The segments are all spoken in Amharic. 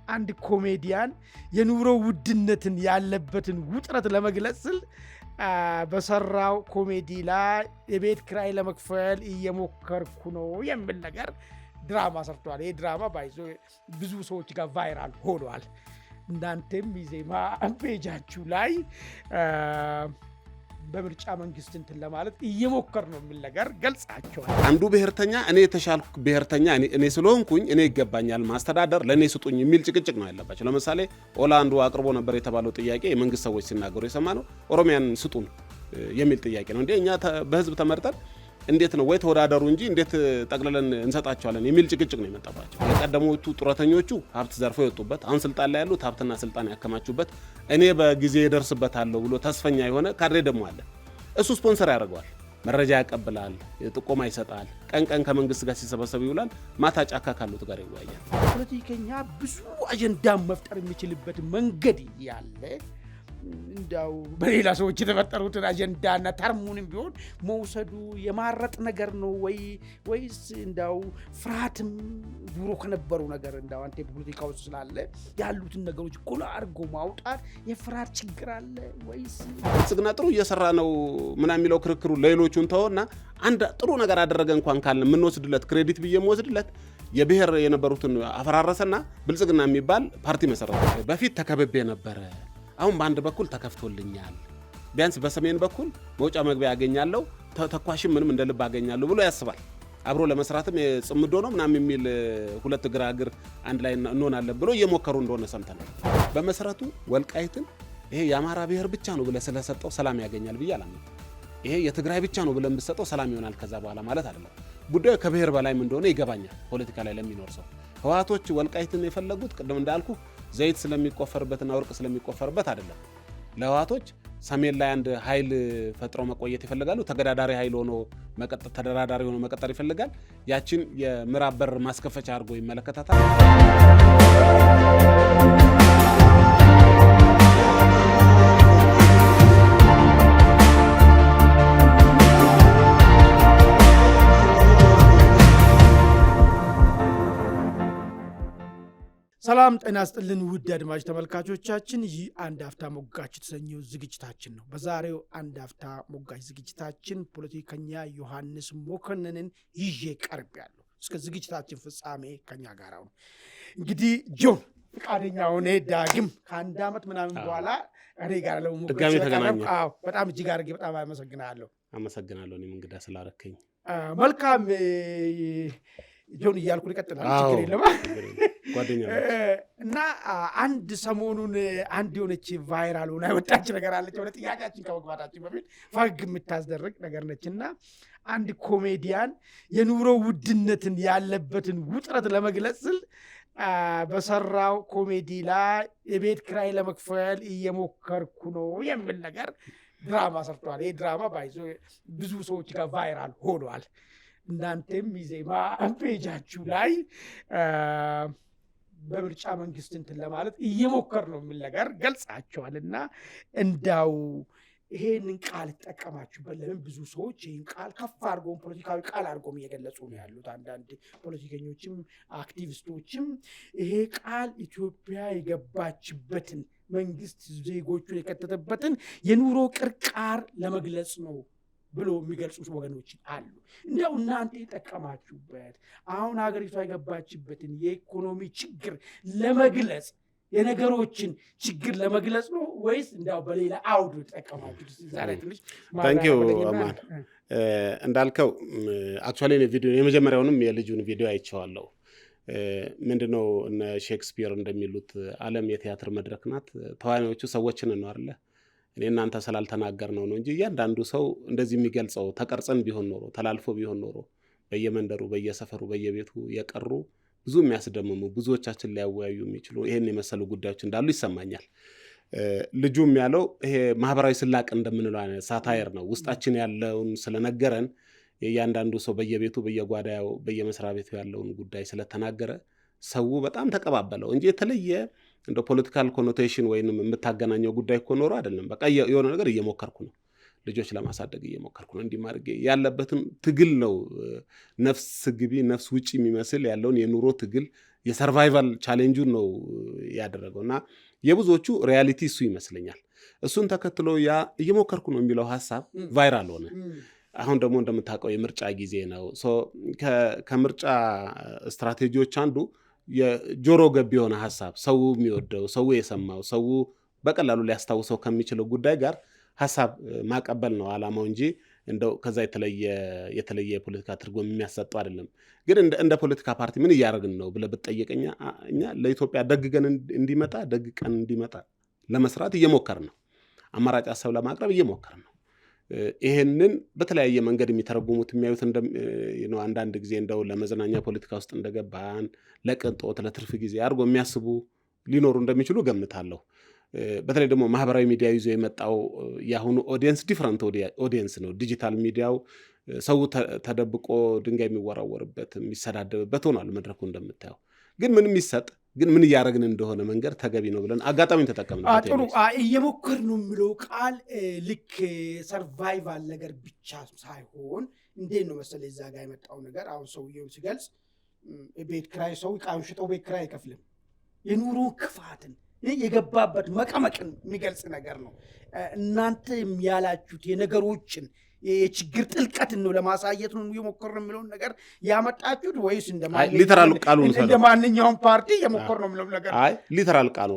አንድ ኮሜዲያን የኑሮ ውድነትን ያለበትን ውጥረት ለመግለጽ ስል በሰራው ኮሜዲ ላይ የቤት ኪራይ ለመክፈል እየሞከርኩ ነው የሚል ነገር ድራማ ሰርቷል። ይሄ ድራማ ባይዞ ብዙ ሰዎች ጋር ቫይራል ሆኗል። እናንተም ኢዜማ ፔጃችሁ ላይ በምርጫ መንግስት እንትን ለማለት እየሞከር ነው የሚል ነገር ገልጻቸዋል። አንዱ ብሔርተኛ እኔ የተሻልኩ ብሔርተኛ እኔ ስለሆንኩኝ እኔ ይገባኛል ማስተዳደር ለኔ ስጡኝ የሚል ጭቅጭቅ ነው ያለባቸው። ለምሳሌ ኦላንዱ አቅርቦ ነበር የተባለው ጥያቄ የመንግስት ሰዎች ሲናገሩ የሰማነው ኦሮሚያን ስጡን የሚል ጥያቄ ነው። እንዴ እኛ በህዝብ ተመርጠን እንዴት ነው ወይ ተወዳደሩ እንጂ እንዴት ጠቅልለን እንሰጣቸዋለን የሚል ጭቅጭቅ ነው የመጣባቸው። የቀደሞቹ ጡረተኞቹ ሀብት ዘርፎ የወጡበት አሁን ስልጣን ላይ ያሉት ሀብትና ስልጣን ያከማቹበት እኔ በጊዜ ይደርስበታለሁ ብሎ ተስፈኛ የሆነ ካድሬ ደግሞ አለ። እሱ ስፖንሰር ያደርገዋል፣ መረጃ ያቀብላል፣ ጥቆማ ይሰጣል፣ ቀን ከመንግስት ጋር ሲሰበሰብ ይውላል፣ ማታ ጫካ ካሉት ጋር ይወያያል። ፖለቲከኛ ብዙ አጀንዳ መፍጠር የሚችልበት መንገድ ያለ እንዳው በሌላ ሰዎች የተፈጠሩትን አጀንዳና ተርሙንም ቢሆን መውሰዱ የማረጥ ነገር ነው ወይስ እንዳው ፍርሃትም ድሮ ከነበሩ ነገር እንዳው አንተ ፖለቲካ ውስጥ ስላለ ያሉትን ነገሮች ጎላ አድርጎ ማውጣት የፍርሃት ችግር አለ ወይስ ጽግና ጥሩ እየሰራ ነው ምናምን የሚለው ክርክሩ ለሌሎቹን ተውና አንድ ጥሩ ነገር አደረገ እንኳን ካልን የምንወስድለት ክሬዲት ብዬ የምወስድለት የብሔር የነበሩትን አፈራረሰና ብልጽግና የሚባል ፓርቲ መሰረተ። በፊት ተከብቤ ነበረ፣ አሁን በአንድ በኩል ተከፍቶልኛል፣ ቢያንስ በሰሜን በኩል መውጫ መግቢያ ያገኛለሁ፣ ተኳሽም ምንም እንደልብ አገኛለሁ ብሎ ያስባል። አብሮ ለመስራትም የጽምዶ ነው ምናምን የሚል ሁለት ግራግር አንድ ላይ እንሆናለን ብሎ እየሞከሩ እንደሆነ ሰምተናል። በመሰረቱ ወልቃይትን ይሄ የአማራ ብሔር ብቻ ነው ብለ ስለሰጠው ሰላም ያገኛል ብዬ አላምንም። ይሄ የትግራይ ብቻ ነው ብለን ብሰጠው ሰላም ይሆናል ከዛ በኋላ ማለት አይደለም። ጉዳዩ ከብሔር በላይም እንደሆነ ይገባኛል ፖለቲካ ላይ ለሚኖር ሰው። ህወሓቶች ወልቃይትን የፈለጉት ቅድም እንዳልኩ ዘይት ስለሚቆፈርበትና ወርቅ ስለሚቆፈርበት አይደለም። ለህወሓቶች ሰሜን ላይ አንድ ኃይል ፈጥረው መቆየት ይፈልጋሉ። ተገዳዳሪ ኃይል ሆኖ ተደራዳሪ ሆኖ መቀጠል ይፈልጋል። ያችን የምዕራብ በር ማስከፈቻ አድርጎ ይመለከታታል። ሰላም ጤና ይስጥልን ውድ አድማጭ ተመልካቾቻችን፣ ይህ አንድ አፍታ ሞጋች የተሰኘው ዝግጅታችን ነው። በዛሬው አንድ አፍታ ሞጋች ዝግጅታችን ፖለቲከኛ ዮሐንስ ሞከነንን ይዤ ቀርቤያለሁ። እስከ ዝግጅታችን ፍጻሜ ከኛ ጋር ነው። እንግዲህ ጆን ፈቃደኛ ሆነ ዳግም ከአንድ ዓመት ምናምን በኋላ እኔ ጋር ድጋሚ ተገናኘን። በጣም እጅግ አድርጌ በጣም አመሰግናለሁ። እኔም እንግዳ ስላረከኝ። መልካም ጆን እያልኩ ይቀጥላል፣ ችግር የለም። እና አንድ ሰሞኑን አንድ የሆነች ቫይራል ሆና የወጣች ነገር አለች። ወደ ጥያቄያችን ከመግባታችን በፊት ፈግ የምታስደርግ ነገር ነች። እና አንድ ኮሜዲያን የኑሮ ውድነትን ያለበትን ውጥረት ለመግለጽ ስል በሰራው ኮሜዲ ላይ የቤት ኪራይ ለመክፈል እየሞከርኩ ነው የሚል ነገር ድራማ ሰርቷል። ይሄ ድራማ ባይዞ ብዙ ሰዎች ጋር ቫይራል ሆኗል። እናንተም ኢዜማ ፔጃችሁ ላይ በምርጫ መንግስት እንትን ለማለት እየሞከር ነው የሚል ነገር ገልጻቸዋል። እና እንዳው ይሄንን ቃል ተጠቀማችሁበት። ለምን ብዙ ሰዎች ይህን ቃል ከፍ አድርጎም ፖለቲካዊ ቃል አድርጎም እየገለጹ ነው ያሉት። አንዳንድ ፖለቲከኞችም አክቲቪስቶችም ይሄ ቃል ኢትዮጵያ የገባችበትን መንግስት ዜጎቹን የከተተበትን የኑሮ ቅርቃር ለመግለጽ ነው ብሎ የሚገልጹ ወገኖች አሉ። እንደው እናንተ የጠቀማችሁበት አሁን ሀገሪቷ የገባችበትን የኢኮኖሚ ችግር ለመግለጽ የነገሮችን ችግር ለመግለጽ ነው ወይስ እንዳው በሌላ አውዱ ተጠቀማችሁ? ዛሬ ትንሽ ታንኪዩ አማን እንዳልከው አክቹአሊ ቪዲዮ የመጀመሪያውንም የልጁን ቪዲዮ አይቼዋለሁ። ምንድነው እነ ሼክስፒር እንደሚሉት ዓለም የቲያትር መድረክ ናት። ተዋናዮቹ ሰዎችን ነው አይደለ? እኔ እናንተ ስላልተናገር ነው እንጂ እያንዳንዱ ሰው እንደዚህ የሚገልጸው ተቀርጸን ቢሆን ኖሮ ተላልፎ ቢሆን ኖሮ በየመንደሩ በየሰፈሩ በየቤቱ የቀሩ ብዙ የሚያስደምሙ ብዙዎቻችን ሊያወያዩ የሚችሉ ይሄን የመሰሉ ጉዳዮች እንዳሉ ይሰማኛል። ልጁም ያለው ይሄ ማህበራዊ ስላቅ እንደምንለው አይነት ሳታየር ነው። ውስጣችን ያለውን ስለነገረን እያንዳንዱ ሰው በየቤቱ በየጓዳው በየመስሪያ ቤቱ ያለውን ጉዳይ ስለተናገረ ሰው በጣም ተቀባበለው እንጂ የተለየ እንደ ፖለቲካል ኮኖቴሽን ወይንም የምታገናኘው ጉዳይ እኮ ኖሮ አይደለም። በቃ የሆነ ነገር እየሞከርኩ ነው፣ ልጆች ለማሳደግ እየሞከርኩ ነው፣ እንዲማርገ ያለበትን ትግል ነው። ነፍስ ግቢ ነፍስ ውጪ የሚመስል ያለውን የኑሮ ትግል የሰርቫይቫል ቻሌንጁን ነው ያደረገውና የብዙዎቹ ሪያሊቲ እሱ ይመስለኛል። እሱን ተከትሎ ያ እየሞከርኩ ነው የሚለው ሐሳብ ቫይራል ሆነ። አሁን ደግሞ እንደምታውቀው የምርጫ ጊዜ ነው። ከምርጫ ስትራቴጂዎች አንዱ የጆሮ ገብ የሆነ ሐሳብ ሰው የሚወደው ሰው የሰማው ሰው በቀላሉ ሊያስታውሰው ከሚችለው ጉዳይ ጋር ሐሳብ ማቀበል ነው ዓላማው እንጂ እንደው ከዛ የተለየ የፖለቲካ ትርጉም የሚያሰጠው አይደለም። ግን እንደ ፖለቲካ ፓርቲ ምን እያደረግን ነው ብለህ ብትጠይቀኝ እኛ ለኢትዮጵያ ደግ ቀን እንዲመጣ ለመስራት እየሞከርን ነው። አማራጭ ሐሳብ ለማቅረብ እየሞከርን ነው። ይሄንን በተለያየ መንገድ የሚተረጉሙት የሚያዩት አንዳንድ ጊዜ እንደው ለመዝናኛ ፖለቲካ ውስጥ እንደገባን ለቅንጦት ለትርፍ ጊዜ አድርጎ የሚያስቡ ሊኖሩ እንደሚችሉ ገምታለሁ። በተለይ ደግሞ ማህበራዊ ሚዲያ ይዞ የመጣው የአሁኑ ኦዲየንስ ዲፍረንት ኦዲየንስ ነው። ዲጂታል ሚዲያው ሰው ተደብቆ ድንጋይ የሚወራወርበት የሚሰዳደብበት ሆኗል መድረኩ እንደምታየው። ግን ምን የሚሰጥ ግን ምን እያደረግን እንደሆነ መንገድ ተገቢ ነው ብለን አጋጣሚን ተጠቀምንበት። ጥሩ እየሞከር ነው የሚለው ቃል ልክ ሰርቫይቫል ነገር ብቻ ሳይሆን እንዴት ነው መሰለህ እዛ ጋር የመጣው ነገር አሁን ሰውየው ሲገልጽ ቤት ኪራይ ሰው ዕቃውን ሽጦ ቤት ኪራይ አይከፍልም። የኑሮ ክፋትን የገባበት መቀመቅን የሚገልጽ ነገር ነው። እናንተ ያላችሁት የነገሮችን የችግር ጥልቀትን ነው ለማሳየት ነው እየሞከር ነው የሚለውን ነገር ያመጣችሁት ወይስ ሊተራል ቃሉን እንደ ማንኛውም ፓርቲ እየሞከር ነው የሚለው ነገር? ሊተራል ቃሉ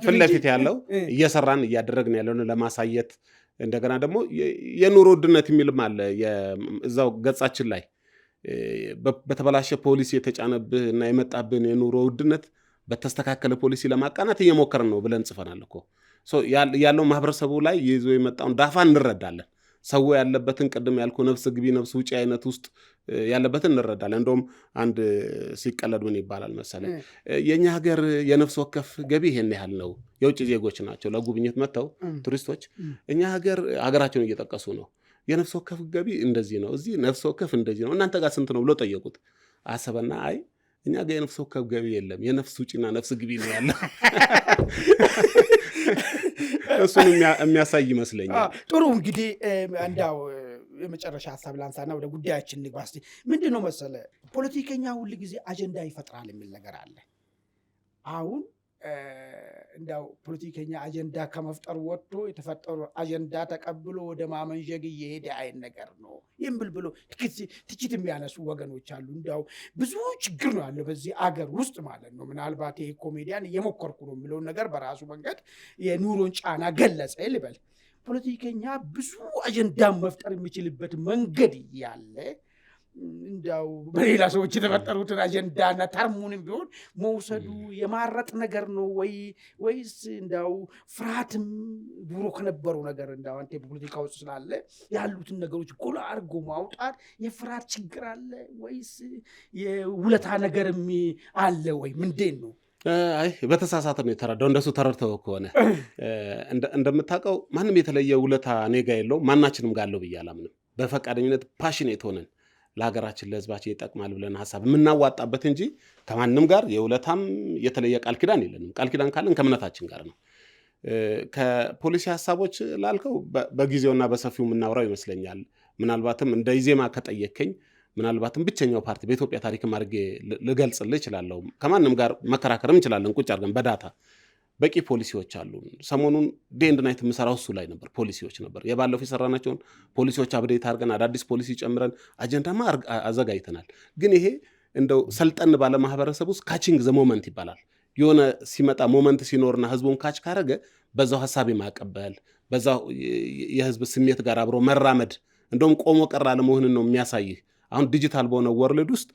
ፊት ለፊት ያለው እየሰራን እያደረግን ያለውን ለማሳየት እንደገና ደግሞ የኑሮ ውድነት የሚልም አለ እዛው ገጻችን ላይ በተበላሸ ፖሊሲ የተጫነብህ እና የመጣብን የኑሮ ውድነት በተስተካከለ ፖሊሲ ለማቃናት እየሞከርን ነው ብለን ጽፈናል እኮ። ያለው ማህበረሰቡ ላይ ይዞ የመጣውን ዳፋ እንረዳለን። ሰው ያለበትን ቅድም ያልኩ ነፍስ ግቢ ነፍስ ውጪ አይነት ውስጥ ያለበትን እንረዳለን። እንደውም አንድ ሲቀለድ ምን ይባላል መሰለህ፣ የኛ ሀገር የነፍስ ወከፍ ገቢ ይሄን ያህል ነው። የውጭ ዜጎች ናቸው ለጉብኝት መጥተው ቱሪስቶች እኛ ሀገራቸውን እየጠቀሱ ነው። የነፍስ ወከፍ ገቢ እንደዚህ ነው፣ እዚህ ነፍስ ወከፍ እንደዚህ ነው፣ እናንተ ጋር ስንት ነው ብሎ ጠየቁት። አሰበና አይ እኛ ጋር የነፍስ ወከፍ ገቢ የለም፣ የነፍስ ውጪና ነፍስ ግቢ ነው ያለው። እሱን የሚያሳይ ይመስለኛል። ጥሩ እንግዲህ እንዳው የመጨረሻ ሐሳብ ላንሳና ወደ ጉዳያችን እንግባ። እስቲ ምንድነው መሰለ ፖለቲከኛ ሁሉ ጊዜ አጀንዳ ይፈጥራል የሚል ነገር አለ። አሁን እንዳው ፖለቲከኛ አጀንዳ ከመፍጠር ወጥቶ የተፈጠሩ አጀንዳ ተቀብሎ ወደ ማመንዠግ እየሄደ አይን ነገር ነው ይምብል ብሎ ትችት የሚያነሱ ወገኖች አሉ። እንዳው ብዙ ችግር ነው ያለው በዚህ አገር ውስጥ ማለት ነው። ምናልባት ይሄ ኮሜዲያን እየሞከርኩ ነው የሚለውን ነገር በራሱ መንገድ የኑሮን ጫና ገለጸ ልበል። ፖለቲከኛ ብዙ አጀንዳ መፍጠር የሚችልበት መንገድ ያለ እንዳው በሌላ ሰዎች የተፈጠሩትን አጀንዳና ተርሙንም ቢሆን መውሰዱ የማረጥ ነገር ነው ወይስ እንዳው ፍርሃትም ድሮ ከነበረው ነገር እንዳው አንተ በፖለቲካ ውስጥ ስላለ ያሉትን ነገሮች ጎላ አድርጎ ማውጣት የፍርሃት ችግር አለ ወይስ የውለታ ነገርም አለ ወይ ምንድን ነው? አይ በተሳሳተ ነው የተረዳው። እንደሱ ተረድተው ከሆነ እንደምታውቀው ማንም የተለየ ውለታ እኔ ጋር የለው ማናችንም ጋር አለው ብዬ አላምንም። በፈቃደኝነት ፓሽኔት ሆነን ለሀገራችን ለሕዝባችን ይጠቅማል ብለን ሐሳብ የምናዋጣበት እንጂ ከማንም ጋር የውለታም የተለየ ቃል ኪዳን የለንም። ቃል ኪዳን ካለን ከእምነታችን ጋር ነው። ከፖሊሲ ሐሳቦች ላልከው በጊዜውና በሰፊው የምናወራው ይመስለኛል። ምናልባትም እንደ ኢዜማ ከጠየከኝ ምናልባትም ብቸኛው ፓርቲ በኢትዮጵያ ታሪክም አድርጌ ልገልጽልህ እችላለሁ። ከማንም ጋር መከራከርም እንችላለን ቁጭ አድርገን በዳታ በቂ ፖሊሲዎች አሉ። ሰሞኑን ዴይ ኤንድ ናይት የምሰራው እሱ ላይ ነበር። ፖሊሲዎች ነበር የባለፈው የሰራናቸውን ፖሊሲዎች አብዴት አድርገን አዳዲስ ፖሊሲ ጨምረን አጀንዳማ አዘጋጅተናል። ግን ይሄ እንደው ሰልጠን ባለ ማህበረሰብ ውስጥ ካቺንግ ዘ ሞመንት ይባላል። የሆነ ሲመጣ ሞመንት ሲኖርና ህዝቡን ካች ካረገ በዛው ሐሳብ ማቀበል በዛው የህዝብ ስሜት ጋር አብሮ መራመድ እንደውም ቆሞ ቀር አለመሆንን ነው የሚያሳይህ። አሁን ዲጂታል በሆነ ወርልድ ውስጥ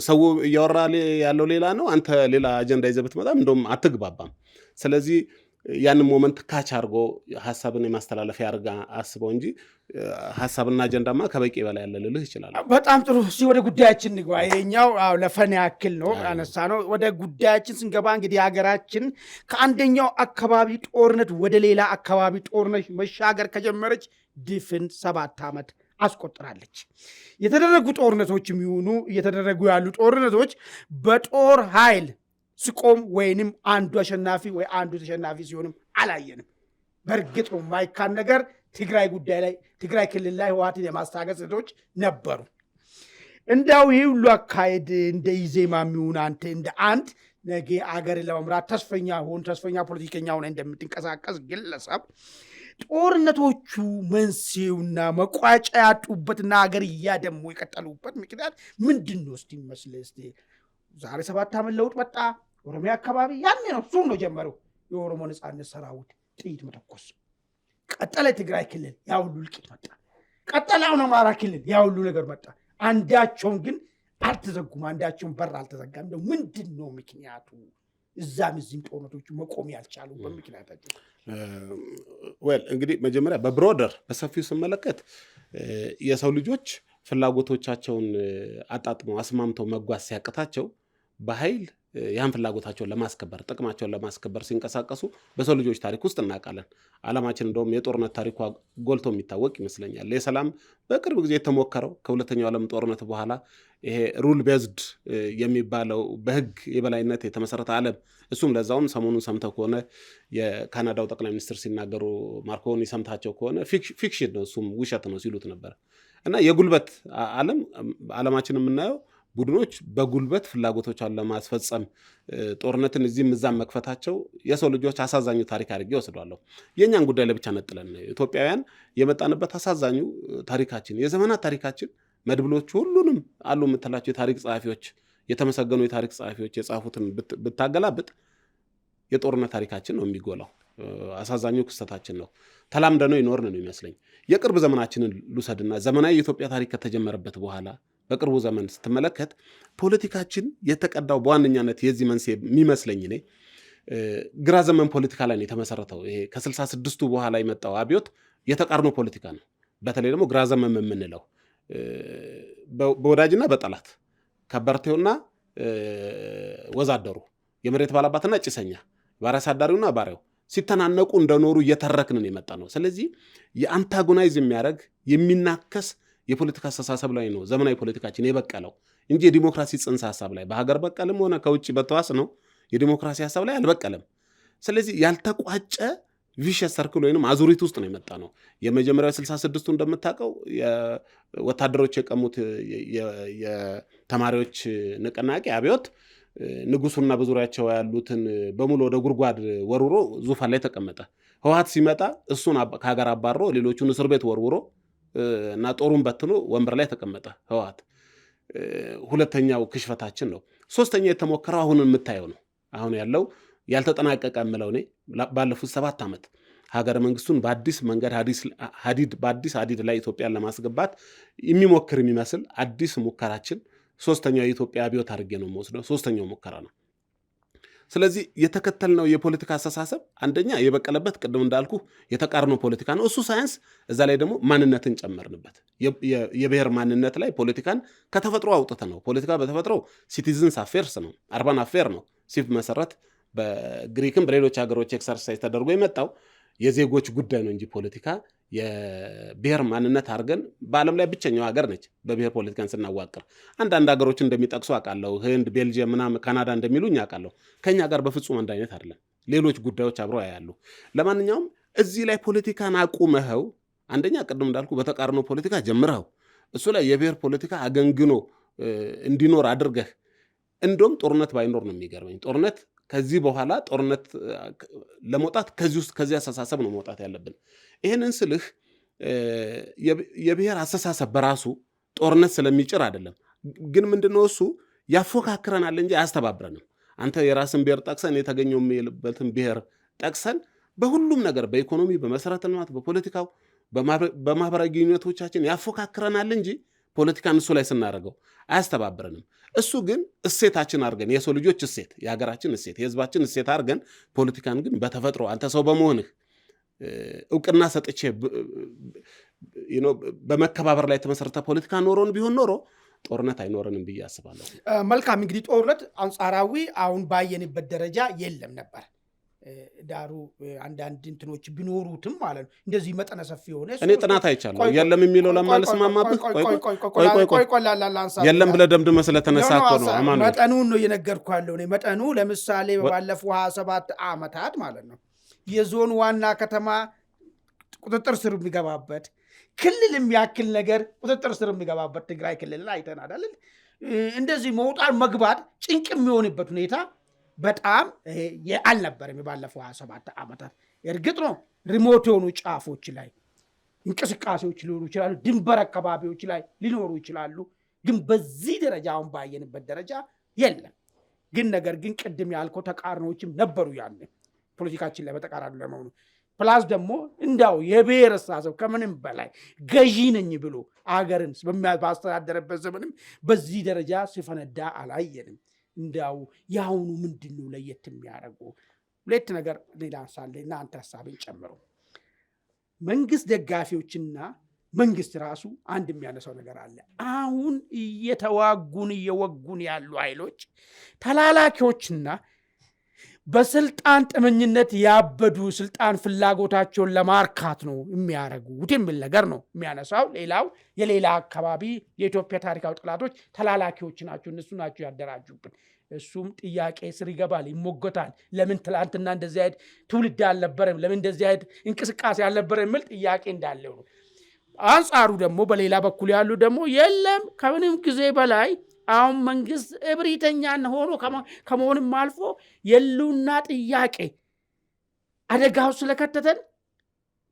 ሰው እያወራ ያለው ሌላ ነው፣ አንተ ሌላ አጀንዳ ይዘህ ብትመጣም እንደውም አትግባባም። ስለዚህ ያንን ሞመንት ካች አድርጎ ሐሳብን የማስተላለፍ ያርጋ አስበው እንጂ ሐሳብና አጀንዳማ ከበቂ በላይ ያለ ልልህ ይችላል። በጣም ጥሩ። እስኪ ወደ ጉዳያችን ንግባ። ይሄኛው ለፈን ያክል ነው አነሳ ነው። ወደ ጉዳያችን ስንገባ እንግዲህ ሀገራችን ከአንደኛው አካባቢ ጦርነት ወደ ሌላ አካባቢ ጦርነት መሻገር ከጀመረች ድፍን 7 ዓመት አስቆጥራለች። የተደረጉ ጦርነቶች የሚሆኑ እየተደረጉ ያሉ ጦርነቶች በጦር ኃይል ስቆም ወይንም አንዱ አሸናፊ ወይ አንዱ ተሸናፊ ሲሆንም አላየንም። በእርግጥ ነው ማይካን ነገር ትግራይ ጉዳይ ላይ ትግራይ ክልል ላይ ህወሓትን የማስታገስ ሂደቶች ነበሩ። እንዳው ይህ ሁሉ አካሄድ እንደ ኢዜማ የሚሆን አንተ እንደ አንድ ነገ አገርን ለመምራት ተስፈኛ ፖለቲከኛ ሆነ እንደምትንቀሳቀስ ግለሰብ ጦርነቶቹ መንስኤውና መቋጫ ያጡበትና ሀገር እያደሙ የቀጠሉበት ምክንያት ምንድን ነው እስቲ ይመስል እስቲ ዛሬ 7 ዓመት ለውጥ መጣ ኦሮሚያ አካባቢ ያኔ ነው እሱ ነው ጀመረው የኦሮሞ ነጻነት ሰራዊት ጥይት መተኮስ ቀጠለ ትግራይ ክልል ያው ሁሉ ልቂት መጣ ቀጠላው አማራ ክልል ያው ሁሉ ነገር መጣ አንዳቸውም ግን አልተዘጉም አንዳቸውም በር አልተዘጋም ነው ምንድነው ምክንያቱ እዛም እዚህም ጦርነቶቹ መቆም ያልቻሉ በምክንያታቸው እንግዲህ መጀመሪያ በብሮደር በሰፊው ስመለከት የሰው ልጆች ፍላጎቶቻቸውን አጣጥመው አስማምተው መጓዝ ሲያቅታቸው በኃይል ያን ፍላጎታቸውን ለማስከበር ጥቅማቸውን ለማስከበር ሲንቀሳቀሱ በሰው ልጆች ታሪክ ውስጥ እናውቃለን። ዓለማችን እንደውም የጦርነት ታሪኳ ጎልቶ የሚታወቅ ይመስለኛል። የሰላም በቅርብ ጊዜ የተሞከረው ከሁለተኛው ዓለም ጦርነት በኋላ ይሄ ሩል ቤዝድ የሚባለው በህግ የበላይነት የተመሰረተ ዓለም እሱም ለዛውም ሰሞኑን ሰምተው ከሆነ የካናዳው ጠቅላይ ሚኒስትር ሲናገሩ ማርኮኒ ሰምታቸው ከሆነ ፊክሽን ነው እሱም ውሸት ነው ሲሉት ነበር። እና የጉልበት ዓለማችን የምናየው ቡድኖች በጉልበት ፍላጎቶቻቸውን ለማስፈጸም ጦርነትን እዚህም እዛም መክፈታቸው የሰው ልጆች አሳዛኙ ታሪክ አድርጌ ወስዷለሁ። የኛን ጉዳይ ለብቻ ነጥለን ኢትዮጵያውያን የመጣንበት አሳዛኙ ታሪካችን የዘመናት ታሪካችን መድብሎቹ ሁሉንም አሉ የምትላቸው የታሪክ ጸሐፊዎች የተመሰገኑ የታሪክ ጸሐፊዎች የጻፉትን ብታገላብጥ የጦርነት ታሪካችን ነው የሚጎላው። አሳዛኙ ክስተታችን ነው። ተላምደነው ይኖርን ነው ይመስለኝ። የቅርብ ዘመናችንን ልውሰድና ዘመናዊ የኢትዮጵያ ታሪክ ከተጀመረበት በኋላ በቅርቡ ዘመን ስትመለከት ፖለቲካችን የተቀዳው በዋነኛነት የዚህ መንስኤ የሚመስለኝ እኔ ግራ ዘመን ፖለቲካ ላይ ነው የተመሰረተው። ይሄ ከ66ቱ በኋላ የመጣው አብዮት የተቃርኖ ፖለቲካ ነው። በተለይ ደግሞ ግራ ዘመን የምንለው በወዳጅና በጠላት ከበርቴውና ወዛደሩ የመሬት ባላባትና ጭሰኛ ባሪያ አሳዳሪውና ባሪያው ሲተናነቁ እንደኖሩ እየተረክንን የመጣ ነው። ስለዚህ የአንታጎናይዝ የሚያደርግ የሚናከስ የፖለቲካ አስተሳሰብ ላይ ነው ዘመናዊ ፖለቲካችን የበቀለው እንጂ የዲሞክራሲ ጽንሰ ሐሳብ ላይ በሀገር በቀልም ሆነ ከውጭ በተዋስ ነው የዲሞክራሲ ሐሳብ ላይ አልበቀለም። ስለዚህ ያልተቋጨ ቪሸስ ሰርክል ወይንም አዙሪት ውስጥ ነው የመጣ ነው። የመጀመሪያው 66ቱ እንደምታውቀው ወታደሮች የቀሙት የተማሪዎች ንቅናቄ አብዮት ንጉሱና በዙሪያቸው ያሉትን በሙሉ ወደ ጉድጓድ ወርውሮ ዙፋን ላይ ተቀመጠ። ህወሓት ሲመጣ እሱን ከሀገር አባሮ ሌሎቹን እስር ቤት ወርውሮ እና ጦሩን በትኖ ወንበር ላይ ተቀመጠ ህወሓት። ሁለተኛው ክሽፈታችን ነው። ሶስተኛ የተሞከረው አሁን የምታየው ነው። አሁን ያለው ያልተጠናቀቀ የምለው እኔ ባለፉት 7 ዓመት ሀገረ መንግስቱን በአዲስ መንገድ በአዲስ ሀዲድ ላይ ኢትዮጵያን ለማስገባት የሚሞክር የሚመስል አዲስ ሙከራችን ሶስተኛው የኢትዮጵያ አብዮት አድርጌ ነው የምወስደው። ሶስተኛው ሙከራ ነው። ስለዚህ የተከተልነው የፖለቲካ አስተሳሰብ አንደኛ የበቀለበት ቅድም እንዳልኩ የተቃርኖ ፖለቲካ ነው። እሱ ሳይንስ እዛ ላይ ደግሞ ማንነትን ጨመርንበት። የብሔር ማንነት ላይ ፖለቲካን ከተፈጥሮ አውጥተ ነው። ፖለቲካ በተፈጥሮ ሲቲዝንስ አፌርስ ነው፣ አርባን አፌር ነው። ሲፍ መሰረት በግሪክም በሌሎች ሀገሮች ኤክሰርሳይዝ ተደርጎ የመጣው የዜጎች ጉዳይ ነው እንጂ ፖለቲካ የብሔር ማንነት አድርገን በዓለም ላይ ብቸኛው ሀገር ነች በብሔር ፖለቲካን ስናዋቅር። አንዳንድ ሀገሮች እንደሚጠቅሱ አውቃለሁ፣ ህንድ፣ ቤልጅየም ምናምን ካናዳ እንደሚሉኝ አውቃለሁ። ከኛ ጋር በፍጹም አንድ አይነት አይደለም። ሌሎች ጉዳዮች አብረው ያያሉ። ለማንኛውም እዚህ ላይ ፖለቲካን አቁመኸው አንደኛ ቅድም እንዳልኩ በተቃርኖ ፖለቲካ ጀምረኸው እሱ ላይ የብሔር ፖለቲካ አገንግኖ እንዲኖር አድርገህ እንደውም ጦርነት ባይኖር ነው የሚገርመኝ። ጦርነት ከዚህ በኋላ ጦርነት ለመውጣት ከዚህ አስተሳሰብ ነው መውጣት ያለብን። ይህንን ስልህ የብሔር አስተሳሰብ በራሱ ጦርነት ስለሚጭር አይደለም። ግን ምንድነው እሱ ያፎካክረናል እንጂ አያስተባብረንም። አንተ የራስን ብሔር ጠቅሰን የተገኘው የሚልበትን ብሔር ጠቅሰን በሁሉም ነገር በኢኮኖሚ፣ በመሰረተ ልማት፣ በፖለቲካው፣ በማህበራዊ ግንኙነቶቻችን ያፎካክረናል እንጂ ፖለቲካን እሱ ላይ ስናደርገው አያስተባብረንም። እሱ ግን እሴታችን አድርገን የሰው ልጆች እሴት፣ የሀገራችን እሴት፣ የህዝባችን እሴት አድርገን ፖለቲካን ግን በተፈጥሮ አንተ ሰው በመሆንህ እውቅና ሰጥቼ በመከባበር ላይ የተመሰረተ ፖለቲካ ኖሮን ቢሆን ኖሮ ጦርነት አይኖረንም ብዬ አስባለሁ። መልካም። እንግዲህ ጦርነት አንጻራዊ አሁን ባየንበት ደረጃ የለም ነበር። ዳሩ አንዳንድ እንትኖች ቢኖሩትም ማለት ነው እንደዚህ መጠነ ሰፊ የሆነ እኔ ጥናት አይቻለሁ። የለም የሚለው ለማልስማማብህ የለም ብለህ ደምድመህ ስለተነሳ እኮ ነው። መጠኑን ነው እየነገርኩህ ያለው እኔ። መጠኑ ለምሳሌ ባለፉ 27 ዓመታት ማለት ነው የዞን ዋና ከተማ ቁጥጥር ስር የሚገባበት ክልል የሚያክል ነገር ቁጥጥር ስር የሚገባበት ትግራይ ክልል አይተናል አይደል? እንደዚህ መውጣት መግባት ጭንቅ የሚሆንበት ሁኔታ በጣም አልነበረም የባለፈው 27 ዓመታት። እርግጥ ነው ሪሞት የሆኑ ጫፎች ላይ እንቅስቃሴዎች ሊኖሩ ይችላሉ፣ ድንበር አካባቢዎች ላይ ሊኖሩ ይችላሉ። ግን በዚህ ደረጃ አሁን ባየንበት ደረጃ የለም። ግን ነገር ግን ቅድም ያልከው ተቃርኖዎችም ነበሩ ያኔ ፖለቲካችን ላይ በተቃራኒ ለመሆኑ ፕላስ ደግሞ እንዳው የብሔር አስተሳሰብ ከምንም በላይ ገዢ ነኝ ብሎ አገርን ባስተዳደረበት ዘመንም በዚህ ደረጃ ሲፈነዳ አላየንም። እንዳው የአሁኑ ምንድን ነው ለየት የሚያደርገው? ሁለት ነገር ሌላ አንሳለ እና አንተ ሀሳብን ጨምሮ መንግስት ደጋፊዎችና መንግስት ራሱ አንድ የሚያነሳው ነገር አለ። አሁን እየተዋጉን እየወጉን ያሉ ኃይሎች ተላላኪዎችና በስልጣን ጥመኝነት ያበዱ ስልጣን ፍላጎታቸውን ለማርካት ነው የሚያደርጉት የሚል ነገር ነው የሚያነሳው። ሌላው የሌላ አካባቢ የኢትዮጵያ ታሪካዊ ጠላቶች ተላላኪዎች ናቸው፣ እነሱ ናቸው ያደራጁብን። እሱም ጥያቄ ስር ይገባል፣ ይሞገታል። ለምን ትላንትና እንደዚህ አይነት ትውልድ አልነበረም፣ ለምን እንደዚህ አይነት እንቅስቃሴ አልነበረም የሚል ጥያቄ እንዳለው ነው። አንጻሩ ደግሞ በሌላ በኩል ያሉ ደግሞ የለም ከምንም ጊዜ በላይ አሁን መንግስት እብሪተኛ ሆኖ ከመሆንም አልፎ የሉና ጥያቄ አደጋው ስለከተተን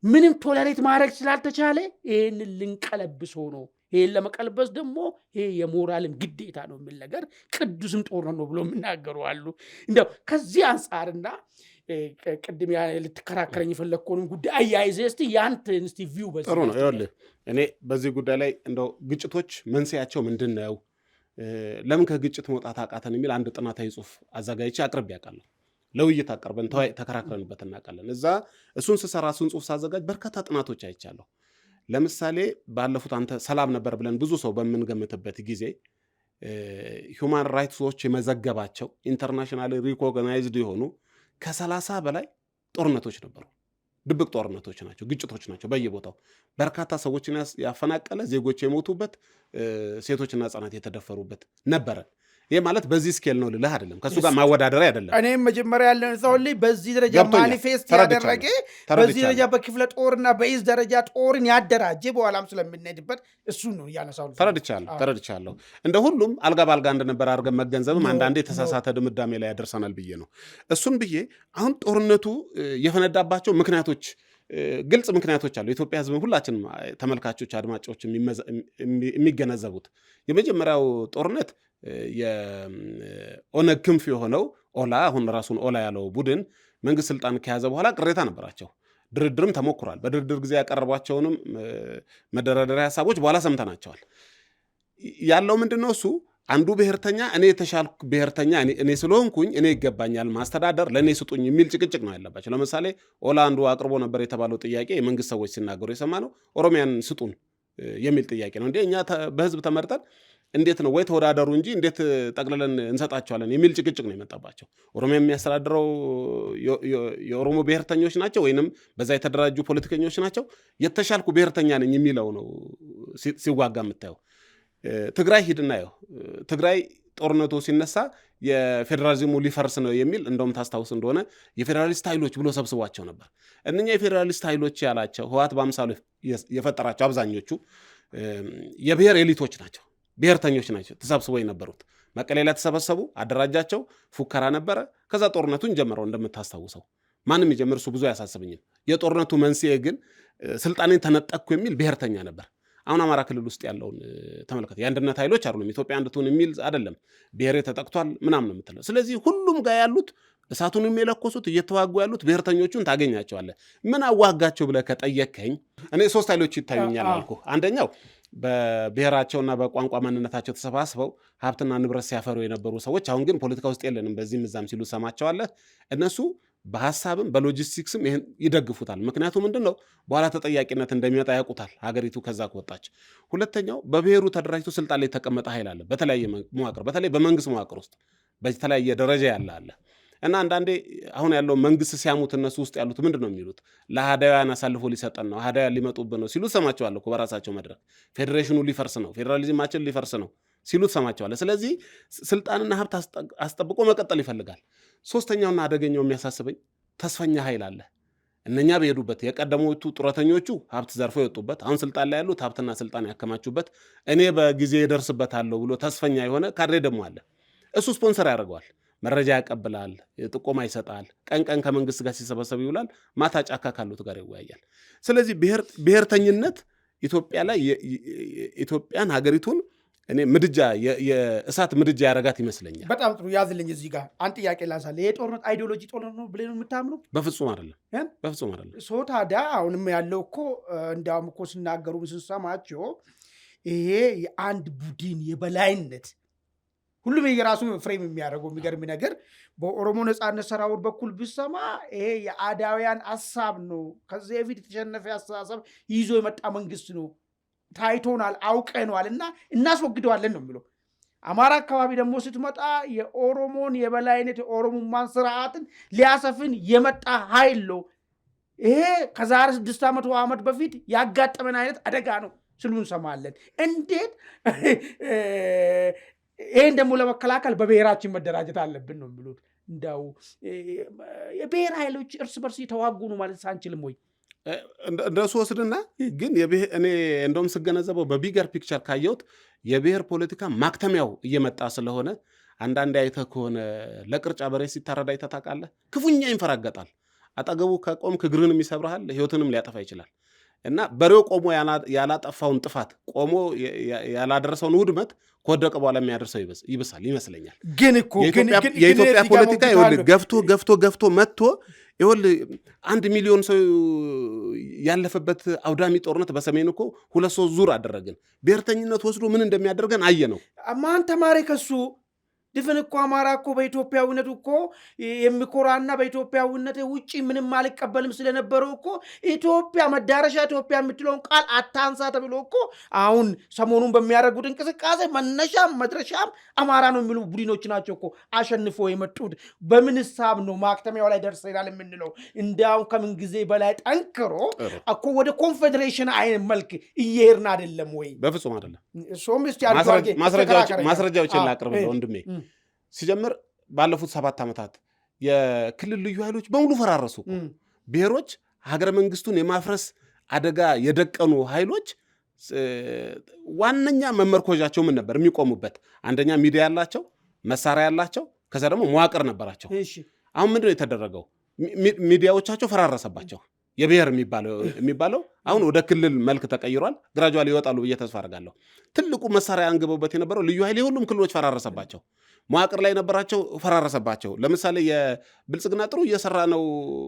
ምንም ቶለሬት ማድረግ ስላልተቻለ ይህን ልንቀለብሶ ነው። ይህን ለመቀልበስ ደግሞ ይሄ የሞራልም ግዴታ ነው የሚል ነገር ቅዱስም ጦርነት ነው ብሎ የሚናገሩ አሉ። እንደው ከዚህ አንጻርና ቅድም ልትከራከረኝ የፈለግከውንም ጉዳይ አያይዘህ እስቲ ያንተን እስቲ ቪው በዚህ ጥሩ ነው። ይኸውልህ እኔ በዚህ ጉዳይ ላይ እንደው ግጭቶች መንስኤያቸው ምንድን ነው፣ ለምን ከግጭት መውጣት አቃተን የሚል አንድ ጥናታዊ ጽሑፍ አዘጋጅቼ አቅርቤ ያውቃለሁ። ለውይይት አቀርበን ተከራክረንበት እናውቃለን። እሱን ስሰራ እሱን ጽሑፍ ሳዘጋጅ በርካታ ጥናቶች አይቻለሁ። ለምሳሌ ባለፉት አንተ ሰላም ነበር ብለን ብዙ ሰው በምንገምትበት ጊዜ ሁማን ራይትስ ዎች የመዘገባቸው ኢንተርናሽናል ሪኮግናይዝድ የሆኑ ከ30 በላይ ጦርነቶች ነበሩ። ድብቅ ጦርነቶች ናቸው፣ ግጭቶች ናቸው። በየቦታው በርካታ ሰዎችን ያፈናቀለ፣ ዜጎች የሞቱበት፣ ሴቶችና ህጻናት የተደፈሩበት ነበረ። ይህ ማለት በዚህ ስኬል ነው ልልህ አይደለም፣ ከእሱ ጋር ማወዳደሪያ አይደለም። እኔም መጀመሪያ ያለን ሰው ላይ በዚህ ደረጃ ማኒፌስት ያደረገ በዚህ ደረጃ በክፍለ ጦርና በኢዝ ደረጃ ጦርን ያደራጀ በኋላም ስለምንሄድበት እሱን ነው እያነሳው። ተረድቻለሁ። እንደ ሁሉም አልጋ ባልጋ እንደነበር አድርገን መገንዘብም አንዳንዴ የተሳሳተ ድምዳሜ ላይ ያደርሰናል ብዬ ነው። እሱን ብዬ አሁን ጦርነቱ የፈነዳባቸው ምክንያቶች ግልጽ ምክንያቶች አሉ። የኢትዮጵያ ህዝብ ሁላችንም ተመልካቾች፣ አድማጮች የሚገነዘቡት የመጀመሪያው ጦርነት የኦነግ ክንፍ የሆነው ኦላ፣ አሁን ራሱን ኦላ ያለው ቡድን መንግስት ስልጣን ከያዘ በኋላ ቅሬታ ነበራቸው። ድርድርም ተሞክሯል። በድርድር ጊዜ ያቀረቧቸውንም መደራደሪያ ሀሳቦች በኋላ ሰምተናቸዋል። ያለው ምንድነው? እሱ አንዱ ብሔርተኛ እኔ የተሻልኩ ብሔርተኛ እኔ ስለሆንኩኝ እኔ ይገባኛል ማስተዳደር ለእኔ ስጡኝ የሚል ጭቅጭቅ ነው ያለባቸው። ለምሳሌ ኦላ አንዱ አቅርቦ ነበር የተባለው ጥያቄ የመንግስት ሰዎች ሲናገሩ የሰማ ነው። ኦሮሚያን ስጡን የሚል ጥያቄ ነው። እንዴ እኛ በህዝብ ተመርጠን እንዴት ነው ወይ ተወዳደሩ እንጂ እንዴት ጠቅልለን እንሰጣቸዋለን የሚል ጭቅጭቅ ነው የመጣባቸው። ኦሮሚያ የሚያስተዳድረው የኦሮሞ ብሔርተኞች ናቸው ወይንም በዛ የተደራጁ ፖለቲከኞች ናቸው? የተሻልኩ ብሔርተኛ ነኝ የሚለው ነው ሲዋጋ የምታየው። ትግራይ ሂድና ያው ትግራይ ጦርነቱ ሲነሳ የፌዴራሊዝሙ ሊፈርስ ነው የሚል እንደውም ታስታውስ እንደሆነ የፌዴራሊስት ኃይሎች ብሎ ሰብስቧቸው ነበር። እነኛ የፌዴራሊስት ኃይሎች ያላቸው ህወሓት በአምሳሉ የፈጠራቸው አብዛኞቹ የብሔር ኤሊቶች ናቸው፣ ብሔርተኞች ናቸው ተሰብስበው የነበሩት። መቀሌ ላይ ተሰበሰቡ፣ አደራጃቸው፣ ፉከራ ነበረ። ከዛ ጦርነቱን ጀመረው። እንደምታስታውሰው ማንም ይጀምር እሱ ብዙ አያሳስብኝም። የጦርነቱ መንስኤ ግን ስልጣኔን ተነጠቅኩ የሚል ብሔርተኛ ነበር። አሁን አማራ ክልል ውስጥ ያለውን ተመልከት። የአንድነት ኃይሎች አይደሉም፣ ኢትዮጵያ አንድትሁን የሚል አይደለም፣ ብሔሬ ተጠቅቷል ምናምን ነው የምትለው። ስለዚህ ሁሉም ጋር ያሉት እሳቱን የሚለኮሱት እየተዋጉ ያሉት ብሔርተኞቹን ታገኛቸዋለህ። ምን አዋጋቸው ብለህ ከጠየከኝ እኔ 3 ኃይሎች ይታዩኛል አልኩ። አንደኛው በብሔራቸውና በቋንቋ ማንነታቸው ተሰባስበው ሀብትና ንብረት ሲያፈሩ የነበሩ ሰዎች አሁን ግን ፖለቲካ ውስጥ የለንም በዚህም እዛም ሲሉ ሰማቸዋለህ። እነሱ በሀሳብም በሎጂስቲክስም ይህን ይደግፉታል። ምክንያቱ ምንድን ነው? በኋላ ተጠያቂነት እንደሚመጣ ያውቁታል ሀገሪቱ ከዛ ከወጣች። ሁለተኛው በብሔሩ ተደራጅቶ ስልጣን ላይ የተቀመጠ ኃይል አለ፣ በተለያየ መዋቅር፣ በተለይ በመንግስት መዋቅር ውስጥ በተለያየ ደረጃ ያለ አለ እና አንዳንዴ አሁን ያለው መንግስት ሲያሙት እነሱ ውስጥ ያሉት ምንድን ነው የሚሉት? ለአህዳውያን አሳልፎ ሊሰጠን ነው፣ አህዳውያን ሊመጡብን ነው ሲሉ ሰማቸዋለሁ። በራሳቸው መድረክ ፌዴሬሽኑ ሊፈርስ ነው፣ ፌዴራሊዝማችን ሊፈርስ ነው ሲሉ ሰማቸዋለሁ። ስለዚህ ስልጣንና ሀብት አስጠብቆ መቀጠል ይፈልጋል። ሶስተኛውና አደገኛው የሚያሳስበኝ ተስፈኛ ኃይል አለ። እነኛ በሄዱበት የቀደሞቹ ጡረተኞቹ ሀብት ዘርፎ የወጡበት፣ አሁን ስልጣን ላይ ያሉት ሀብትና ስልጣን ያከማቹበት፣ እኔ በጊዜ እደርስበታለሁ ብሎ ተስፈኛ የሆነ ካድሬ ደግሞ አለ። እሱ ስፖንሰር ያደርገዋል። መረጃ ያቀብላል፣ ጥቆማ ይሰጣል፣ ቀን ከመንግስት ጋር ሲሰበሰብ ይውላል፣ ማታ ጫካ ካሉት ጋር ይወያያል። ስለዚህ ብሔርተኝነት ኢትዮጵያ ላይ ኢትዮጵያን ሀገሪቱን እኔ ምድጃ የእሳት ምድጃ ያረጋት ይመስለኛል። በጣም ጥሩ ያዝልኝ። እዚህ ጋር አንድ ጥያቄ ላንሳለ። ይሄ ጦርነት አይዲዮሎጂ ጦርነት ነው ብለህ ነው የምታምነው? በፍጹም አይደለም፣ በፍጹም አይደለም። ሶ ታዲያ አሁንም ያለው እኮ እንዲያውም እኮ ሲናገሩ ስንሰማቸው ይሄ የአንድ ቡድን የበላይነት ሁሉም የራሱ ፍሬም የሚያደርገው የሚገርም ነገር በኦሮሞ ነጻነት ሰራዊት በኩል ብሰማ ይሄ የአዳውያን ሀሳብ ነው። ከዚህ በፊት የተሸነፈ አስተሳሰብ ይዞ የመጣ መንግስት ነው፣ ታይቶናል፣ አውቀነዋል እና እናስወግደዋለን ነው የሚለው። አማራ አካባቢ ደግሞ ስትመጣ የኦሮሞን የበላይነት የኦሮሞማን ስርዓትን ሊያሰፍን የመጣ ኃይል ነው። ይሄ ከዛሬ 600 ዓመት በፊት ያጋጠመን አይነት አደጋ ነው ስሉ እንሰማለን። እንዴት ይህን ደግሞ ለመከላከል በብሔራችን መደራጀት አለብን ነው የሚሉት። እንዳው የብሔር ኃይሎች እርስ በርስ የተዋጉ ነው ማለት ሳንችልም ወይ? እንደሱ ወስድና ግን እኔ እንደውም ስገነዘበው በቢገር ፒክቸር ካየሁት የብሔር ፖለቲካ ማክተሚያው እየመጣ ስለሆነ አንዳንድ አይተህ ከሆነ ለቅርጫ በሬ ሲታረድ አይተህ ታውቃለህ? ክፉኛ ይንፈራገጣል። አጠገቡ ከቆምክ እግርህንም ይሰብርሃል፣ ህይወትንም ሊያጠፋ ይችላል። እና በሬው ቆሞ ያላጠፋውን ጥፋት ቆሞ ያላደረሰውን ውድመት ከወደቀ በኋላ የሚያደርሰው ይብሳል ይመስለኛል። ግን እኮ የኢትዮጵያ ፖለቲካ ገፍቶ መጥቶ 1 ሚሊዮን ሰው ያለፈበት አውዳሚ ጦርነት በሰሜን እኮ 2-3 ዙር አደረግን። ብሔርተኝነት ወስዶ ምን እንደሚያደርገን አየ ነው። ማን ተማሪ ከሱ? ድፍን እኮ አማራ እኮ በኢትዮጵያዊነቱ እኮ የሚኮራና በኢትዮጵያዊነት ውጪ ምንም አልቀበልም ስለነበረው እኮ ኢትዮጵያ መዳረሻ ኢትዮጵያ የምትለውን ቃል አታንሳ ተብሎ እኮ አሁን ሰሞኑን በሚያደርጉት እንቅስቃሴ መነሻም መድረሻም አማራ ነው የሚሉ ቡድኖች ናቸው እኮ አሸንፎ የመጡት። በምን ሂሳብ ነው ማክተሚያው ላይ ደርሰናል የምንለው? እንዲያውም ከምን ጊዜ በላይ ጠንክሮ እኮ ወደ ኮንፌዴሬሽን አይነት መልክ እየሄድን አይደለም ወይ? በፍጹም አይደለም። ሶም እስቲ ማስረጃዎችን ላቅርብ ወንድሜ። ሲጀምር ባለፉት 7 ዓመታት የክልል ልዩ ኃይሎች በሙሉ ፈራረሱ። ብሔሮች ሀገረ መንግስቱን የማፍረስ አደጋ የደቀኑ ኃይሎች ዋነኛ መመርኮዣቸው ምን ነበር? የሚቆሙበት አንደኛ ሚዲያ ያላቸው፣ መሳሪያ ያላቸው፣ ከዛ ደግሞ መዋቅር ነበራቸው። አሁን ምንድነው የተደረገው? ሚዲያዎቻቸው ፈራረሰባቸው። የብሔር የሚባለው አሁን ወደ ክልል መልክ ተቀይሯል። ግራጁዋሊ ይወጣሉ ብዬ ተስፋ አደርጋለሁ። ትልቁ መሳሪያ አንግበውበት የነበረው ልዩ ኃይል የሁሉም ክልሎች ፈራረሰባቸው። መዋቅር ላይ ነበራቸው፣ ፈራረሰባቸው። ለምሳሌ የብልጽግና ጥሩ እየሰራ ነው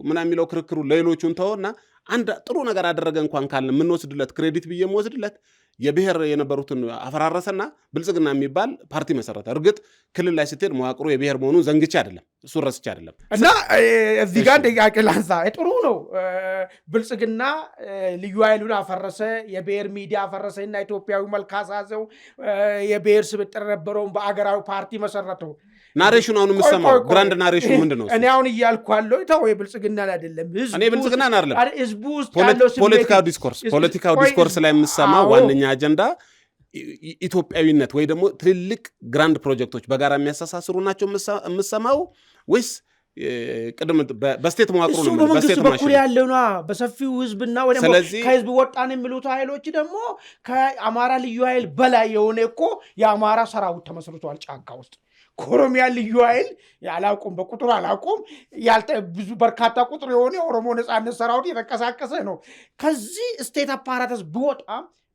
ምናምን የሚለው ክርክሩ ለሌሎቹን ተወውና አንድ ጥሩ ነገር አደረገ እንኳን ካልን የምንወስድለት ክሬዲት ብዬ የምወስድለት የብሔር የነበሩትን አፈራረሰና ብልጽግና የሚባል ፓርቲ መሰረተ። እርግጥ ክልል ላይ ስትሄድ መዋቅሩ የብሔር መሆኑን ዘንግቼ አይደለም፣ እሱ ረስቼ አይደለም። እና እዚህ ጋር ጥያቄ ላንሳ። ጥሩ ነው ብልጽግና ልዩ ኃይሉን አፈረሰ፣ የብሔር ሚዲያ አፈረሰ እና ኢትዮጵያዊ መልክ አሳዘው፣ የብሔር ስብጥር ነበረውን በአገራዊ ፓርቲ መሰረተው። ናሬሽኑ አሁን የምሰማው ግራንድ ናሬሽኑ ምንድን ነው? እኔ አሁን እያልኩ ያለው ተው የብልጽግና አይደለም፣ እኔ ብልጽግና አይደለም፣ ህዝቡ ውስጥ ያለው ፖለቲካው ዲስኮርስ ላይ የምሰማው ዋነኛ አጀንዳ ኢትዮጵያዊነት ወይ ደግሞ ትልልቅ ግራንድ ፕሮጀክቶች በጋራ የሚያስተሳስሩ ናቸው የምሰማው ወይስ ቅድም በስቴት መዋቅሩ ነው? በመንግስት በኩል ያለውና በሰፊው ህዝብና ወይ ደግሞ ከህዝብ ወጣን የሚሉት ኃይሎች ደግሞ ከአማራ ልዩ ኃይል በላይ የሆነ እኮ የአማራ ሰራዊት ተመስርቷል ጫካ ውስጥ። ከኦሮሚያ ልዩ ኃይል ያላቁም በቁጥር አላቁም ብዙ በርካታ ቁጥር የሆነ የኦሮሞ ነጻነት ሰራዊት የተንቀሳቀሰ ነው። ከዚህ ስቴት አፓራተስ ቢወጣ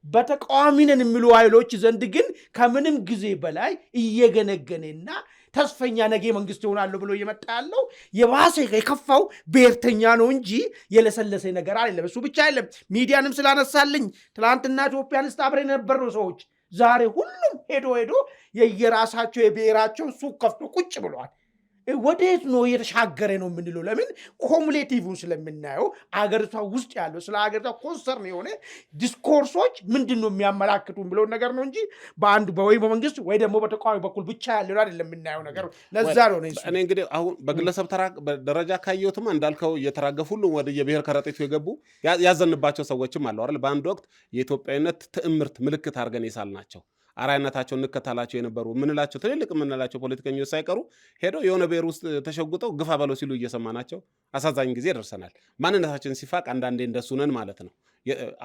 በተቃዋሚ ነን የሚሉ ኃይሎች ዘንድ ግን ከምንም ጊዜ በላይ እየገነገነና ተስፈኛ ነገ መንግስት ይሆናል ብሎ እየመጣ ያለው የባሰ የከፋው ብሔርተኛ ነው እንጂ የለሰለሰ ነገር አይደለም። እሱ ብቻ አይደለም። ሚዲያንም ስላነሳልኝ ትላንትና ኢትዮጵያን ስታብረ የነበሩ ሰዎች ዛሬ ሁሉም ሄዶ የየራሳቸው የብሔራቸው ሱቅ ከፍቶ ቁጭ ብለዋል። ወዴት ነው እየተሻገረ ነው የምንለው? ለምን ኮሙሌቲቭን ስለምናየው አገሪቷ ውስጥ ያለው ስለ አገሪቷ ኮንሰርን የሆነ ዲስኮርሶች ምንድን ነው የሚያመላክቱን ብለው ነገር ነው እንጂ በአንድ ወይ በመንግስት ወይ ደግሞ በተቃዋሚ በኩል ብቻ ያለው አይደለም የምናየው ነገር። ለዛ ነው እኔ እንግዲህ አሁን በግለሰብ ደረጃ ካየሁትማ እንዳልከው እየተራገፉ ሁሉ ወደ የብሔር ከረጢቱ የገቡ ያዘንባቸው ሰዎችም አለው አይደል? በአንድ ወቅት የኢትዮጵያዊነት ትዕምርት ምልክት አድርገን የሳልናቸው አራያነታቸው እንከታላቸው የነበሩ ምንላቸው ትልልቅ ምንላቸው ፖለቲከኞች ሳይቀሩ ሄደው የሆነ ብሔር ውስጥ ተሸጉጠው ግፋ በለው ሲሉ እየሰማናቸው አሳዛኝ ጊዜ ደርሰናል። ማንነታችን ሲፋቅ አንዳንዴ እንደሱ ነን ማለት ነው።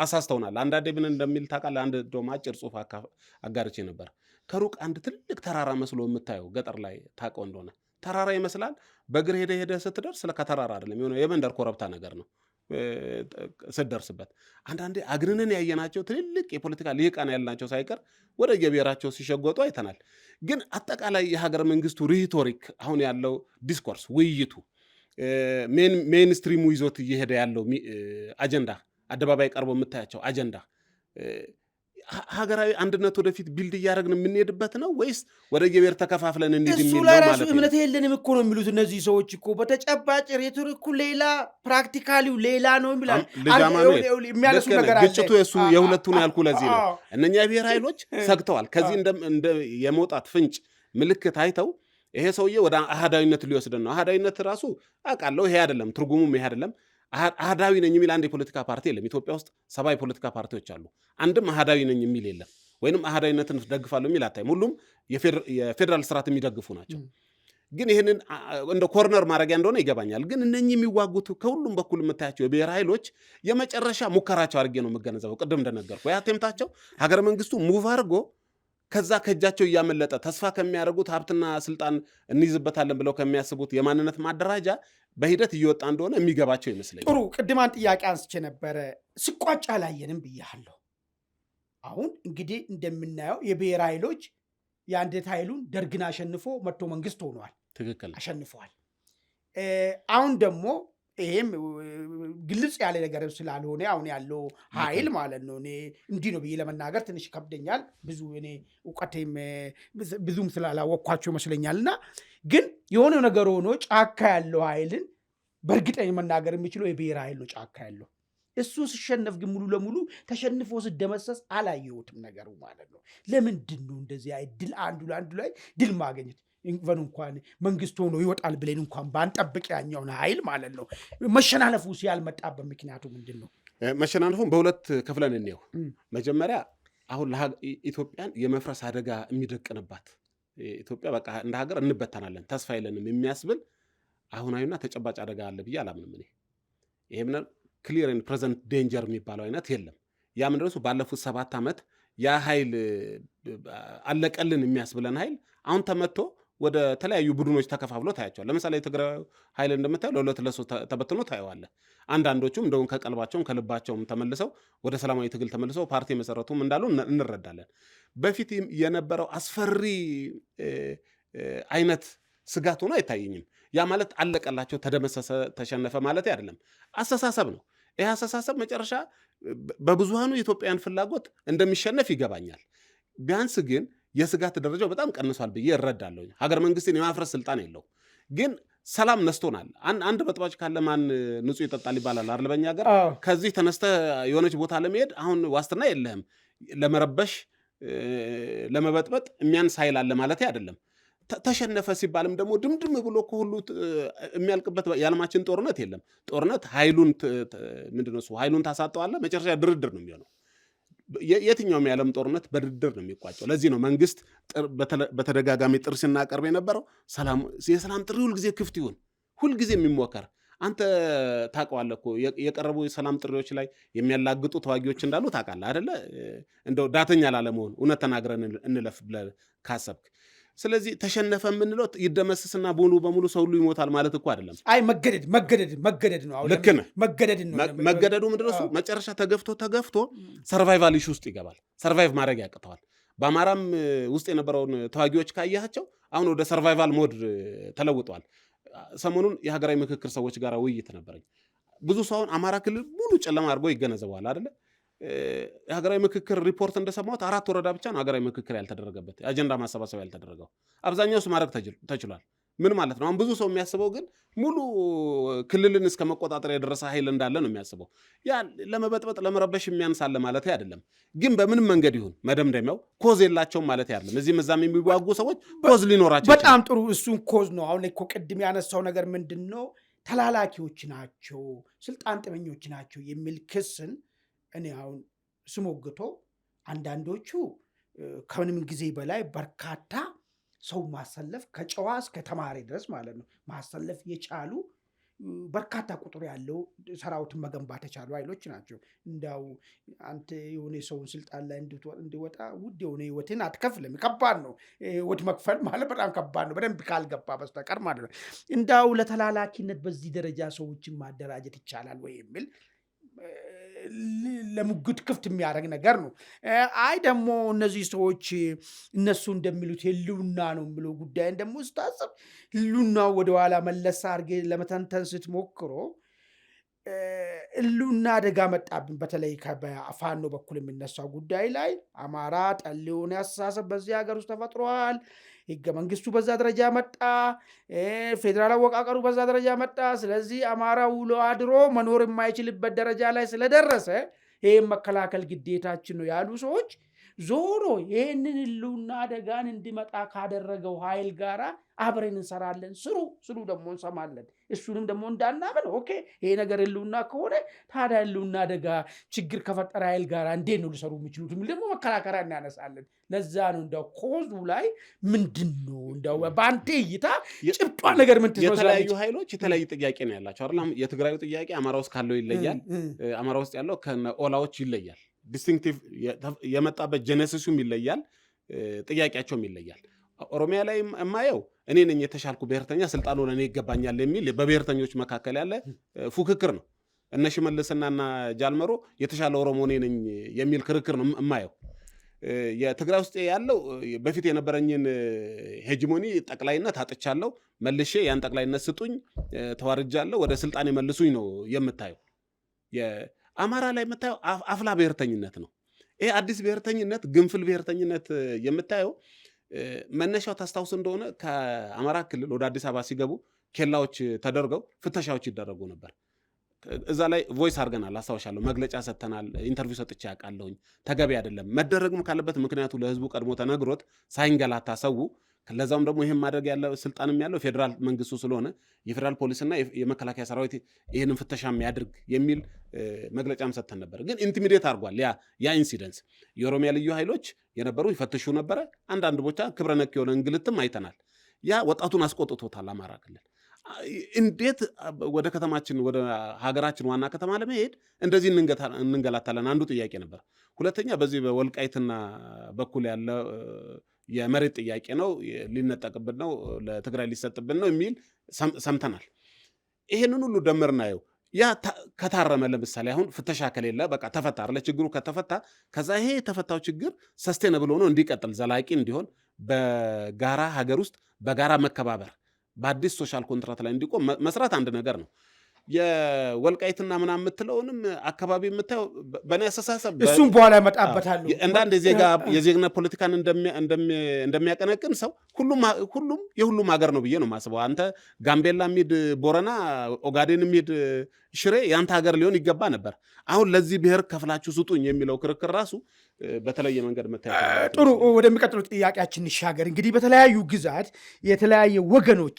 አሳስተውናል። አንዳንዴ ምን እንደሚል ታውቃለህ? አንድ ዶማ አጭር ጽሑፍ አጋርቼ ነበር። ከሩቅ አንድ ትልቅ ተራራ መስሎ የምታየው ገጠር ላይ ታውቀው እንደሆነ ተራራ ይመስላል። በእግር ሄደ ስትደርስ ከተራራ አይደለም የሆነ የመንደር ኮረብታ ነገር ነው ስትደርስበት። አንዳንዴ አግንነን ያየናቸው ትልልቅ የፖለቲካ ሊቃን ያልናቸው ሳይቀር ወደ የብሔራቸው ሲሸጎጡ አይተናል። ግን አጠቃላይ የሀገረ መንግስቱ ሪቶሪክ አሁን ያለው ዲስኮርስ ውይይቱ ሜንስትሪሙ ይዞት እየሄደ ያለው አጀንዳ አደባባይ ቀርቦ የምታያቸው አጀንዳ ሀገራዊ አንድነት ወደፊት ቢልድ እያደረግን የምንሄድበት ነው ወይስ ወደ የብሔር ተከፋፍለን እንሂድ የሚል ነው ማለት ነው? እሱ ላይ ራሱ እምነት የለንም እኮ ነው የሚሉት እነዚህ ሰዎች እኮ በተጨባጭ ሬቶሪኩ ሌላ ፕራክቲካሊው ሌላ ነው የሚላል። የሚያነሱ ነገር አለ። ግጭቱ የሱ የሁለቱን ያልኩ ለዚህ ነው። እነኛ የብሔር ኃይሎች ሰግተዋል። ከዚህ እንደ የመውጣት ፍንጭ ምልክት አይተው ይሄ ሰውዬ ወደ አሃዳዊነት ሊወስደን ነው። አሃዳዊነት ራሱ አውቃለሁ ይሄ አይደለም፣ ትርጉሙም ይሄ አይደለም። አሃዳዊ ነኝ የሚል አንድ የፖለቲካ ፓርቲ የለም። ኢትዮጵያ ውስጥ 70 የፖለቲካ ፓርቲዎች አሉ። አንድም አሃዳዊ ነኝ የሚል የለም። ወይንም አሃዳዊነትን ደግፋለሁ የሚል አታይም። ሁሉም የፌዴራል ስርዓት የሚደግፉ ናቸው። ግን ይህንን እንደ ኮርነር ማድረጊያ እንደሆነ ይገባኛል። ግን እነኚህ የሚዋጉት ከሁሉም በኩል የምታያቸው የብሔር ኃይሎች የመጨረሻ ሙከራቸው አድርጌ ነው የምገነዘበው። ቅድም እንደነገርኩ ያቴምታቸው ሀገረ መንግስቱ ሙቭ አድርጎ ከዛ ከእጃቸው እያመለጠ ተስፋ ከሚያደርጉት ሀብትና ስልጣን እንይዝበታለን ብለው ከሚያስቡት የማንነት ማደራጃ በሂደት እየወጣ እንደሆነ የሚገባቸው ይመስለኛል። ጥሩ ቅድማን ጥያቄ አንስቼ ነበረ ስቋጭ አላየንም ብያለሁ። አሁን እንግዲህ እንደምናየው የብሔር ኃይሎች የአንድነት ኃይሉን ደርግን አሸንፎ መጥቶ መንግስት ሆኗል። ትክክል አሸንፈዋል። አሁን ደግሞ ይሄም ግልጽ ያለ ነገር ስላልሆነ አሁን ያለው ኃይል ማለት ነው እኔ እንዲህ ነው ብዬ ለመናገር ትንሽ ከብደኛል። ብዙ እኔ እውቀቴም ብዙም ስላላወቅኳቸው ይመስለኛልና ግን የሆነ ነገር ሆኖ ጫካ ያለው ኃይልን በእርግጠኝ መናገር የሚችለው የብሔር ኃይል ነው ጫካ ያለው። እሱ ሲሸነፍ ግን ሙሉ ለሙሉ ተሸንፎ ሲደመሰስ አላየሁትም ነገሩ ማለት ነው። ለምንድን ነው እንደዚህ ድል አንዱ ለአንዱ ላይ ድል ማግኘት ኢንቨን እንኳን መንግስት ሆኖ ይወጣል ብለን እንኳን ባንጠብቅ ያኛውን ኃይል ማለት ነው መሸናነፉ ሲያልመጣበት ምክንያቱ ምንድን ነው? መሸናነፉን በሁለት ከፍለን እንየው። መጀመሪያ አሁን ኢትዮጵያን የመፍረስ አደጋ የሚደቅንባት ኢትዮጵያ በቃ እንደ ሀገር እንበተናለን ተስፋ የለንም የሚያስብል አሁናዊና ተጨባጭ አደጋ አለ ብዬ አላምንም። እኔ ይሄ ምን ክሊር ኤንድ ፕሬዘንት ዴንጀር የሚባለው አይነት የለም። ያ ምን ደረሱ ባለፉት 7 ዓመት ያ ኃይል አለቀልን የሚያስብለን ኃይል አሁን ተመቶ ወደ ተለያዩ ቡድኖች ተከፋፍሎ ታያቸዋል። ለምሳሌ የትግራይ ኃይል እንደምታየው ለሁለት ለሶስት ተበትኖ ታየዋለህ። አንዳንዶቹም እንደውም ከቀልባቸውም ከልባቸውም ተመልሰው ወደ ሰላማዊ ትግል ተመልሰው ፓርቲ መሰረቱም እንዳሉ እንረዳለን። በፊት የነበረው አስፈሪ አይነት ስጋት ሆኖ አይታየኝም። ያ ማለት አለቀላቸው ተደመሰሰ ተሸነፈ ማለት አይደለም። አስተሳሰብ ነው። ይህ አስተሳሰብ መጨረሻ በብዙሃኑ የኢትዮጵያን ፍላጎት እንደሚሸነፍ ይገባኛል። ቢያንስ ግን የስጋት ደረጃው በጣም ቀንሷል ብዬ እረዳለሁ። ሀገር መንግስትን የማፍረስ ስልጣን የለው። ግን ሰላም ነስቶናል። አንድ በጥባጭ ካለ ማን ንጹህ ይጠጣል ይባላል አይደል? በእኛ ሀገር ከዚህ ተነስተ የሆነች ቦታ ለመሄድ አሁን ዋስትና የለህም። ለመረበሽ ለመበጥበጥ የሚያንስ ኃይል አለ ማለት አይደለም። ተሸነፈ ሲባልም ደግሞ ድምድም ብሎ ከሁሉ የሚያልቅበት የዓለማችን ጦርነት የለም። ጦርነት ኃይሉን ታሳጠዋለህ። መጨረሻ ድርድር ነው የሚሆነው። የትኛውም የዓለም ጦርነት በድርድር ነው የሚቋጨው። ለዚህ ነው መንግስት በተደጋጋሚ ጥሪ ሲናቀርብ የነበረው የሰላም ጥሪ ሁልጊዜ ክፍት ይሁን፣ ሁልጊዜ የሚሞከር። አንተ ታውቀዋለህ እኮ የቀረቡ የሰላም ጥሪዎች ላይ የሚያላግጡ ተዋጊዎች እንዳሉ ታውቃለህ አይደለ? እንደው ዳተኛ ላለመሆን እውነት ተናግረን እንለፍ ብለህ ካሰብክ። ስለዚህ ተሸነፈ የምንለው ይደመስስና በሙሉ ሰው ሁሉ ይሞታል ማለት እኮ አይደለም። አይ መገደድ ነው። ልክ ነህ። መገደዱ ምንድን ነው? እሱ መጨረሻ ተገፍቶ ሰርቫይቫል ኢሹ ውስጥ ይገባል። ሰርቫይቭ ማድረግ ያቅተዋል። በአማራም ውስጥ የነበረውን ተዋጊዎች ካያቸው አሁን ወደ ሰርቫይቫል ሞድ ተለውጠዋል። ሰሞኑን የሀገራዊ ምክክር ሰዎች ጋር ውይይት ነበረኝ። ብዙ ሰው አሁን አማራ ክልል ሙሉ ጨለማ አድርጎ ይገነዘበዋል አይደለ? የሀገራዊ ምክክር ሪፖርት እንደሰማሁት 4 ወረዳ ብቻ ነው ሀገራዊ ምክክር ያልተደረገበት፣ የአጀንዳ ማሰባሰብ ያልተደረገው። አብዛኛውስ ማድረግ ተችሏል። ምን ማለት ነው? አሁን ብዙ ሰው የሚያስበው ግን ሙሉ ክልልን እስከ መቆጣጠር የደረሰ ኃይል እንዳለ ነው የሚያስበው። ያ ለመበጥበጥ ለመረበሽ የሚያንሳለ ማለት አይደለም። ግን በምንም መንገድ ይሁን መደምደሚያው ኮዝ የላቸውም ማለት አይደለም። እዚህም እዛም የሚዋጉ ሰዎች ኮዝ ሊኖራቸው በጣም ጥሩ። እሱን ኮዝ ነው። አሁን እኮ ቅድም ያነሳው ነገር ምንድን ነው? ተላላኪዎች ናቸው፣ ስልጣን ጥመኞች ናቸው የሚል ክስን እኔ አሁን ስሞግቶ አንዳንዶቹ ከምንም ጊዜ በላይ በርካታ ሰው ማሰለፍ ከጨዋ እስከ ተማሪ ድረስ ማለት ነው ማሰለፍ የቻሉ በርካታ ቁጥር ያለው ሰራዊትን መገንባት የቻሉ ኃይሎች ናቸው። እንዳው አንተ የሆነ ሰውን ስልጣን ላይ እንዲወጣ ውድ የሆነ ህይወትን አትከፍልም። ከባድ ነው። ህይወት መክፈል ማለት በጣም ከባድ ነው፣ በደንብ ካልገባ በስተቀር ማለት ነው። እንዳው ለተላላኪነት በዚህ ደረጃ ሰዎችን ማደራጀት ይቻላል ወይ የሚል ለሙግት ክፍት የሚያደርግ ነገር ነው። አይ ደግሞ እነዚህ ሰዎች እነሱ እንደሚሉት ህልውና ነው የሚለው ጉዳይን ደግሞ ስታስብ ህልውና ወደኋላ መለስ አድርጌ ለመተንተን ስትሞክሮ ህልውና አደጋ መጣብን። በተለይ በፋኖ በኩል የሚነሳው ጉዳይ ላይ አማራ ጠል የሆነ አስተሳሰብ በዚህ ሀገር ውስጥ ተፈጥሯል። ህገ መንግስቱ በዛ ደረጃ መጣ። ፌዴራል አወቃቀሩ በዛ ደረጃ መጣ። ስለዚህ አማራ ውሎ አድሮ መኖር የማይችልበት ደረጃ ላይ ስለደረሰ ይህም መከላከል ግዴታችን ነው ያሉ ሰዎች ዞሮ ይህንን ህልውና አደጋን እንዲመጣ ካደረገው ኃይል ጋራ አብረን እንሰራለን፣ ስሩ ደግሞ እንሰማለን። እሱንም ደግሞ እንዳናበል ኦኬ፣ ይሄ ነገር ህልውና ከሆነ ታዲያ ህልውና አደጋ ችግር ከፈጠረ ኃይል ጋር እንዴት ነው ሊሰሩ የሚችሉት የሚል ደግሞ መከራከሪያ እናነሳለን። ለዛ ነው እንዳው ኮዙ ላይ ምንድን ነው እንዳው በአንተ እይታ ጭብጧ ነገር ምን ትመስላለች? የተለያዩ ኃይሎች የተለያዩ ጥያቄ ነው ያላቸው አይደል? የትግራዩ ጥያቄ አማራ ውስጥ ካለው ይለያል። አማራ ውስጥ ያለው ከኦላዎች ይለያል። ዲስቲንክቲቭ የመጣበት ጀነሲሱም ይለያል፣ ጥያቄያቸውም ይለያል። ኦሮሚያ ላይ የማየው እኔ ነኝ የተሻልኩ ብሔርተኛ ስልጣኑ ለእኔ ይገባኛል የሚል በብሔርተኞች መካከል ያለ ፉክክር ነው። እነ ሽመልስና እና ጃልመሮ የተሻለ ኦሮሞ እኔ ነኝ የሚል ክርክር ነው የማየው። የትግራይ ውስጥ ያለው በፊት የነበረኝን ሄጂሞኒ ጠቅላይነት አጥቻለሁ፣ መልሼ ያን ጠቅላይነት ስጡኝ፣ ተዋርጃለሁ፣ ወደ ስልጣን የመልሱኝ ነው የምታየው። አማራ ላይ የምታየው አፍላ ብሔርተኝነት ነው። ይሄ አዲስ ብሔርተኝነት፣ ግንፍል ብሔርተኝነት የምታየው መነሻው ታስታውስ እንደሆነ ከአማራ ክልል ወደ አዲስ አበባ ሲገቡ ኬላዎች ተደርገው ፍተሻዎች ይደረጉ ነበር። እዛ ላይ ቮይስ አድርገናል፣ አስታውሻለሁ። መግለጫ ሰጥተናል፣ ኢንተርቪው ሰጥቼ ያውቃለሁኝ። ተገቢ አይደለም። መደረግም ካለበት ምክንያቱ ለህዝቡ ቀድሞ ተነግሮት ሳይንገላታ ሰው ለዛውም ደግሞ ይህን ማድረግ ያለ ስልጣንም ያለው ፌዴራል መንግስቱ ስለሆነ የፌዴራል ፖሊስና የመከላከያ ሰራዊት ይህንን ፍተሻ የሚያድርግ የሚል መግለጫም ሰጥተን ነበር። ግን ኢንቲሚዴት አድርጓል ያ ኢንሲደንስ። የኦሮሚያ ልዩ ኃይሎች የነበሩ ይፈትሹ ነበረ። አንዳንድ ቦታ ክብረ ነክ የሆነ እንግልትም አይተናል። ያ ወጣቱን አስቆጥቶታል። አማራ ክልል እንዴት ወደ ከተማችን ወደ ሀገራችን ዋና ከተማ ለመሄድ እንደዚህ እንንገላታለን? አንዱ ጥያቄ ነበር። ሁለተኛ በዚህ በወልቃይትና በኩል ያለ የመሬት ጥያቄ ነው፣ ሊነጠቅብን ነው፣ ለትግራይ ሊሰጥብን ነው የሚል ሰምተናል። ይሄንን ሁሉ ደምር ናየው ያ ከታረመ ለምሳሌ አሁን ፍተሻ ከሌለ በቃ ተፈታ አይደለ? ችግሩ ከተፈታ ከዛ ይሄ የተፈታው ችግር ሰስቴነብል ሆኖ እንዲቀጥል ዘላቂ እንዲሆን በጋራ ሀገር ውስጥ በጋራ መከባበር በአዲስ ሶሻል ኮንትራት ላይ እንዲቆም መስራት አንድ ነገር ነው። የወልቃይትና ምናምን የምትለውንም አካባቢ የምታየው በእኔ አስተሳሰብ እሱም በኋላ እመጣበታለሁ። እንዳንድ የዜግነት ፖለቲካን እንደሚያቀነቅን ሰው ሁሉም የሁሉም ሀገር ነው ብዬ ነው የማስበው። አንተ ጋምቤላ የሚሄድ ቦረና፣ ኦጋዴን የሚሄድ ሽሬ የአንተ ሀገር ሊሆን ይገባ ነበር። አሁን ለዚህ ብሔር ከፍላችሁ ስጡኝ የሚለው ክርክር ራሱ በተለየ መንገድ መታየት። ጥሩ፣ ወደሚቀጥሉት ጥያቄያችን እንሻገር። እንግዲህ በተለያዩ ግዛት የተለያየ ወገኖች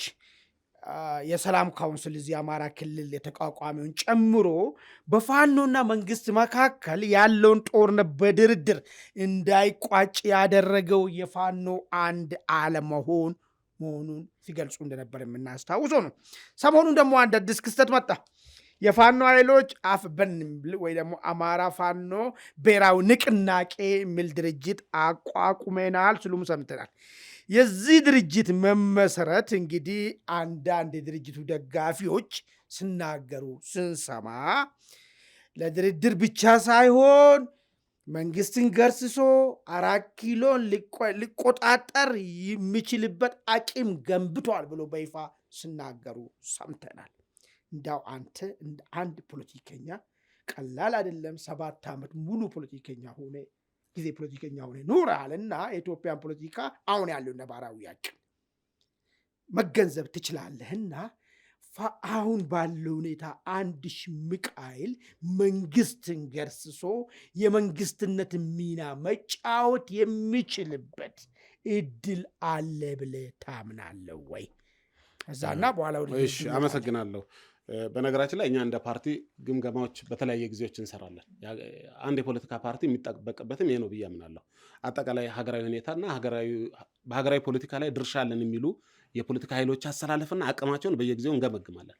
የሰላም ካውንስል እዚህ አማራ ክልል የተቋቋመውን ጨምሮ በፋኖና መንግስት መካከል ያለውን ጦርነት በድርድር እንዳይቋጭ ያደረገው የፋኖ አንድ አለመሆን መሆኑን ሲገልጹ እንደነበር የምናስታውሰው ነው። ሰሞኑን ደግሞ አንድ አዲስ ክስተት መጣ። የፋኖ ኃይሎች አፍበን ወይ ደግሞ አማራ ፋኖ ብሔራዊ ንቅናቄ የሚል ድርጅት አቋቁመናል ሲሉም ሰምተናል። የዚህ ድርጅት መመሰረት እንግዲህ አንዳንድ የድርጅቱ ደጋፊዎች ሲናገሩ ስንሰማ ለድርድር ብቻ ሳይሆን መንግስትን ገርስሶ 4 ኪሎን ሊቆጣጠር የሚችልበት አቅም ገንብቷል ብሎ በይፋ ሲናገሩ ሰምተናል። እንዳው አንተ እንደ አንድ ፖለቲከኛ ቀላል አይደለም፣ 7 ዓመት ሙሉ ፖለቲከኛ ሆነ ጊዜ ፖለቲከኛ ሆነ ኑራልና የኢትዮጵያን ፖለቲካ አሁን ያለው ነባራዊ አቅም መገንዘብ ትችላለህና አሁን ባለው ሁኔታ አንድ ሽምቅ ኃይል መንግስትን ገርስሶ የመንግስትነት ሚና መጫወት የሚችልበት እድል አለ ብለህ ታምናለህ ወይ? እዛና በኋላ አመሰግናለሁ። በነገራችን ላይ እኛ እንደ ፓርቲ ግምገማዎች በተለያየ ጊዜዎች እንሰራለን። አንድ የፖለቲካ ፓርቲ የሚጠበቅበትም ይሄ ነው ብዬ አምናለሁ። አጠቃላይ ሀገራዊ ሁኔታና በሀገራዊ ፖለቲካ ላይ ድርሻ አለን የሚሉ የፖለቲካ ኃይሎች አሰላለፍና አቅማቸውን በየጊዜው እንገመግማለን።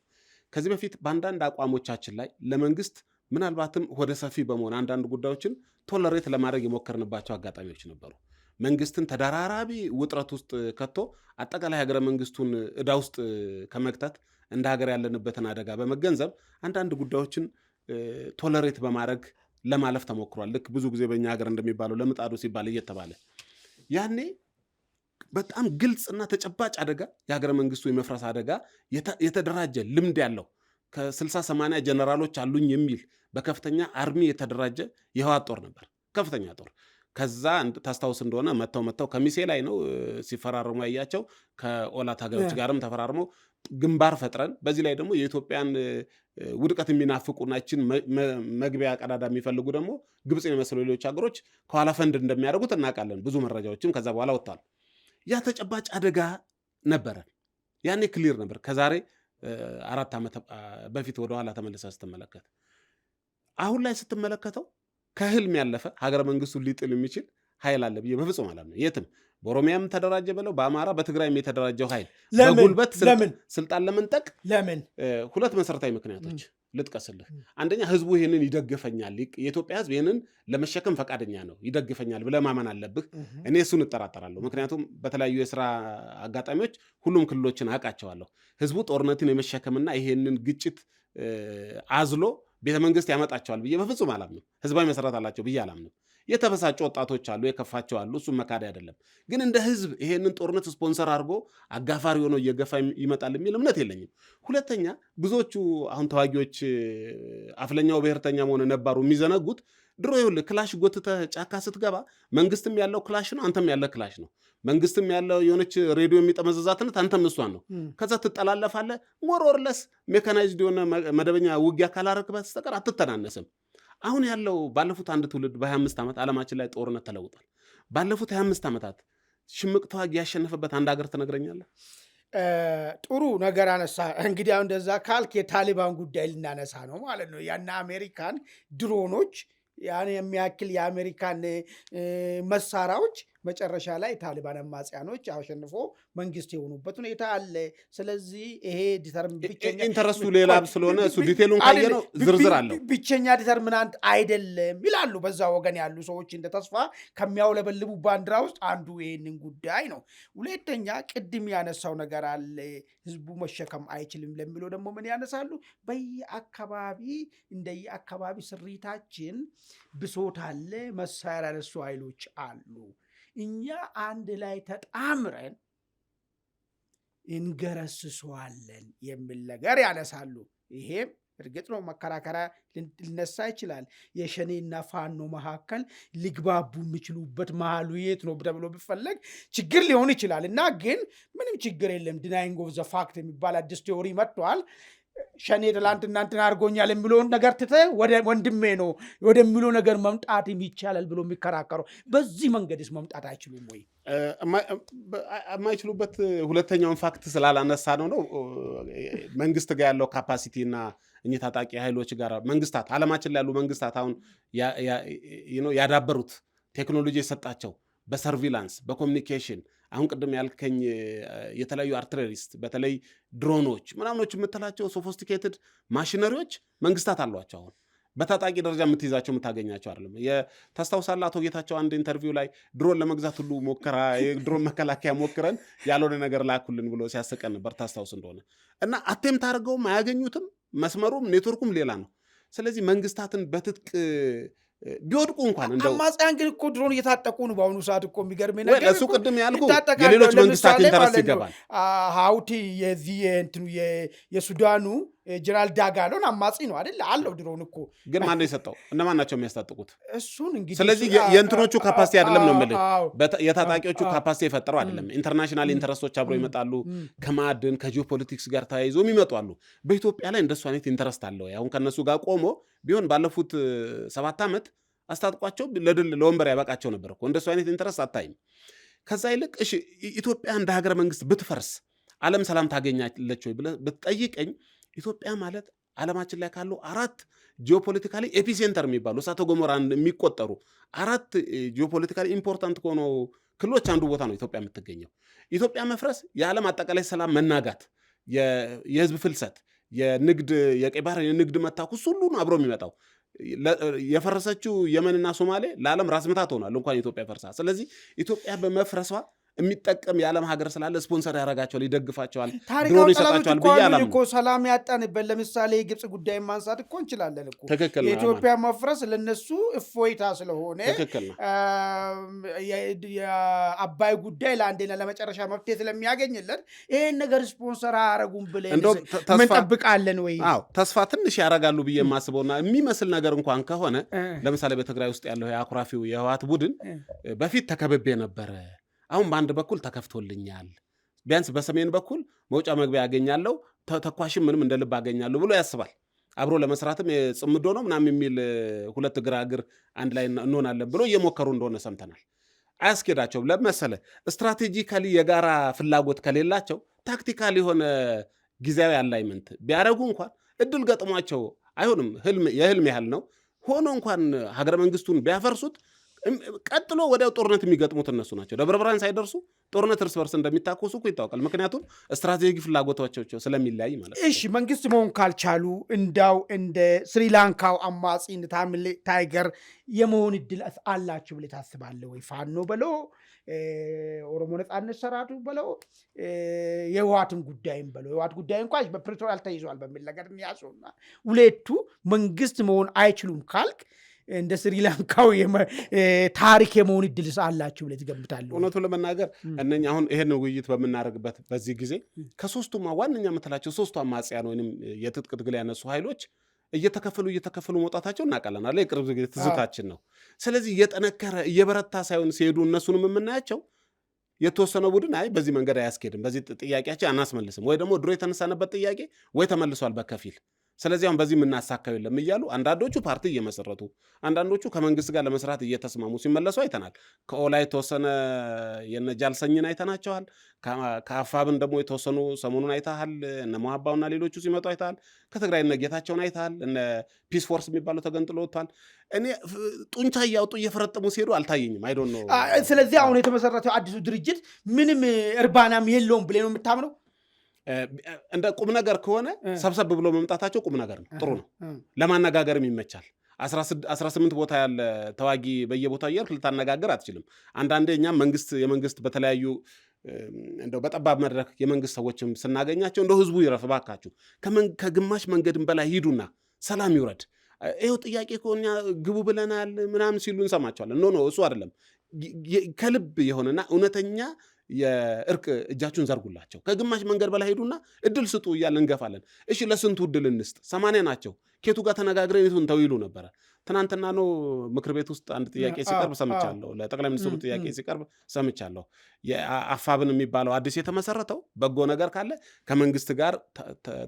ከዚህ በፊት በአንዳንድ አቋሞቻችን ላይ ለመንግስት ምናልባትም ወደ ሰፊ በመሆን አንዳንድ ጉዳዮችን ቶለሬት ለማድረግ የሞከርንባቸው አጋጣሚዎች ነበሩ። መንግስትን ተደራራቢ ውጥረት ውስጥ ከቶ አጠቃላይ ሀገረ መንግስቱን ዕዳ ውስጥ ከመክተት እንደ ሀገር ያለንበትን አደጋ በመገንዘብ አንዳንድ ጉዳዮችን ቶለሬት በማድረግ ለማለፍ ተሞክሯል። ልክ ብዙ ጊዜ በእኛ ሀገር እንደሚባለው ለምጣዱ ሲባል እየተባለ ያኔ በጣም ግልጽና ተጨባጭ አደጋ የሀገረ መንግስቱ የመፍረስ አደጋ የተደራጀ ልምድ ያለው ከ60-80 ጀነራሎች አሉኝ የሚል በከፍተኛ አርሚ የተደራጀ የህወሓት ጦር ነበር። ከፍተኛ ጦር። ከዛ ታስታውስ እንደሆነ መተው ከሚሴ ላይ ነው ሲፈራረሙ ያያቸው። ከኦላ ታጋዮች ጋርም ተፈራርመው ግንባር ፈጥረን በዚህ ላይ ደግሞ የኢትዮጵያን ውድቀት የሚናፍቁና ይችን መግቢያ ቀዳዳ የሚፈልጉ ደግሞ ግብፅን የመሰሉ ሌሎች ሀገሮች ከኋላ ፈንድ እንደሚያደርጉት እናውቃለን። ብዙ መረጃዎችም ከዛ በኋላ ወጥቷል። ያ ተጨባጭ አደጋ ነበረ። ያኔ ክሊር ነበር። ከዛሬ 4 ዓመት በፊት ወደኋላ ተመልሰህ ስትመለከት፣ አሁን ላይ ስትመለከተው ከህልም ያለፈ ሀገረ መንግስቱን ሊጥል የሚችል ኃይል አለ ብዬ በፍጹም አላምነው። የትም በኦሮሚያም ተደራጀ ብለው በአማራ በትግራይም የተደራጀው ኃይል በጉልበት ስልጣን ለመንጠቅ ሁለት መሰረታዊ ምክንያቶች ልጥቀስልህ። አንደኛ ህዝቡ ይህንን ይደግፈኛል፣ የኢትዮጵያ ህዝብ ይህንን ለመሸከም ፈቃደኛ ነው፣ ይደግፈኛል ብለህ ማመን አለብህ። እኔ እሱን እጠራጠራለሁ። ምክንያቱም በተለያዩ የስራ አጋጣሚዎች ሁሉም ክልሎችን አውቃቸዋለሁ። ህዝቡ ጦርነትን የመሸከምና ይሄንን ግጭት አዝሎ ቤተመንግስት ያመጣቸዋል ብዬ በፍጹም አላምንም። ህዝባዊ መሰረት አላቸው ብዬ አላምንም። የተበሳጩ ወጣቶች አሉ፣ የከፋቸው አሉ። እሱም መካድ አይደለም። ግን እንደ ህዝብ ይሄንን ጦርነት ስፖንሰር አድርጎ አጋፋሪ ሆኖ እየገፋ ይመጣል የሚል እምነት የለኝም። ሁለተኛ ብዙዎቹ አሁን ተዋጊዎች አፍለኛው ብሔርተኛ መሆነ ነባሩ የሚዘነጉት ድሮ ይኸውልህ ክላሽ ጎትተህ ጫካ ስትገባ መንግስትም ያለው ክላሽ ነው፣ አንተም ያለ ክላሽ ነው። መንግስትም ያለው የሆነች ሬዲዮ የሚጠመዘዛትነት አንተም እሷን ነው። ከዛ ትጠላለፋለህ። ሞሮርለስ ሜካናይዝድ የሆነ መደበኛ ውጊያ ካላረክ በስተቀር አትተናነስም። አሁን ያለው ባለፉት አንድ ትውልድ በ25 ዓመት ዓለማችን ላይ ጦርነት ተለውጧል። ባለፉት 25 ዓመታት ሽምቅ ተዋጊ ያሸነፈበት አንድ ሀገር ትነግረኛለህ? ጥሩ ነገር አነሳ። እንግዲህ አሁን እንደዛ ካልክ የታሊባን ጉዳይ ልናነሳ ነው ማለት ነው። ያና አሜሪካን ድሮኖች ያን የሚያክል የአሜሪካን መሳሪያዎች መጨረሻ ላይ ታሊባን አማጽያኖች አሸንፎ መንግስት የሆኑበት ሁኔታ አለ። ስለዚህ ይሄ ኢንተረስቱ ሌላ ስለሆነ እሱ ዲቴሉን ካየነው ዝርዝር አለው። ብቸኛ ዲተርሚናንት አይደለም ይላሉ በዛ ወገን ያሉ ሰዎች። እንደ ተስፋ ከሚያውለበልቡ ባንዲራ ውስጥ አንዱ ይሄንን ጉዳይ ነው። ሁለተኛ ቅድም ያነሳው ነገር አለ፣ ህዝቡ መሸከም አይችልም ለሚለው ደግሞ ምን ያነሳሉ? በየአካባቢ እንደየአካባቢ ስሪታችን ብሶት አለ፣ መሳሪያ ያነሱ ኃይሎች አሉ። እኛ አንድ ላይ ተጣምረን እንገረስሰዋለን የሚል ነገር ያነሳሉ። ይሄም እርግጥ ነው መከራከሪያ ሊነሳ ይችላል። የሸኔና ፋኖ መካከል ሊግባቡ የሚችሉበት መሃሉ የት ነው ተብሎ ቢፈለግ ችግር ሊሆን ይችላል እና ግን ምንም ችግር የለም። ዲናይንግ ኦፍ ዘ ፋክት የሚባል አዲስ ቴዎሪ መጥቷል። ሸኔ ትላንት እናንትን አድርጎኛል የሚለውን ነገር ትተህ ወንድሜ ነው ወደሚለው ነገር መምጣት ይቻላል ብሎ የሚከራከረው በዚህ መንገድስ መምጣት አይችሉም ወይ? የማይችሉበት ሁለተኛውን ፋክት ስላላነሳ ነው። መንግስት ጋር ያለው ካፓሲቲ እና እኚህ ታጣቂ ኃይሎች ጋር መንግስታት፣ ዓለማችን ላይ ያሉ መንግስታት አሁን ያዳበሩት ቴክኖሎጂ የሰጣቸው በሰርቪላንስ በኮሚኒኬሽን አሁን ቅድም ያልከኝ የተለያዩ አርትለሪስት በተለይ ድሮኖች ምናምኖች የምትላቸው ሶፊስቲኬትድ ማሽነሪዎች መንግስታት አሏቸው። አሁን በታጣቂ ደረጃ የምትይዛቸው የምታገኛቸው አይደለም። ታስታውሳለህ አቶ ጌታቸው አንድ ኢንተርቪው ላይ ድሮን ለመግዛት ሁሉ ሞከራ፣ የድሮን መከላከያ ሞክረን ያልሆነ ነገር ላኩልን ብሎ ሲያስቀን ነበር ታስታውስ እንደሆነ። እና አቴምት አድርገውም አያገኙትም። መስመሩም ኔትወርኩም ሌላ ነው። ስለዚህ መንግስታትን በትጥቅ ቢወድቁ እንኳን እንደው አማጽያን ግን እኮ ድሮን እየታጠቁ ነው በአሁኑ ሰዓት እኮ። የሚገርም ነገር እሱ ቅድም ያልኩ የሌሎች መንግስታት ኢንተረስት ይገባል። ሀውቲ የዚህ እንትኑ የሱዳኑ ጀነራል ዳጋሎን አማጺ ነው አይደል? አለው ድሮን እኮ። ግን ማን ነው የሰጠው? እነማን ናቸው የሚያስታጥቁት? እሱን እንግዲህ ስለዚህ የእንትኖቹ ካፓሲቲ አይደለም ነው የምልህ። የታጣቂዎቹ ካፓሲቲ የፈጠረው አይደለም። ኢንተርናሽናል ኢንተረስቶች አብረው ይመጣሉ። ከማዕድን ከጂኦፖለቲክስ ጋር ተያይዞ የሚመጡ አሉ። በኢትዮጵያ ላይ እንደሱ አይነት ኢንተረስት አለው። አሁን ከነሱ ጋር ቆሞ ቢሆን ባለፉት 7 ዓመት አስታጥቋቸው ለድል ለወንበር ያበቃቸው ነበር እኮ። እንደሱ አይነት ኢንተረስት አታይም። ከዛ ይልቅ እሺ ኢትዮጵያ እንደ ሀገረ መንግስት ብትፈርስ ዓለም ሰላም ታገኛለች ወይ ብለህ ብትጠይቀኝ ኢትዮጵያ ማለት ዓለማችን ላይ ካሉ 4 ጂኦፖለቲካሊ ኤፒሴንተር የሚባሉ እሳተ ገሞራ የሚቆጠሩ 4 ጂኦፖለቲካሊ ኢምፖርታንት ከሆኑ ክልሎች አንዱ ቦታ ነው ኢትዮጵያ የምትገኘው። ኢትዮጵያ መፍረስ የዓለም አጠቃላይ ሰላም መናጋት፣ የህዝብ ፍልሰት፣ የንግድ የቀይ ባህር የንግድ መታኩስ ሁሉ ነው አብሮ የሚመጣው። የፈረሰችው የመንና ሶማሌ ለዓለም ራስ ምታት ሆኗል እንኳን ኢትዮጵያ ፈርሳ። ስለዚህ ኢትዮጵያ በመፍረሷ የሚጠቀም የዓለም ሀገር ስላለ ስፖንሰር ያደርጋቸዋል፣ ይደግፋቸዋል፣ ድሮን ይሰጣቸዋል ብዬ አላምንም እኮ ሰላም ያጣንበት ለምሳሌ የግብፅ ጉዳይ ማንሳት እኮ እንችላለን እኮ። ትክክል ነው። የኢትዮጵያ መፍረስ ለነሱ እፎይታ ስለሆነ ትክክል ነው። የአባይ ጉዳይ ለአንዴና ለመጨረሻ መፍትሄ ስለሚያገኝለት ይሄን ነገር ስፖንሰር አያረጉም ብለን ምን ጠብቃለን ወይ? አዎ ተስፋ ትንሽ ያደርጋሉ ብዬ የማስበውና የሚመስል ነገር እንኳን ከሆነ ለምሳሌ በትግራይ ውስጥ ያለው የአኩራፊው የህወሓት ቡድን በፊት ተከብቤ ነበረ፣ አሁን በአንድ በኩል ተከፍቶልኛል፣ ቢያንስ በሰሜን በኩል መውጫ መግቢያ ያገኛለሁ፣ ተኳሽም ምንም እንደ ልብ አገኛለሁ ብሎ ያስባል። አብሮ ለመስራትም ጽምዶ ነው ምናምን የሚል ሁለት ግራግር አንድ ላይ እንሆናለን ብሎ እየሞከሩ እንደሆነ ሰምተናል። አያስኬዳቸውም። ለመሰለ ስትራቴጂካሊ የጋራ ፍላጎት ከሌላቸው ታክቲካል የሆነ ጊዜያዊ አላይመንት ቢያደርጉ እንኳን እድል ገጥሟቸው አይሆንም። የህልም ያህል ነው ሆኖ እንኳን ሀገረ መንግስቱን ቢያፈርሱት ቀጥሎ ወደ ጦርነት የሚገጥሙት እነሱ ናቸው። ደብረ ብርሃን ሳይደርሱ ጦርነት እርስ በርስ እንደሚታኮሱ እኮ ይታወቃል። ምክንያቱም ስትራቴጂክ ፍላጎቶቻቸው ስለሚለያይ ማለት ነው። እሺ መንግስት መሆን ካልቻሉ እንዳው እንደ ስሪላንካው አማጺ እንደ ታሚል ታይገር የመሆን እድል አላችሁ ብለህ ታስባለህ ወይ? ፋኖ በለው ኦሮሞ ነጻነት ሰራዊቱ በለው የህወሓትን ጉዳይም በለው የህወሓት ጉዳይ እንኳን በፕሪቶሪያ ተይዟል በሚል ነገር ያዙና ሁለቱ መንግስት መሆን አይችሉም ካልክ እንደ ስሪላንካው ታሪክ የመሆን እድል አላችሁ ብለህ ትገምታለህ? እውነቱን ለመናገር እነኛ አሁን ይሄን ውይይት በምናደርግበት በዚህ ጊዜ ከሶስቱም ዋነኛ የምትላቸው ሶስቱ አማጽያን ወይንም የትጥቅ ትግል ያነሱ ኃይሎች እየተከፈሉ መውጣታቸው እናውቃለን። የቅርብ ጊዜ ትዝታችን ነው። ስለዚህ እየጠነከረ እየበረታ ሳይሆን ሲሄዱ እነሱንም የምናያቸው የተወሰነው ቡድን አይ በዚህ መንገድ አያስኬድም፣ በዚህ ጥያቄያችን አናስመልስም፣ ወይ ደግሞ ድሮ የተነሳነበት ጥያቄ ወይ ተመልሷል በከፊል ስለዚህ አሁን በዚህ የምናሳካው የለም እያሉ አንዳንዶቹ ፓርቲ እየመሰረቱ አንዳንዶቹ ከመንግስት ጋር ለመስራት እየተስማሙ ሲመለሱ አይተናል። ከኦላ የተወሰነ የነጃልሰኝን አይተናቸዋል። ከአፋብን ደግሞ የተወሰኑ ሰሞኑን አይተሃል። እነ መሀባውና ሌሎቹ ሲመጡ አይተሃል። ከትግራይ እነ ጌታቸውን አይተሃል። እነ ፒስ ፎርስ የሚባለው ተገንጥሎ ወጥቷል። እኔ ጡንቻ እያወጡ እየፈረጠሙ ሲሄዱ አልታየኝም። አይዶን ነው። ስለዚህ አሁን የተመሰረተው አዲሱ ድርጅት ምንም እርባናም የለውም ብለህ ነው የምታምነው? እንደ ቁም ነገር ከሆነ ሰብሰብ ብሎ መምጣታቸው ቁም ነገር ነው፣ ጥሩ ነው፣ ለማነጋገርም ይመቻል። 18 ቦታ ያለ ተዋጊ በየቦታው እያልክ ልታነጋገር አትችልም። አንዳንዴ እኛም የመንግስት በተለያዩ እንደው በጠባብ መድረክ የመንግስት ሰዎችም ስናገኛቸው እንደው ህዝቡ ይረፍ ባካችሁ፣ ከግማሽ መንገድም በላይ ሂዱና ሰላም ይውረድ፣ ይኸው ጥያቄ ከሆኛ ግቡ ብለናል ምናምን ሲሉ እንሰማቸዋለን። ኖ እሱ አይደለም። ከልብ የሆነና እውነተኛ የእርቅ እጃችሁን ዘርጉላቸው፣ ከግማሽ መንገድ በላይ ሄዱና እድል ስጡ እያልን እንገፋለን። እሺ ለስንቱ እድል እንስጥ? 80 ናቸው። ኬቱ ጋር ተነጋግረን የቱን ተው ይሉ ነበረ። ትናንትና ነው ምክር ቤት ውስጥ አንድ ጥያቄ ሲቀርብ ሰምቻለሁ። ለጠቅላይ ሚኒስትሩ ጥያቄ ሲቀርብ ሰምቻለሁ። የአፋብን የሚባለው አዲስ የተመሰረተው በጎ ነገር ካለ ከመንግስት ጋር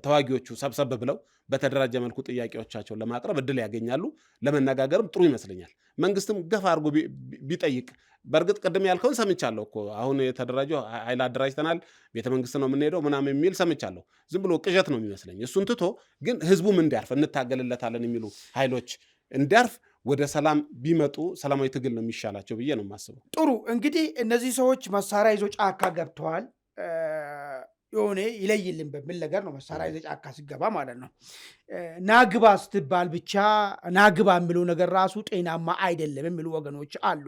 ተዋጊዎቹ ሰብሰብ ብለው በተደራጀ መልኩ ጥያቄዎቻቸውን ለማቅረብ እድል ያገኛሉ። ለመነጋገርም ጥሩ ይመስለኛል። መንግስትም ገፋ አድርጎ ቢጠይቅ በእርግጥ ቅድም ያልከውን ሰምቻለሁ እኮ አሁን የተደራጀው ኃይል አደራጅተናል ቤተ መንግስት ነው የምንሄደው ምናምን የሚል ሰምቻለሁ። ዝም ብሎ ቅዠት ነው የሚመስለኝ። እሱን ትቶ ግን ህዝቡም እንዲያርፍ እንታገልለታለን የሚሉ ኃይሎች እንዲያርፍ ወደ ሰላም ቢመጡ ሰላማዊ ትግል ነው የሚሻላቸው ብዬ ነው የማስበው። ጥሩ እንግዲህ እነዚህ ሰዎች መሳሪያ ይዞ ጫካ ገብተዋል። የሆነ ይለይልን በሚል ነገር ነው መሳሪያ ይዞ ጫካ ሲገባ ማለት ነው። ናግባ ስትባል ብቻ ናግባ የሚለው ነገር ራሱ ጤናማ አይደለም የሚሉ ወገኖች አሉ።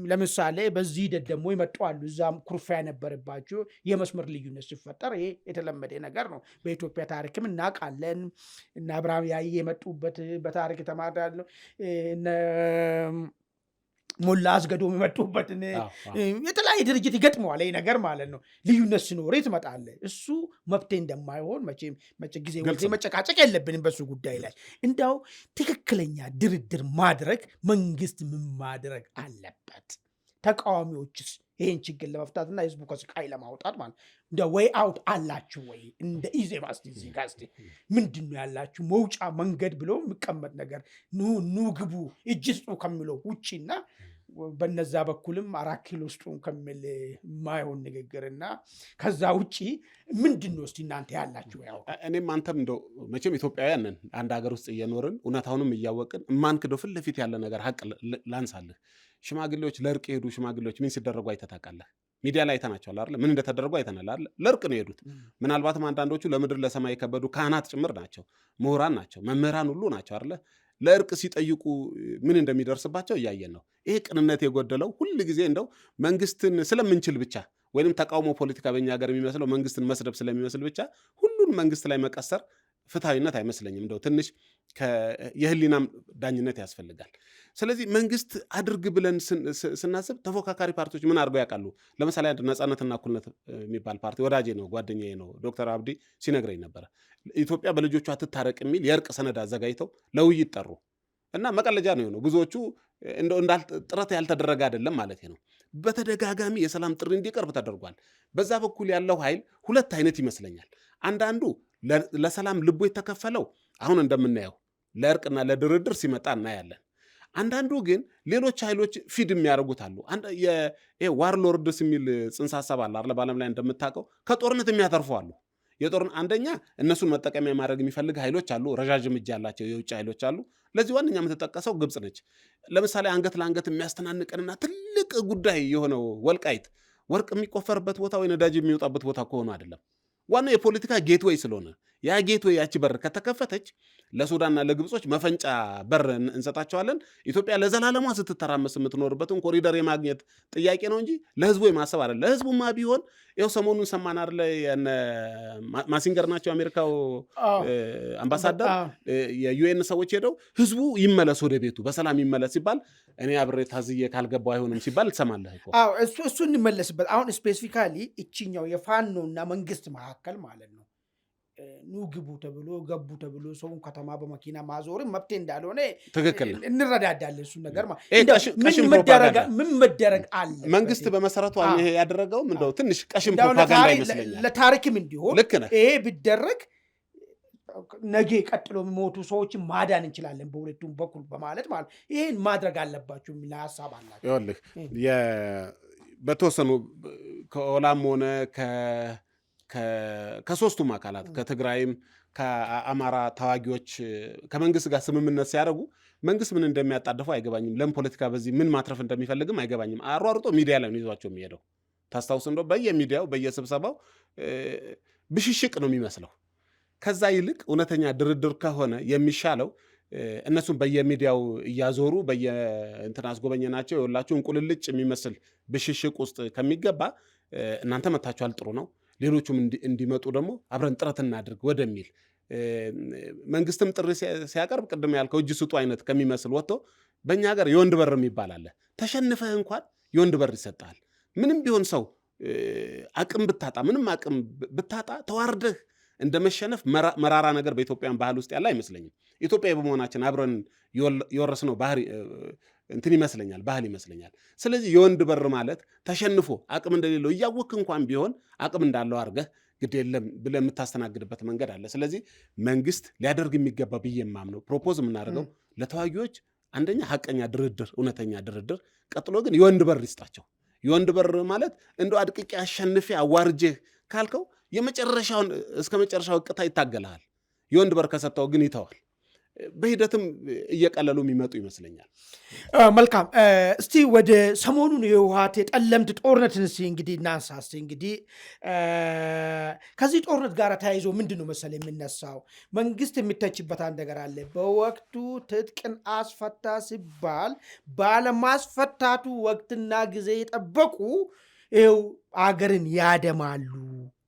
ለምሳሌ በዚህ ሂደት ደግሞ ይመጡ አሉ። እዛም ኩርፊያ የነበረባቸው የመስመር ልዩነት ሲፈጠር ይሄ የተለመደ ነገር ነው። በኢትዮጵያ ታሪክም እናውቃለን። እና አብርሃም ያየ የመጡበት በታሪክ የተማዳል ሞላ አስገዶም የመጡበትን የተለያየ ድርጅት ይገጥመዋል። ይህ ነገር ማለት ነው። ልዩነት ሲኖር ትመጣለህ። እሱ መብቴ እንደማይሆን ጊዜ መጨቃጨቅ የለብንም በሱ ጉዳይ ላይ። እንዳው ትክክለኛ ድርድር ማድረግ መንግስት ምን ማድረግ አለበት? ተቃዋሚዎችስ ይህን ችግር ለመፍታትና ህዝቡ ከስቃይ ለማውጣት ማለት እንደ ወይ አውት አላችሁ ወይ? እንደ ኢዜማ እስቲ ምንድን ነው ያላችሁ መውጫ መንገድ ብሎ የሚቀመጥ ነገር ኑ ግቡ እጅ ስጡ ከሚለው ውጭና በነዛ በኩልም 4 ኪሎ ስጡ ከሚል የማይሆን ንግግርና ከዛ ውጭ ምንድን ነው እስቲ እናንተ ያላችሁ? ያው እኔም አንተም እንደው መቼም ኢትዮጵያውያን ነን፣ አንድ ሀገር ውስጥ እየኖርን እውነታውንም እያወቅን የማንክደው ፊት ለፊት ያለ ነገር ሀቅ ላንሳልህ። ሽማግሌዎች ለእርቅ የሄዱ ሽማግሌዎች ምን ሲደረጉ አይተህ ታውቃለህ? ሚዲያ ላይ አይተናቸዋል አይደል? ምን እንደተደረጉ አይተናል አይደል? ለእርቅ ነው የሄዱት። ምናልባትም አንዳንዶቹ ለምድር ለሰማይ የከበዱ ካህናት ጭምር ናቸው፣ ምሁራን ናቸው፣ መምህራን ሁሉ ናቸው አይደል? ለእርቅ ሲጠይቁ ምን እንደሚደርስባቸው እያየን ነው። ይሄ ቅንነት የጎደለው ሁል ጊዜ እንደው መንግስትን ስለምንችል ብቻ ወይንም ተቃውሞ ፖለቲካ በእኛ ሀገር የሚመስለው መንግስትን መስደብ ስለሚመስል ብቻ ሁሉን መንግስት ላይ መቀሰር ፍትሐዊነት አይመስለኝም። እንደው ትንሽ የህሊናም ዳኝነት ያስፈልጋል። ስለዚህ መንግስት አድርግ ብለን ስናስብ ተፎካካሪ ፓርቲዎች ምን አድርገው ያውቃሉ? ለምሳሌ አንድ ነጻነትና እኩልነት የሚባል ፓርቲ ወዳጄ ነው፣ ጓደኛዬ ነው፣ ዶክተር አብዲ ሲነግረኝ ነበረ። ኢትዮጵያ በልጆቿ ትታረቅ የሚል የእርቅ ሰነድ አዘጋጅተው ለውይይት ጠሩ እና መቀለጃ ነው የሆነው። ብዙዎቹ ጥረት ያልተደረገ አይደለም ማለት ነው። በተደጋጋሚ የሰላም ጥሪ እንዲቀርብ ተደርጓል። በዛ በኩል ያለው ኃይል ሁለት አይነት ይመስለኛል። አንዳንዱ ለሰላም ልቡ የተከፈለው አሁን እንደምናየው ለእርቅና ለድርድር ሲመጣ እናያለን። አንዳንዱ ግን ሌሎች ኃይሎች ፊድ የሚያደርጉት አሉ። ዋርሎርድስ የሚል ጽንሰ ሀሳብ አለ አይደል? በዓለም ላይ እንደምታውቀው ከጦርነት የሚያተርፉ አሉ። አንደኛ እነሱን መጠቀሚያ ማድረግ የሚፈልግ ኃይሎች አሉ። ረዣዥም እጅ ያላቸው የውጭ ኃይሎች አሉ። ለዚህ ዋነኛ የምትጠቀሰው ግብፅ ነች። ለምሳሌ አንገት ለአንገት የሚያስተናንቀንና ትልቅ ጉዳይ የሆነው ወልቃይት ወርቅ የሚቆፈርበት ቦታ ወይ ነዳጅ የሚወጣበት ቦታ ከሆኑ አይደለም። ዋናው የፖለቲካ ጌትዌይ ስለሆነ ያ ጌትዌይ ያቺ በር ከተከፈተች ለሱዳንና ለግብጾች መፈንጫ በር እንሰጣቸዋለን። ኢትዮጵያ ለዘላለሟ ስትተራመስ የምትኖርበትን ኮሪደር የማግኘት ጥያቄ ነው እንጂ ለህዝቡ የማሰብ አይደለም። ለህዝቡማ ቢሆን ይኸው ሰሞኑን ሰማን አይደለ? ማሲንገር ናቸው የአሜሪካው አምባሳደር፣ የዩኤን ሰዎች ሄደው ህዝቡ ይመለስ ወደ ቤቱ በሰላም ይመለስ ሲባል እኔ አብሬ ታዝዬ ካልገባው አይሆንም ሲባል ትሰማለህ እኮ። እሱ እንመለስበት። አሁን ስፔሲፊካሊ እችኛው የፋኖና መንግስት መካከል ማለት ነው ኑ ግቡ ተብሎ ገቡ ተብሎ ሰውን ከተማ በመኪና ማዞርም መብቴ እንዳልሆነ ትክክል እንረዳዳለን። እሱን ነገር ምን መደረግ አለ? መንግስት በመሰረቱ ይሄ ያደረገውም እንደው ትንሽ ቀሽም ፕሮፓጋንዳ ይመስለኛል። ለታሪክም እንዲሆን ይሄ ቢደረግ ነገ ቀጥሎ የሚሞቱ ሰዎችን ማዳን እንችላለን በሁለቱም በኩል በማለት ማለት ይሄን ማድረግ አለባቸው የሚል ሀሳብ አላቸው። ይኸውልህ በተወሰኑ ከኦላም ሆነ ከሶስቱም አካላት ከትግራይም ከአማራ ተዋጊዎች ከመንግስት ጋር ስምምነት ሲያደርጉ መንግስት ምን እንደሚያጣድፈው አይገባኝም። ለምን ፖለቲካ በዚህ ምን ማትረፍ እንደሚፈልግም አይገባኝም። አሯርጦ ሚዲያ ላይ ነው ይዟቸው የሚሄደው። ታስታውስ እንደው በየሚዲያው በየስብሰባው ብሽሽቅ ነው የሚመስለው። ከዛ ይልቅ እውነተኛ ድርድር ከሆነ የሚሻለው እነሱም በየሚዲያው እያዞሩ በየእንትን አስጎበኘናቸው የወላችሁ እንቁልልጭ የሚመስል ብሽሽቅ ውስጥ ከሚገባ እናንተ መታችኋል፣ ጥሩ ነው፣ ሌሎቹም እንዲመጡ ደግሞ አብረን ጥረት እናድርግ ወደሚል መንግስትም ጥሪ ሲያቀርብ ቅድም ያልከው እጅ ስጡ አይነት ከሚመስል ወጥቶ በእኛ ሀገር የወንድ በር የሚባል አለ። ተሸንፈህ እንኳን የወንድ በር ይሰጣል። ምንም ቢሆን ሰው አቅም ብታጣ ምንም አቅም ብታጣ ተዋርደህ እንደመሸነፍ መራራ ነገር በኢትዮጵያን ባህል ውስጥ ያለ አይመስለኝም። ኢትዮጵያ በመሆናችን አብረን የወረስነው ባህሪ እንትን ይመስለኛል፣ ባህል ይመስለኛል። ስለዚህ የወንድ በር ማለት ተሸንፎ አቅም እንደሌለው እያወክ እንኳን ቢሆን አቅም እንዳለው አድርገህ ግድ የለም ብለህ የምታስተናግድበት መንገድ አለ። ስለዚህ መንግስት ሊያደርግ የሚገባ ብዬ የማምነው ፕሮፖዝ የምናደርገው ለተዋጊዎች አንደኛ ሐቀኛ ድርድር፣ እውነተኛ ድርድር፣ ቀጥሎ ግን የወንድ በር ይስጣቸው። የወንድ በር ማለት እንደው አድቅቄ አሸንፌ አዋርጄህ ካልከው የመጨረሻውን እስከ መጨረሻው እቅታ ይታገላል። የወንድ በር ከሰጠው ግን ይተዋል። በሂደትም እየቀለሉ የሚመጡ ይመስለኛል። መልካም። እስቲ ወደ ሰሞኑን የህወሓት የጠለምት ጦርነትን እንግዲህ እናንሳ። እንግዲህ ከዚህ ጦርነት ጋር ተያይዞ ምንድን ነው መሰለ የሚነሳው መንግስት የሚተችበት አንድ ነገር አለ። በወቅቱ ትጥቅን አስፈታ ሲባል ባለማስፈታቱ ወቅትና ጊዜ የጠበቁ ይኸው አገርን ያደማሉ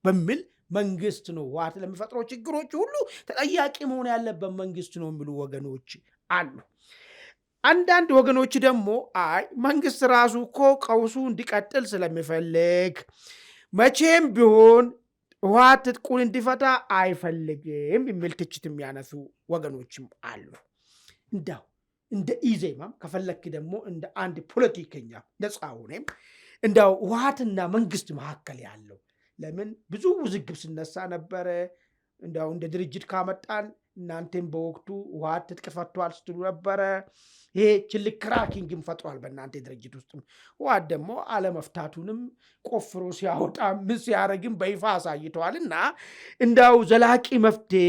በሚል መንግስት ነው ህወሓት ለሚፈጥረው ችግሮች ሁሉ ተጠያቂ መሆን ያለበት መንግስት ነው የሚሉ ወገኖች አሉ። አንዳንድ ወገኖች ደግሞ አይ መንግስት ራሱ እኮ ቀውሱ እንዲቀጥል ስለሚፈልግ መቼም ቢሆን ህወሓት ትጥቁን እንዲፈታ አይፈልግም የሚል ትችት የሚያነሱ ወገኖችም አሉ። እንዳው እንደ ኢዜማም ከፈለክ ደግሞ እንደ አንድ ፖለቲከኛ ነፃ ሆነም እንዳው ህወሓትና መንግስት መካከል ያለው ለምን ብዙ ውዝግብ ሲነሳ ነበረ። እንዳው እንደ ድርጅት ካመጣን እናንተም በወቅቱ ህወሓት ትጥቅ ፈቷል ስትሉ ነበረ። ይሄ ችልቅ ክራኪንግም ፈጥሯል በእናንተ ድርጅት ውስጥ። ህወሓት ደግሞ አለመፍታቱንም ቆፍሮ ሲያወጣ ምን ሲያደርግም በይፋ አሳይተዋል። እና እንዳው ዘላቂ መፍትሄ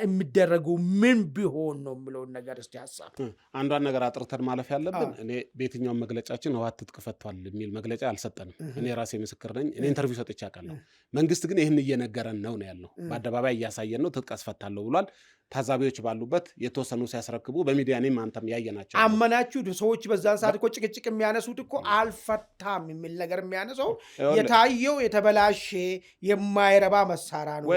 የሚደረገው ምን ቢሆን ነው የምለውን ነገር እስቲ ሀሳብ አንዷን ነገር አጥርተን ማለፍ ያለብን እኔ በየትኛውም መግለጫችን ህወሓት ትጥቅ ፈቷል የሚል መግለጫ አልሰጠንም። እኔ ራሴ ምስክር ነኝ። እኔ ኢንተርቪው ሰጥቼ አውቃለሁ። መንግስት ግን ይህን እየነገረን ነው ያለው። በአደባባይ እያሳየን ነው ትጥቅ አስፈታለሁ ብሏል። ታዛቢዎች ባሉበት የተወሰኑ ሲያስረክቡ በሚዲያ እኔም አንተም ያየናቸው አመናችሁ። ሰዎች በዛን ሰዓት እኮ ጭቅጭቅ የሚያነሱት እኮ አልፈታም የሚል ነገር የሚያነሰው የታየው የተበላሸ የማይረባ መሳሪያ ነው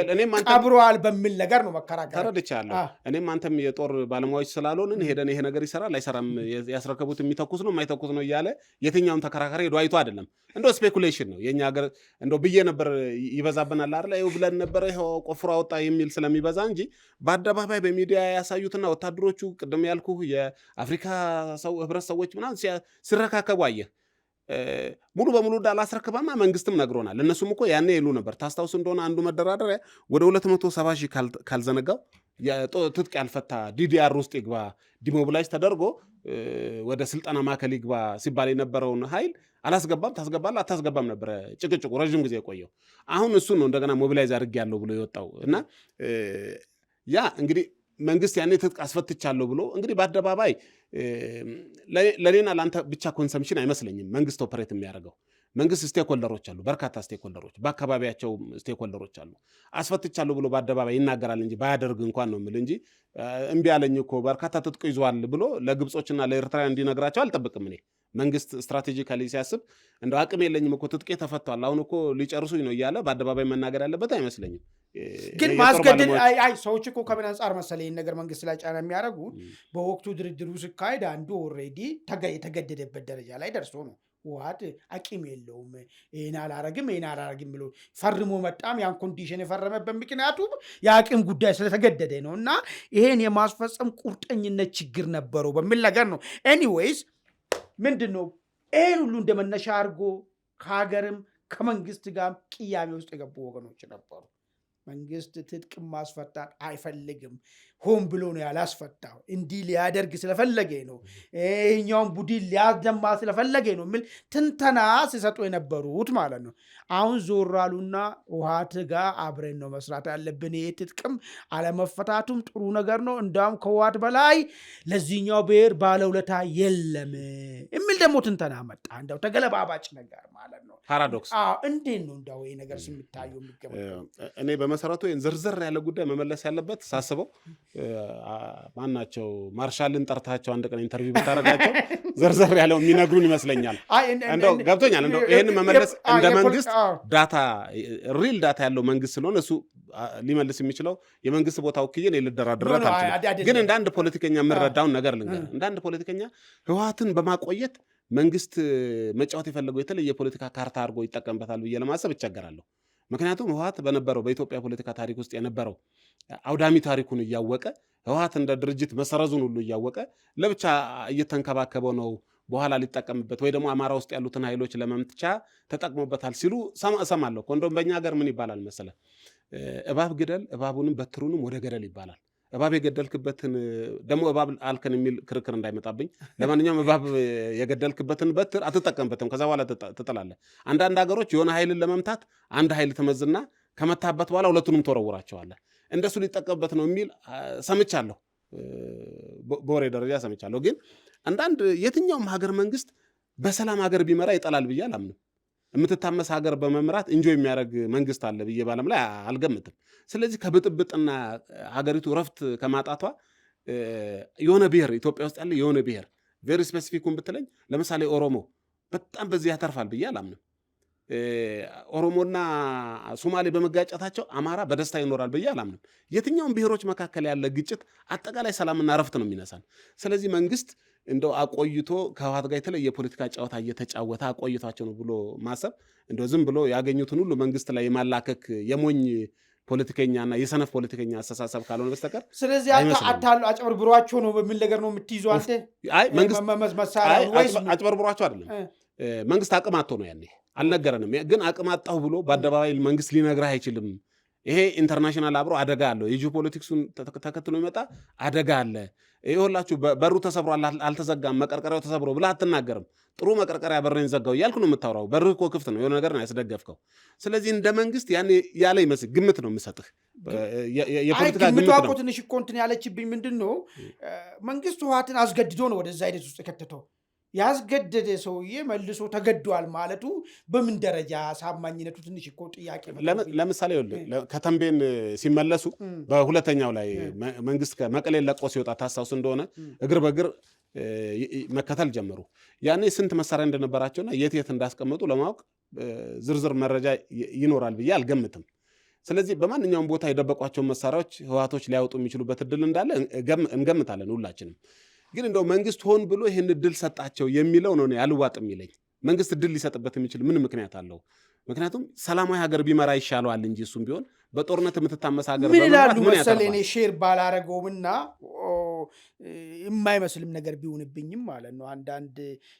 ቀብሯል በሚል ነገር ነው መከራከር። ተረድቻለሁ። እኔም አንተም የጦር ባለሙያዎች ስላልሆንን ሄደን ይሄ ነገር ይሰራል አይሰራም፣ ያስረከቡት የሚተኩስ ነው የማይተኩስ ነው እያለ የትኛውም ተከራካሪ ሄዶ አይቶ አይደለም። እንደው ስፔኩሌሽን ነው የኛ ሀገር። እንደው ብዬ ነበር ይበዛብናል አይደል ይኸው ብለን ነበር ይኸው ቆፍሮ አወጣ የሚል ስለሚበዛ እንጂ በአደባባይ በሚዲያ ያሳዩትና ወታደሮቹ ቅድም ያልኩ የአፍሪካ ህብረት ሰዎች ምናምን ሲረካከቡ አየህ። ሙሉ በሙሉ እንዳላስረክባማ መንግስትም ነግሮናል። እነሱም እኮ ያኔ ይሉ ነበር። ታስታውስ እንደሆነ አንዱ መደራደሪያ ወደ 270 ሺህ ካልዘነጋው ትጥቅ ያልፈታ ዲዲአር ውስጥ ይግባ ዲሞቢላይዝ ተደርጎ ወደ ስልጠና ማዕከል ይግባ ሲባል የነበረውን ኃይል አላስገባም ታስገባለህ አታስገባም ነበረ ጭቅጭቁ ረዥም ጊዜ የቆየው። አሁን እሱን ነው እንደገና ሞቢላይዝ አድርጌያለሁ ብሎ የወጣው እና ያ እንግዲህ መንግስት ያኔ ትጥቅ አስፈትቻለሁ ብሎ እንግዲህ በአደባባይ ለኔና ለአንተ ብቻ ኮንሰምሽን አይመስለኝም መንግስት ኦፐሬት የሚያደርገው። መንግስት ስቴክሆልደሮች አሉ፣ በርካታ ስቴክሆልደሮች፣ በአካባቢያቸው ስቴክሆልደሮች አሉ። አስፈትቻለሁ ብሎ በአደባባይ ይናገራል እንጂ ባያደርግ እንኳን ነው የምልህ እንጂ እምቢ አለኝ እኮ በርካታ ትጥቅ ይዟል ብሎ ለግብጾችና ለኤርትራውያን እንዲነግራቸው አልጠብቅም እኔ። መንግስት ስትራቴጂካሊ ሲያስብ እንደው አቅም የለኝም እኮ ትጥቄ ተፈቷል አሁን እኮ ሊጨርሱኝ ነው እያለ በአደባባይ መናገር ያለበት አይመስለኝም። ግን ማስገደድ ሰዎች እኮ ከምን አንጻር መሰለኝ ነገር መንግስት ላይ ጫና የሚያደርጉት በወቅቱ ድርድሩ ሲካሄድ አንዱ ኦልሬዲ የተገደደበት ደረጃ ላይ ደርሶ ነው። ህወሓት አቅም የለውም ይህን አላረግም ብሎ ፈርሞ መጣም ያን ኮንዲሽን የፈረመበት ምክንያቱ የአቅም ጉዳይ ስለተገደደ ነው እና ይሄን የማስፈጸም ቁርጠኝነት ችግር ነበረው በሚል ነገር ነው። ኤኒዌይስ ምንድን ነው ይህን ሁሉ እንደመነሻ አድርጎ ከሀገርም ከመንግስት ጋር ቅያሜ ውስጥ የገቡ ወገኖች ነበሩ። መንግስት ትጥቅ ማስፈታት አይፈልግም፣ ሆን ብሎ ነው ያላስፈታው፣ እንዲህ ሊያደርግ ስለፈለገ ነው፣ ይሄኛውን ቡድን ሊያስደማ ስለፈለገ ነው የሚል ትንተና ሲሰጡ የነበሩት ማለት ነው። አሁን ዞር አሉና ህወሓት ጋር አብረን ነው መስራት ያለብን፣ ይሄ ትጥቅም አለመፈታቱም ጥሩ ነገር ነው፣ እንዳውም ከህወሓት በላይ ለዚህኛው ብሔር ባለውለታ የለም የሚል ደግሞ ትንተና መጣ። እንደው ተገለባባጭ ነገር ማለት ነው። ፓራዶክስ። እንዴት ነው እንደው ይሄ ነገር የሚታየው የሚገመተው? እኔ በመሰረቱ ዝርዝር ያለ ጉዳይ መመለስ ያለበት ሳስበው ማናቸው ማርሻልን ጠርታቸው አንድ ቀን ኢንተርቪው ብታረጋቸው ዘርዘር ያለው የሚነግሩን ይመስለኛል። እንደው ገብቶኛል። እንደው ይሄን መመለስ እንደ መንግስት ዳታ ሪል ዳታ ያለው መንግስት ስለሆነ እሱ ሊመልስ የሚችለው የመንግስት ቦታ ወክዬ ነው ልደራደራት አልችልም። ግን እንደ አንድ ፖለቲከኛ የምረዳውን ነገር ልንገር። እንደ አንድ ፖለቲከኛ ህወሓትን በማቆየት መንግስት መጫወት የፈለገው የተለየ ፖለቲካ ካርታ አድርጎ ይጠቀምበታል ብዬ ለማሰብ ይቸገራለሁ። ምክንያቱም ህወሓት በነበረው በኢትዮጵያ ፖለቲካ ታሪክ ውስጥ የነበረው አውዳሚ ታሪኩን እያወቀ ህወሓት እንደ ድርጅት መሰረዙን ሁሉ እያወቀ ለብቻ እየተንከባከበው ነው በኋላ ሊጠቀምበት ወይ ደግሞ አማራ ውስጥ ያሉትን ኃይሎች ለመምትቻ ተጠቅሞበታል ሲሉ እሰማለሁ። እንደውም በእኛ ሀገር ምን ይባላል መሰለ፣ እባብ ግደል እባቡንም በትሩንም ወደ ገደል ይባላል። እባብ የገደልክበትን ደግሞ እባብ አልከን የሚል ክርክር እንዳይመጣብኝ፣ ለማንኛውም እባብ የገደልክበትን በትር አትጠቀምበትም፣ ከዛ በኋላ ትጥላለህ። አንዳንድ ሀገሮች የሆነ ኃይልን ለመምታት አንድ ኃይል ትመዝና ከመታበት በኋላ ሁለቱንም ተወረውራቸዋለህ። እንደሱ ሊጠቀምበት ነው የሚል ሰምቻለሁ፣ በወሬ ደረጃ ሰምቻለሁ። ግን አንዳንድ የትኛውም ሀገር መንግስት በሰላም ሀገር ቢመራ ይጠላል ብዬ አላምንም። የምትታመስ ሀገር በመምራት እንጆ የሚያደርግ መንግስት አለ ብዬ ባለም ላይ አልገምትም። ስለዚህ ከብጥብጥና ሀገሪቱ ረፍት ከማጣቷ የሆነ ብሔር ኢትዮጵያ ውስጥ ያለ የሆነ ብሔር ቬሪ ስፔሲፊኩን ብትለኝ ለምሳሌ ኦሮሞ በጣም በዚህ ያተርፋል ብዬ አላምንም። ኦሮሞና ሶማሌ በመጋጨታቸው አማራ በደስታ ይኖራል ብዬ አላምንም። የትኛውም ብሔሮች መካከል ያለ ግጭት አጠቃላይ ሰላምና ረፍት ነው የሚነሳን። ስለዚህ መንግስት እንደው አቆይቶ ከህወሓት ጋር የተለየ የፖለቲካ ጨዋታ እየተጫወተ አቆይቷቸው ነው ብሎ ማሰብ እንደው ዝም ብሎ ያገኙትን ሁሉ መንግስት ላይ የማላከክ የሞኝ ፖለቲከኛና የሰነፍ ፖለቲከኛ አስተሳሰብ ካልሆነ በስተቀር ስለዚህ አጭበርብሯቸው ነው በሚል ነገር ነው የምትይዙ አንተ? አይ መንግስት አጭበርብሯቸው አይደለም፣ መንግስት አቅም አጥቶ ነው ያኔ አልነገረንም። ግን አቅም አጣሁ ብሎ በአደባባይ መንግስት ሊነግርህ አይችልም። ይሄ ኢንተርናሽናል አብሮ አደጋ አለው። የጂኦፖለቲክሱን ተከትሎ ይመጣ አደጋ አለ። ይኸውላችሁ በሩ ተሰብሮ አልተዘጋም መቀርቀሪያው ተሰብሮ ብለህ አትናገርም። ጥሩ መቀርቀሪያ በሬን ዘጋው እያልክ ነው የምታወራው። በርህ እኮ ክፍት ነው፣ የሆነ ነገር ነው ያስደገፍከው። ስለዚህ እንደ መንግስት ያኔ ያለ ይመስል ግምት ነው የምሰጥህ። የፖለቲካ ግምት ነው። ትንሽ እኮ እንትን ያለችብኝ ምንድን ነው መንግስት ህወሓትን አስገድዶ ነው ወደዛ ሂደት ውስጥ የከተተው። ያስገደደ ሰውዬ መልሶ ተገዷል ማለቱ በምን ደረጃ ሳማኝነቱ ትንሽ እኮ ጥያቄ። ለምሳሌ ከተንቤን ሲመለሱ በሁለተኛው ላይ መንግስት ከመቀሌ ለቆ ሲወጣ ታስታውስ እንደሆነ እግር በእግር መከተል ጀመሩ። ያኔ ስንት መሳሪያ እንደነበራቸውና የት እንዳስቀመጡ ለማወቅ ዝርዝር መረጃ ይኖራል ብዬ አልገምትም። ስለዚህ በማንኛውም ቦታ የደበቋቸውን መሳሪያዎች ህወሓቶች ሊያወጡ የሚችሉበት እድል እንዳለ እንገምታለን ሁላችንም። ግን እንደው መንግስት ሆን ብሎ ይህን እድል ሰጣቸው የሚለው ነው ያልዋጥ የሚለኝ። መንግስት እድል ሊሰጥበት የሚችል ምን ምክንያት አለው? ምክንያቱም ሰላማዊ ሀገር ቢመራ ይሻለዋል እንጂ እሱም ቢሆን በጦርነት የምትታመስ ሀገር ምን ይላሉ መሰለኝ እኔ ሼር ባላረገውምና የማይመስልም ነገር ቢሆንብኝም ማለት ነው። አንዳንድ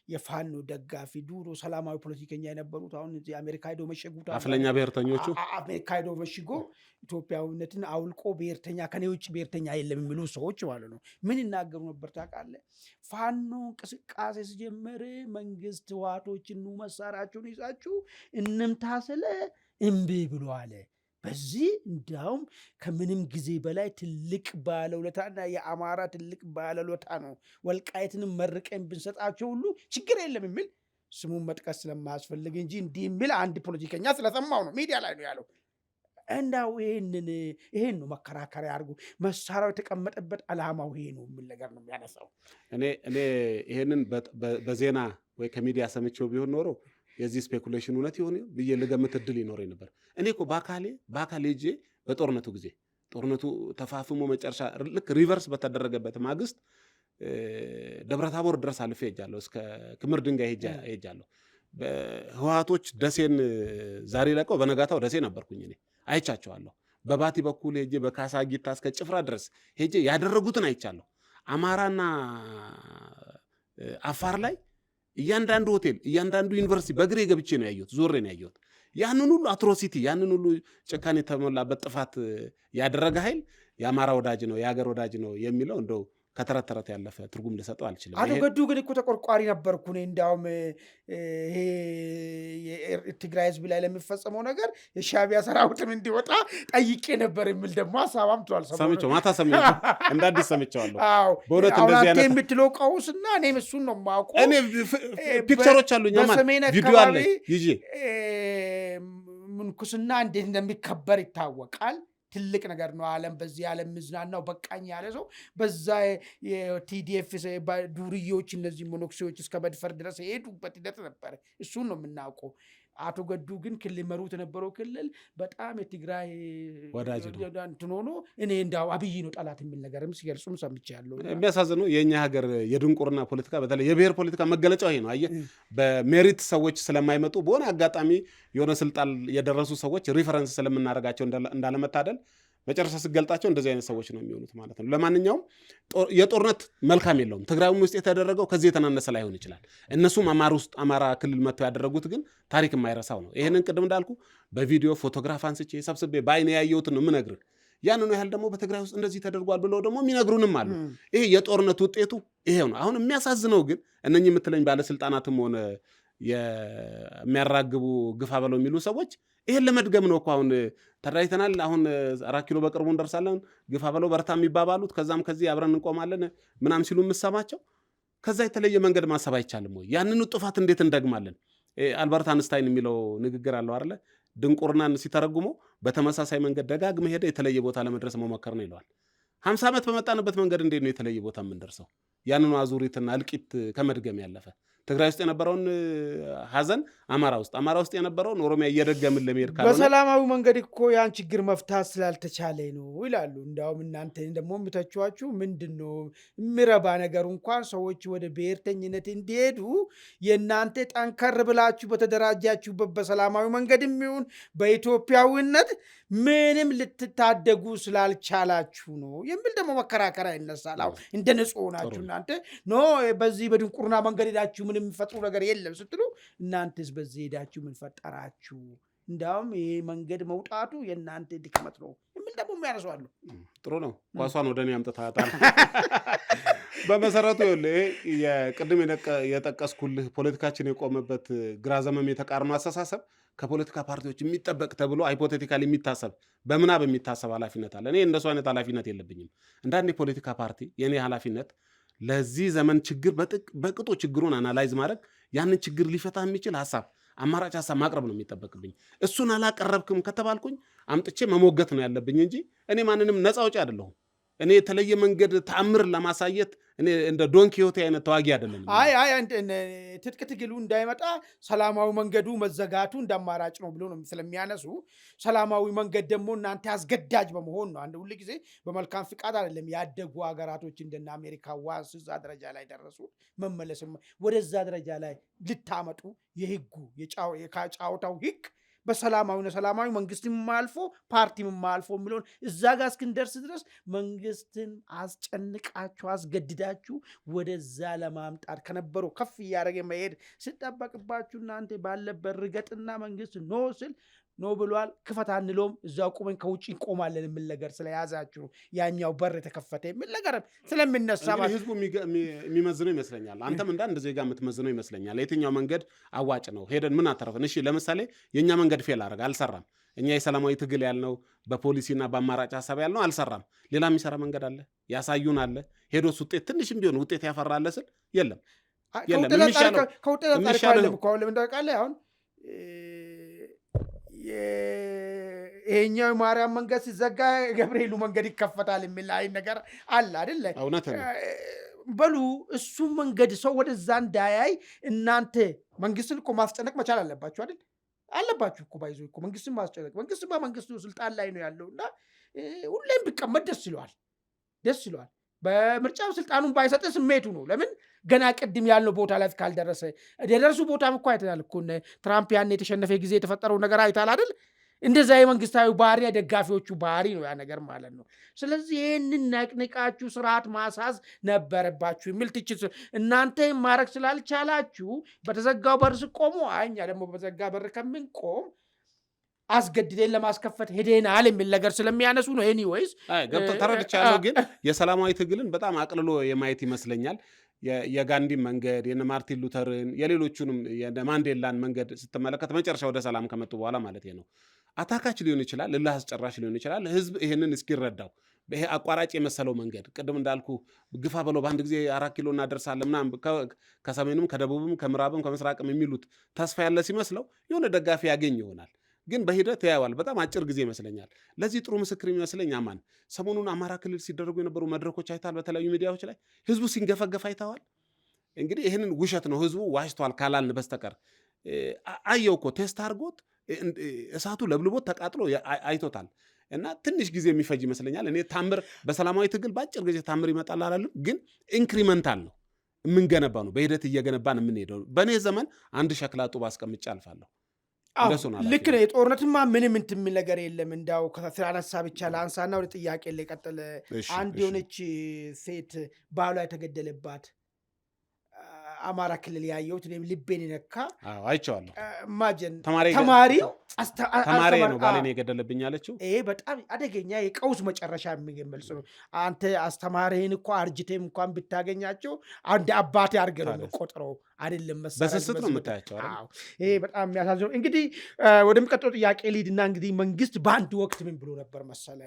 የፋኖ ደጋፊ ዱሮ ሰላማዊ ፖለቲከኛ የነበሩት አሁን እዚህ አሜሪካ ሄደው መሸጉት አፍለኛ ብሔርተኞቹ አሜሪካ ሄደው መሽጎ ኢትዮጵያዊነትን አውልቆ ብሔርተኛ ከኔ ውጭ ብሔርተኛ የለም የሚሉ ሰዎች ማለት ነው ምን ይናገሩ ነበር ታውቃለህ? ፋኖ እንቅስቃሴ ሲጀመር መንግስት ህወሓቶችን መሳሪያቸውን ይዛችሁ እንምታ ስለ እምቢ ብሎ አለ። በዚህ እንዲያውም ከምንም ጊዜ በላይ ትልቅ ባለውለታና የአማራ ትልቅ ባለውለታ ነው፣ ወልቃይትንም መርቀን ብንሰጣቸው ሁሉ ችግር የለም የሚል ስሙን መጥቀስ ስለማያስፈልግ እንጂ እንዲህ የሚል አንድ ፖለቲከኛ ስለሰማው ነው ሚዲያ ላይ ነው ያለው። እንዳው ይሄን ነው መከራከሪያ አድርጉ። መሳሪያው የተቀመጠበት ዓላማው ይሄ ነው የሚል ነገር ነው የሚያነሳው። እኔ ይሄንን በዜና ወይ ከሚዲያ ሰምቼው ቢሆን ኖሮ የዚህ ስፔኩሌሽን እውነት ይሆን ብዬ ልገምት እድል ይኖረኝ ነበር። እኔ እኮ በአካሌ ሄጄ በጦርነቱ ጊዜ ጦርነቱ ተፋፍሞ መጨረሻ ልክ ሪቨርስ በተደረገበት ማግስት ደብረታቦር ድረስ አልፌ ሄጃለሁ። እስከ ክምር ድንጋይ ሄጃለሁ። ህወሓቶች ደሴን ዛሬ ለቀው በነጋታው ደሴ ነበርኩኝ እኔ አይቻቸዋለሁ። በባቲ በኩል ሄጄ በካሳጊታ እስከ ጭፍራ ድረስ ሄጄ ያደረጉትን አይቻለሁ። አማራና አፋር ላይ እያንዳንዱ ሆቴል እያንዳንዱ ዩኒቨርሲቲ በእግሬ ገብቼ ነው ያየሁት፣ ዞሬ ነው ያየሁት። ያንን ሁሉ አትሮሲቲ ያንን ሁሉ ጭካኔ የተሞላበት ጥፋት ያደረገ ኃይል የአማራ ወዳጅ ነው የሀገር ወዳጅ ነው የሚለው እንደው ከተረት ተረት ያለፈ ትርጉም ልሰጠው አልችልም። አቶ ገዱ ግን እኮ ተቆርቋሪ ነበርኩ እኔ። እንዲያውም ይሄ የትግራይ ህዝብ ላይ ለሚፈጸመው ነገር የሻዕቢያ ሰራዊትም እንዲወጣ ጠይቄ ነበር የሚል ደግሞ ሀሳብ አምጥቷል። ሰምቼው ማታ ሰምቼው እንደ አዲስ ሰምቼዋለሁ። በእውነት እንደዚህ አይነት የምትለው ቀውስና እኔም እሱን ነው የማውቀው። እኔ ፒክቸሮች አሉኝ ቪዲዮ አለ ይዤ ምንኩስና እንዴት እንደሚከበር ይታወቃል። ትልቅ ነገር ነው። ዓለም በዚህ ዓለም ምዝናናው በቃኝ ያለ ሰው በዛ የቲዲኤፍ ዱርዬዎች እነዚህ ሞኖክሲዎች እስከ መድፈር ድረስ የሄዱበት ሂደት ነበር። እሱን ነው የምናውቀው። አቶ ገዱ ግን ክልል መሩት የነበረው ክልል በጣም የትግራይ ወዳጅ እንትን ሆኖ እኔ እንዳው አብይ ነው ጠላት የሚል ነገርም ሲገልጹም ሰምቻለሁ። የሚያሳዝነው የእኛ ሀገር የድንቁርና ፖለቲካ በተለይ የብሔር ፖለቲካ መገለጫው ይሄ ነው። አየህ በሜሪት ሰዎች ስለማይመጡ በሆነ አጋጣሚ የሆነ ስልጣን የደረሱ ሰዎች ሪፈረንስ ስለምናደርጋቸው እንዳለመታደል መጨረሻ ስገልጣቸው እንደዚህ አይነት ሰዎች ነው የሚሆኑት ማለት ነው። ለማንኛውም የጦርነት መልካም የለውም። ትግራይም ውስጥ የተደረገው ከዚህ የተናነሰ ላይሆን ይችላል። እነሱም አማራ ክልል መጥተው ያደረጉት ግን ታሪክ የማይረሳው ነው። ይሄንን ቅድም እንዳልኩ በቪዲዮ ፎቶግራፍ አንስቼ ሰብስቤ በአይኔ ያየሁትን ነው የምነግርህ። ያንኑ ያህል ደግሞ በትግራይ ውስጥ እንደዚህ ተደርጓል ብለው ደግሞ የሚነግሩንም አሉ። ይሄ የጦርነት ውጤቱ ይሄው ነው። አሁን የሚያሳዝነው ግን እነኚህ የምትለኝ ባለስልጣናትም ሆነ የሚያራግቡ ግፋ በለው የሚሉ ሰዎች ይሄን ለመድገም ነው እኮ አሁን ተደራጅተናል፣ አሁን 4 ኪሎ በቅርቡ እንደርሳለን፣ ግፋ በለው በርታ የሚባባሉት ከዛም ከዚህ አብረን እንቆማለን ምናም ሲሉ የምሰማቸው ከዛ የተለየ መንገድ ማሰብ አይቻልም ወይ? ያንኑ ጥፋት እንዴት እንደግማለን? አልበርት አንስታይን የሚለው ንግግር አለው አይደለ? ድንቁርናን ሲተረጉመው በተመሳሳይ መንገድ ደጋግመህ ሄደህ የተለየ ቦታ ለመድረስ መሞከር ነው ይለዋል። 50 ዓመት በመጣንበት መንገድ እንዴት ነው የተለየ ቦታ የምንደርሰው? ያንኑ አዙሪትና እልቂት ከመድገም ያለፈ ትግራይ ውስጥ የነበረውን ሐዘን አማራ ውስጥ የነበረውን ኦሮሚያ እየደገምን ለመሄድ ካልሆነ በሰላማዊ መንገድ እኮ ያን ችግር መፍታት ስላልተቻለ ነው ይላሉ። እንዳውም እናንተ ደግሞ የምተችዋችሁ ምንድን ነው የሚረባ ነገሩ እንኳን ሰዎች ወደ ብሔርተኝነት እንዲሄዱ የእናንተ ጠንከር ብላችሁ በተደራጃችሁበት በሰላማዊ መንገድ የሚሆን በኢትዮጵያዊነት ምንም ልትታደጉ ስላልቻላችሁ ነው የሚል ደግሞ መከራከሪያ ይነሳል። አሁን እንደ ንጹህ ሆናችሁ እናንተ ኖ በዚህ በድንቁርና መንገድ ሄዳችሁ ምንም የሚፈጥሩ ነገር የለም ስትሉ እናንተስ በዚህ ሄዳችሁ ምን ፈጠራችሁ እንዳውም ይሄ መንገድ መውጣቱ የእናንተ ድክመት ነው ምን ደግሞ የሚያነሳሉ። ጥሩ ነው። ኳሷን ወደኔ አምጥታታል። በመሰረቱ የቅድም የጠቀስኩልህ ፖለቲካችን የቆመበት ግራ ዘመም የተቃርኖ አስተሳሰብ ከፖለቲካ ፓርቲዎች የሚጠበቅ ተብሎ ሃይፖቴቲካሊ የሚታሰብ በምናብ የሚታሰብ ኃላፊነት አለ። እኔ እንደሱ አይነት ኃላፊነት የለብኝም። እንዳንድ የፖለቲካ ፓርቲ የኔ ኃላፊነት ለዚህ ዘመን ችግር በቅጡ ችግሩን አናላይዝ ማድረግ፣ ያንን ችግር ሊፈታ የሚችል ሀሳብ አማራጭ ሀሳብ ማቅረብ ነው የሚጠበቅብኝ። እሱን አላቀረብክም ከተባልኩኝ አምጥቼ መሞገት ነው ያለብኝ እንጂ እኔ ማንንም ነፃ አውጪ አይደለሁም። እኔ የተለየ መንገድ ተአምር ለማሳየት እኔ እንደ ዶን ኪሆቴ አይነት ተዋጊ አይደለም። ትጥቅ ትግሉ እንዳይመጣ ሰላማዊ መንገዱ መዘጋቱ እንዳማራጭ ነው ብሎ ነው ስለሚያነሱ፣ ሰላማዊ መንገድ ደግሞ እናንተ አስገዳጅ በመሆን ነው። አንድ ሁሉ ጊዜ በመልካም ፍቃድ አይደለም ያደጉ ሀገራቶች እንደና አሜሪካ ዋንስ እዛ ደረጃ ላይ ደረሱ። መመለስም ወደዛ ደረጃ ላይ ልታመጡ የህጉ የጫወታው ህግ በሰላማዊ መንግስትም አልፎ ፓርቲም አልፎ የሚለውን እዛ ጋር እስክንደርስ ድረስ መንግስትን አስጨንቃችሁ አስገድዳችሁ ወደዛ ለማምጣት ከነበረው ከፍ እያደረገ መሄድ ሲጠበቅባችሁ እናንተ ባለበት ርገጥና መንግስት ኖ ስል ኖ ብሏል ክፈት አንለውም እዛው ቁመን ከውጭ እንቆማለን የሚል ነገር ስለያዛችሁ ያኛው በር የተከፈተ የሚል ነገር ስለሚነሳ ህዝቡ የሚመዝነው ይመስለኛል። አንተም እንደ ዜጋ የምትመዝነው ይመስለኛል። የትኛው መንገድ አዋጭ ነው ሄደን ምን አተረፈን? እሺ ለምሳሌ የኛ መንገድ ፌል አደረገ፣ አልሰራም። እኛ የሰላማዊ ትግል ያልነው በፖሊሲና በአማራጭ ሀሳብ ያልነው አልሰራም። ሌላ የሚሰራ መንገድ አለ፣ ያሳዩን አለ። ሄዶስ ውጤት ትንሽም ቢሆን ውጤት ያፈራለ ስል የለም። አሁን ይሄኛው ማርያም መንገድ ሲዘጋ ገብርኤሉ መንገድ ይከፈታል የሚል አይ ነገር አለ አይደለ? እውነት ነው። በሉ እሱ መንገድ ሰው ወደዛ እንዳያይ እናንተ መንግስትን እኮ ማስጨነቅ መቻል አለባችሁ አይደል? አለባችሁ እኮ ባይዞ እኮ መንግስትን ማስጨነቅ። መንግስት በመንግስቱ ስልጣን ላይ ነው ያለውና ሁሌም ቢቀመጥ ደስ ይለዋል። በምርጫው ስልጣኑን ባይሰጥ ስሜቱ ነው። ለምን ገና ቅድም ያለው ቦታ ላይ ካልደረሰ የደረሱ ቦታም እኮ አይተናል እኮ ትራምፕ ያን የተሸነፈ ጊዜ የተፈጠረው ነገር አይታል አይደል? እንደዛ የመንግስታዊ ባህሪ ደጋፊዎቹ ባህሪ ነው ያ ነገር ማለት ነው። ስለዚህ ይህንን ነቅንቃችሁ ስርዓት ማሳዝ ነበረባችሁ የሚል ትችት እናንተ ማድረግ ስላልቻላችሁ በተዘጋው በር ስቆሙ እኛ ደግሞ በዘጋ በር ከምንቆም አስገድደን ለማስከፈት ሄደናል የሚል ነገር ስለሚያነሱ ነው። ኤኒዌይስ ገብቶ ተረድቻለሁ። ግን የሰላማዊ ትግልን በጣም አቅልሎ የማየት ይመስለኛል። የጋንዲ መንገድ የነ ማርቲን ሉተርን የሌሎቹንም የነ ማንዴላን መንገድ ስትመለከት መጨረሻ ወደ ሰላም ከመጡ በኋላ ማለት ነው አታካች ሊሆን ይችላል፣ እልህ አስጨራሽ ሊሆን ይችላል። ህዝብ ይሄንን እስኪረዳው ይሄ አቋራጭ የመሰለው መንገድ ቅድም እንዳልኩ ግፋ ብለው በአንድ ጊዜ 4 ኪሎ እናደርሳለን ምናምን ከሰሜኑም ከደቡብም ከምዕራብም ከምስራቅም የሚሉት ተስፋ ያለ ሲመስለው የሆነ ደጋፊ ያገኝ ይሆናል። ግን በሂደት ያየዋል። በጣም አጭር ጊዜ ይመስለኛል። ለዚህ ጥሩ ምስክር የሚመስለኝ አማን ሰሞኑን አማራ ክልል ሲደረጉ የነበሩ መድረኮች አይታል። በተለያዩ ሚዲያዎች ላይ ህዝቡ ሲንገፈገፍ አይተዋል። እንግዲህ ይህንን ውሸት ነው ህዝቡ ዋሽቷል ካላልን በስተቀር አየው እኮ ቴስት አድርጎት እሳቱ ለብልቦት ተቃጥሎ አይቶታል። እና ትንሽ ጊዜ የሚፈጅ ይመስለኛል። እኔ ታምር በሰላማዊ ትግል በአጭር ጊዜ ታምር ይመጣል አላለም። ግን ኢንክሪመንታል ነው የምንገነባ ነው። በሂደት እየገነባን የምንሄደው። በእኔ ዘመን አንድ ሸክላ ጡብ አስቀምጬ አልፋለሁ። ልክ ነው። የጦርነትማ ምንም እንትን የሚል ነገር የለም። እንዳው ከስላነሳ ብቻ ለአንሳና ወደ ጥያቄ ላይ ቀጥል። አንድ የሆነች ሴት ባሏ የተገደለባት አማራ ክልል ያየሁት እኔም ልቤን ነካ። አይቼዋለሁ። ማጀን ተማሪ ነው ባሌን የገደለብኝ አለችው። ይሄ በጣም አደገኛ የቀውስ መጨረሻ የሚገልጽ ነው። አንተ አስተማሪህን እኮ አርጅቴም እንኳን ብታገኛቸው አንድ አባቴ አድርገህ ነው ቆጥረው አይደለም መሰረት በስስት ነው የምታያቸው። ይሄ በጣም የሚያሳዝነው። እንግዲህ ወደሚቀጥለው ጥያቄ ልሂድና እንግዲህ መንግስት በአንድ ወቅት ምን ብሎ ነበር መሰለ?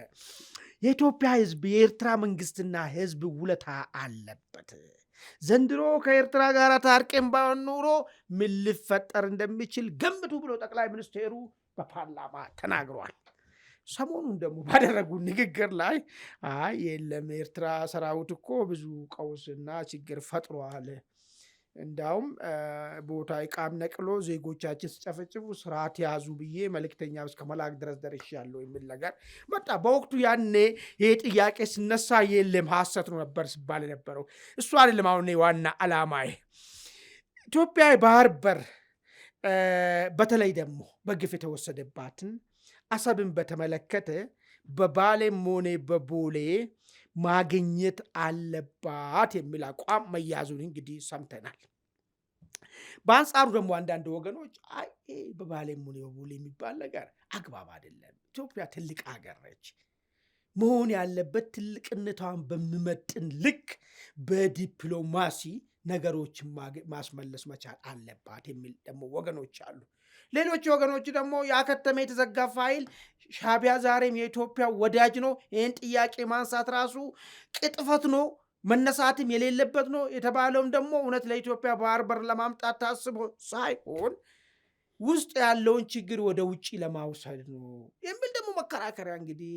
የኢትዮጵያ ህዝብ የኤርትራ መንግስትና ህዝብ ውለታ አለበት። ዘንድሮ ከኤርትራ ጋር ታርቄም ባይሆን ኖሮ ምን ሊፈጠር እንደሚችል ገምቱ ብሎ ጠቅላይ ሚኒስቴሩ በፓርላማ ተናግሯል። ሰሞኑን ደግሞ ባደረጉ ንግግር ላይ የለም ኤርትራ ሰራዊት እኮ ብዙ ቀውስና ችግር ፈጥሯል፣ እንዳውም ቦታ ዕቃም ነቅሎ ዜጎቻችን ሲጨፈጭፉ ስርዓት ያዙ ብዬ መልእክተኛ እስከ መላክ ድረስ ደርሻለሁ የሚል ነገር መጣ። በወቅቱ ያኔ ይሄ ጥያቄ ሲነሳ የለም ሐሰት ነው ነበር ሲባል የነበረው እሱ አይደለም። አሁን ዋና ዓላማዬ ኢትዮጵያ ባህር በር በተለይ ደግሞ በግፍ የተወሰደባትን አሰብን በተመለከተ በባሌም ሆነ በቦሌ ማግኘት አለባት የሚል አቋም መያዙን እንግዲህ ሰምተናል። በአንጻሩ ደግሞ አንዳንድ ወገኖች አይ በባሌም ሆነ በቦሌ የሚባል ነገር አግባብ አይደለም፣ ኢትዮጵያ ትልቅ ሀገር ነች፣ መሆን ያለበት ትልቅነቷን በሚመጥን ልክ በዲፕሎማሲ ነገሮችን ማስመለስ መቻል አለባት የሚል ደግሞ ወገኖች አሉ። ሌሎች ወገኖች ደግሞ ያከተመ የተዘጋ ፋይል ሻዕቢያ ዛሬም የኢትዮጵያ ወዳጅ ነው፣ ይህን ጥያቄ ማንሳት ራሱ ቅጥፈት ነው፣ መነሳትም የሌለበት ነው የተባለውም ደግሞ እውነት ለኢትዮጵያ ባህር በር ለማምጣት ታስቦ ሳይሆን ውስጥ ያለውን ችግር ወደ ውጪ ለማውሰድ ነው የሚል ደግሞ መከራከሪያ እንግዲህ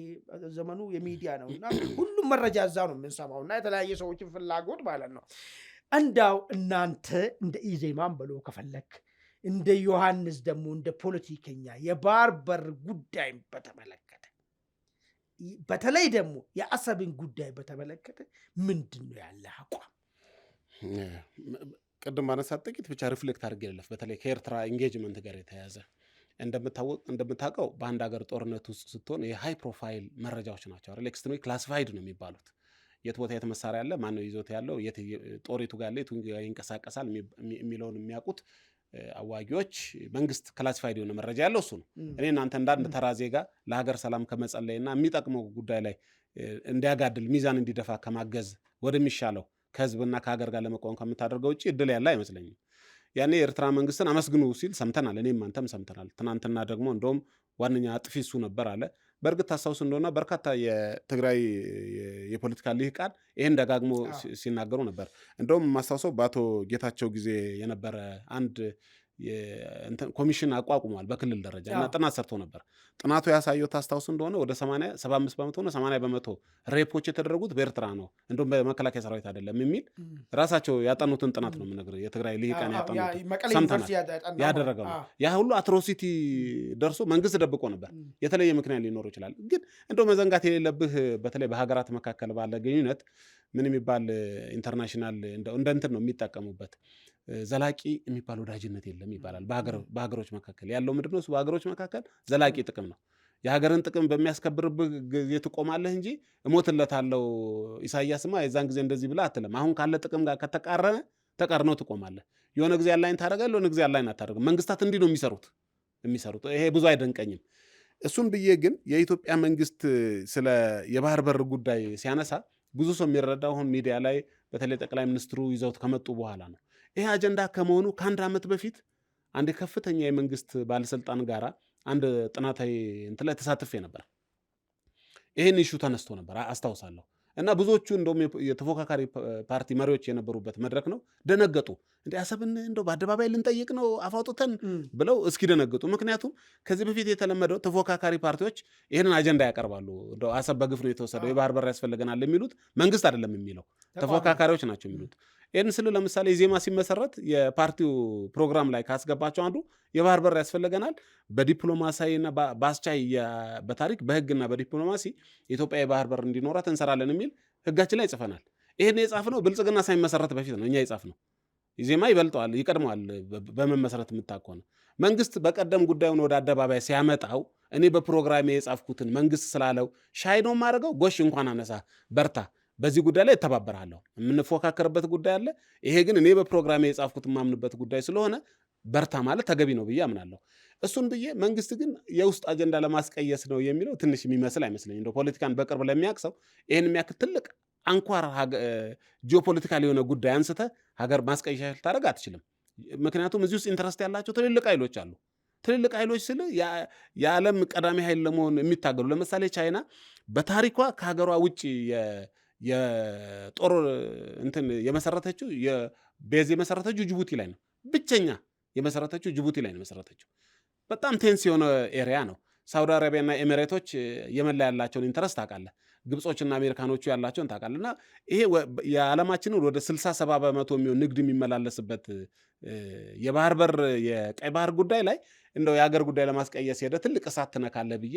ዘመኑ የሚዲያ ነውና ሁሉም መረጃ እዛ ነው የምንሰማውና የተለያየ ሰዎችን ፍላጎት ማለት ነው። እንዳው እናንተ እንደ ኢዜማን ብሎ ከፈለክ እንደ ዮሐንስ ደግሞ እንደ ፖለቲከኛ የባህር በር ጉዳይ በተመለከተ በተለይ ደግሞ የአሰብን ጉዳይ በተመለከተ ምንድን ነው ያለ አቋም? ቅድም ባነሳት ጥቂት ብቻ ሪፍሌክት አድርጌ ልለፍ። በተለይ ከኤርትራ ኢንጌጅመንት ጋር የተያዘ እንደምታውቀው በአንድ ሀገር ጦርነት ውስጥ ስትሆን የሃይ ፕሮፋይል መረጃዎች ናቸው አይደል? ኤክስትሪምሊ ክላሲፋይድ ነው የሚባሉት። የት ቦታ የት መሳሪያ ያለ፣ ማን ነው ይዞት ያለው፣ ጦሪቱ ጋር የቱ ይንቀሳቀሳል የሚለውን የሚያውቁት አዋጊዎች፣ መንግስት ክላሲፋይድ የሆነ መረጃ ያለው እሱ ነው። እኔ እናንተ እንዳንድ ተራ ዜጋ ለሀገር ሰላም ከመጸለይና የሚጠቅመው ጉዳይ ላይ እንዲያጋድል ሚዛን እንዲደፋ ከማገዝ ወደሚሻለው ከህዝብና ከሀገር ጋር ለመቆም ከምታደርገው ውጭ እድል ያለ አይመስለኝም። ያኔ የኤርትራ መንግስትን አመስግኑ ሲል ሰምተናል፣ እኔም አንተም ሰምተናል። ትናንትና ደግሞ እንደውም ዋነኛ አጥፊ እሱ ነበር አለ። በእርግጥ ታስታውስ እንደሆነ በርካታ የትግራይ የፖለቲካ ልሂቃን ይህን ደጋግሞ ሲናገሩ ነበር። እንደውም ማስታውሰው በአቶ ጌታቸው ጊዜ የነበረ አንድ ኮሚሽን አቋቁሟል በክልል ደረጃ እና ጥናት ሰርቶ ነበር። ጥናቱ ያሳየው ታስታውስ እንደሆነ ወደ 75 በመቶ ነው 80 በመቶ ሬፖች የተደረጉት በኤርትራ ነው፣ እንደውም በመከላከያ ሰራዊት አይደለም የሚል ራሳቸው ያጠኑትን ጥናት ነው የምነግርህ። የትግራይ ልሂቃን ያጠኑት ሰምተናል። ያደረገው ነው ያ ሁሉ አትሮሲቲ ደርሶ መንግስት ደብቆ ነበር። የተለየ ምክንያት ሊኖር ይችላል። ግን እንደው መዘንጋት የሌለብህ በተለይ በሀገራት መካከል ባለ ግንኙነት ምን የሚባል ኢንተርናሽናል እንደ እንትን ነው የሚጠቀሙበት ዘላቂ የሚባል ወዳጅነት የለም ይባላል። በሀገሮች መካከል ያለው ምንድን ነው? እሱ በሀገሮች መካከል ዘላቂ ጥቅም ነው። የሀገርን ጥቅም በሚያስከብርብህ ጊዜ ትቆማለህ እንጂ እሞትለታለሁ ኢሳያስማ የዛን ጊዜ እንደዚህ ብለህ አትልም። አሁን ካለ ጥቅም ጋር ከተቃረነ ተቃርነው ትቆማለህ። የሆነ ጊዜ ያላይን ታደርጋለህ፣ የሆነ ጊዜ ያላይን አታደርግም። መንግስታት እንዲህ ነው የሚሰሩት። ይሄ ብዙ አይደንቀኝም። እሱን ብዬ ግን የኢትዮጵያ መንግስት ስለ የባህር በር ጉዳይ ሲያነሳ ብዙ ሰው የሚረዳው አሁን ሚዲያ ላይ በተለይ ጠቅላይ ሚኒስትሩ ይዘውት ከመጡ በኋላ ነው። ይሄ አጀንዳ ከመሆኑ ከአንድ ዓመት በፊት አንድ ከፍተኛ የመንግስት ባለስልጣን ጋር አንድ ጥናታዊ እንትን ላይ ተሳትፌ ነበር። ይህን ኢሹ ተነስቶ ነበር አስታውሳለሁ። እና ብዙዎቹ እንደውም የተፎካካሪ ፓርቲ መሪዎች የነበሩበት መድረክ ነው። ደነገጡ። እንደ አሰብን እንደው በአደባባይ ልንጠይቅ ነው አፋውጥተን ብለው እስኪ ደነገጡ። ምክንያቱም ከዚህ በፊት የተለመደው ተፎካካሪ ፓርቲዎች ይህንን አጀንዳ ያቀርባሉ። እንደው አሰብ በግፍ ነው የተወሰደው፣ የባህር በር ያስፈልገናል የሚሉት መንግስት አይደለም የሚለው ተፎካካሪዎች ናቸው የሚሉት። ይህን ስል ለምሳሌ ዜማ ሲመሰረት የፓርቲው ፕሮግራም ላይ ካስገባቸው አንዱ የባህር በር ያስፈልገናል፣ በዲፕሎማሲያዊና በአስቻይ በታሪክ በህግና በዲፕሎማሲ የኢትዮጵያ የባህር በር እንዲኖራት እንሰራለን የሚል ህጋችን ላይ ጽፈናል። ይህን የጻፍነው ብልጽግና ሳይመሰረት በፊት ነው እኛ የጻፍነው። ዜማ ይበልጠዋል ይቀድመዋል በመመሰረት የምታውቀው ነው። መንግስት በቀደም ጉዳዩን ወደ አደባባይ ሲያመጣው እኔ በፕሮግራሜ የጻፍኩትን መንግስት ስላለው ሻይ ነው የማደርገው፣ ጎሽ እንኳን አነሳ በርታ፣ በዚህ ጉዳይ ላይ እተባበራለሁ፣ የምንፎካከርበት ጉዳይ አለ። ይሄ ግን እኔ በፕሮግራሜ የጻፍኩት የማምንበት ጉዳይ ስለሆነ በርታ ማለት ተገቢ ነው ብዬ አምናለሁ። እሱን ብዬ መንግስት ግን የውስጥ አጀንዳ ለማስቀየስ ነው የሚለው ትንሽ የሚመስል አይመስለኝ። እንደው ፖለቲካን በቅርብ ለሚያውቅ ይህን የሚያክል ትልቅ አንኳር ጂኦፖለቲካል የሆነ ጉዳይ አንስተ ሀገር ማስቀየሻ ልታደርግ አትችልም። ምክንያቱም እዚህ ውስጥ ኢንተረስት ያላቸው ትልልቅ ኃይሎች አሉ። ትልልቅ ኃይሎች ስል የዓለም ቀዳሚ ኃይል ለመሆን የሚታገሉ ለምሳሌ ቻይና በታሪኳ ከሀገሯ ውጭ የጦር እንትን የመሰረተችው ቤዝ የመሰረተችው ጅቡቲ ላይ ነው። ብቸኛ የመሰረተችው ጅቡቲ ላይ ነው የመሰረተችው። በጣም ቴንስ የሆነ ኤሪያ ነው። ሳውዲ አረቢያና ኤሚሬቶች የመን ላይ ያላቸውን ኢንተረስት ታውቃለህ። ግብጾችና አሜሪካኖቹ ያላቸውን ታውቃለህ። እና ይሄ የዓለማችንን ወደ 60-70 በመቶ የሚሆን ንግድ የሚመላለስበት የባህር በር የቀይ ባህር ጉዳይ ላይ እንደው የሀገር ጉዳይ ለማስቀየስ ሄደ ትልቅ እሳት ትነካለህ ብዬ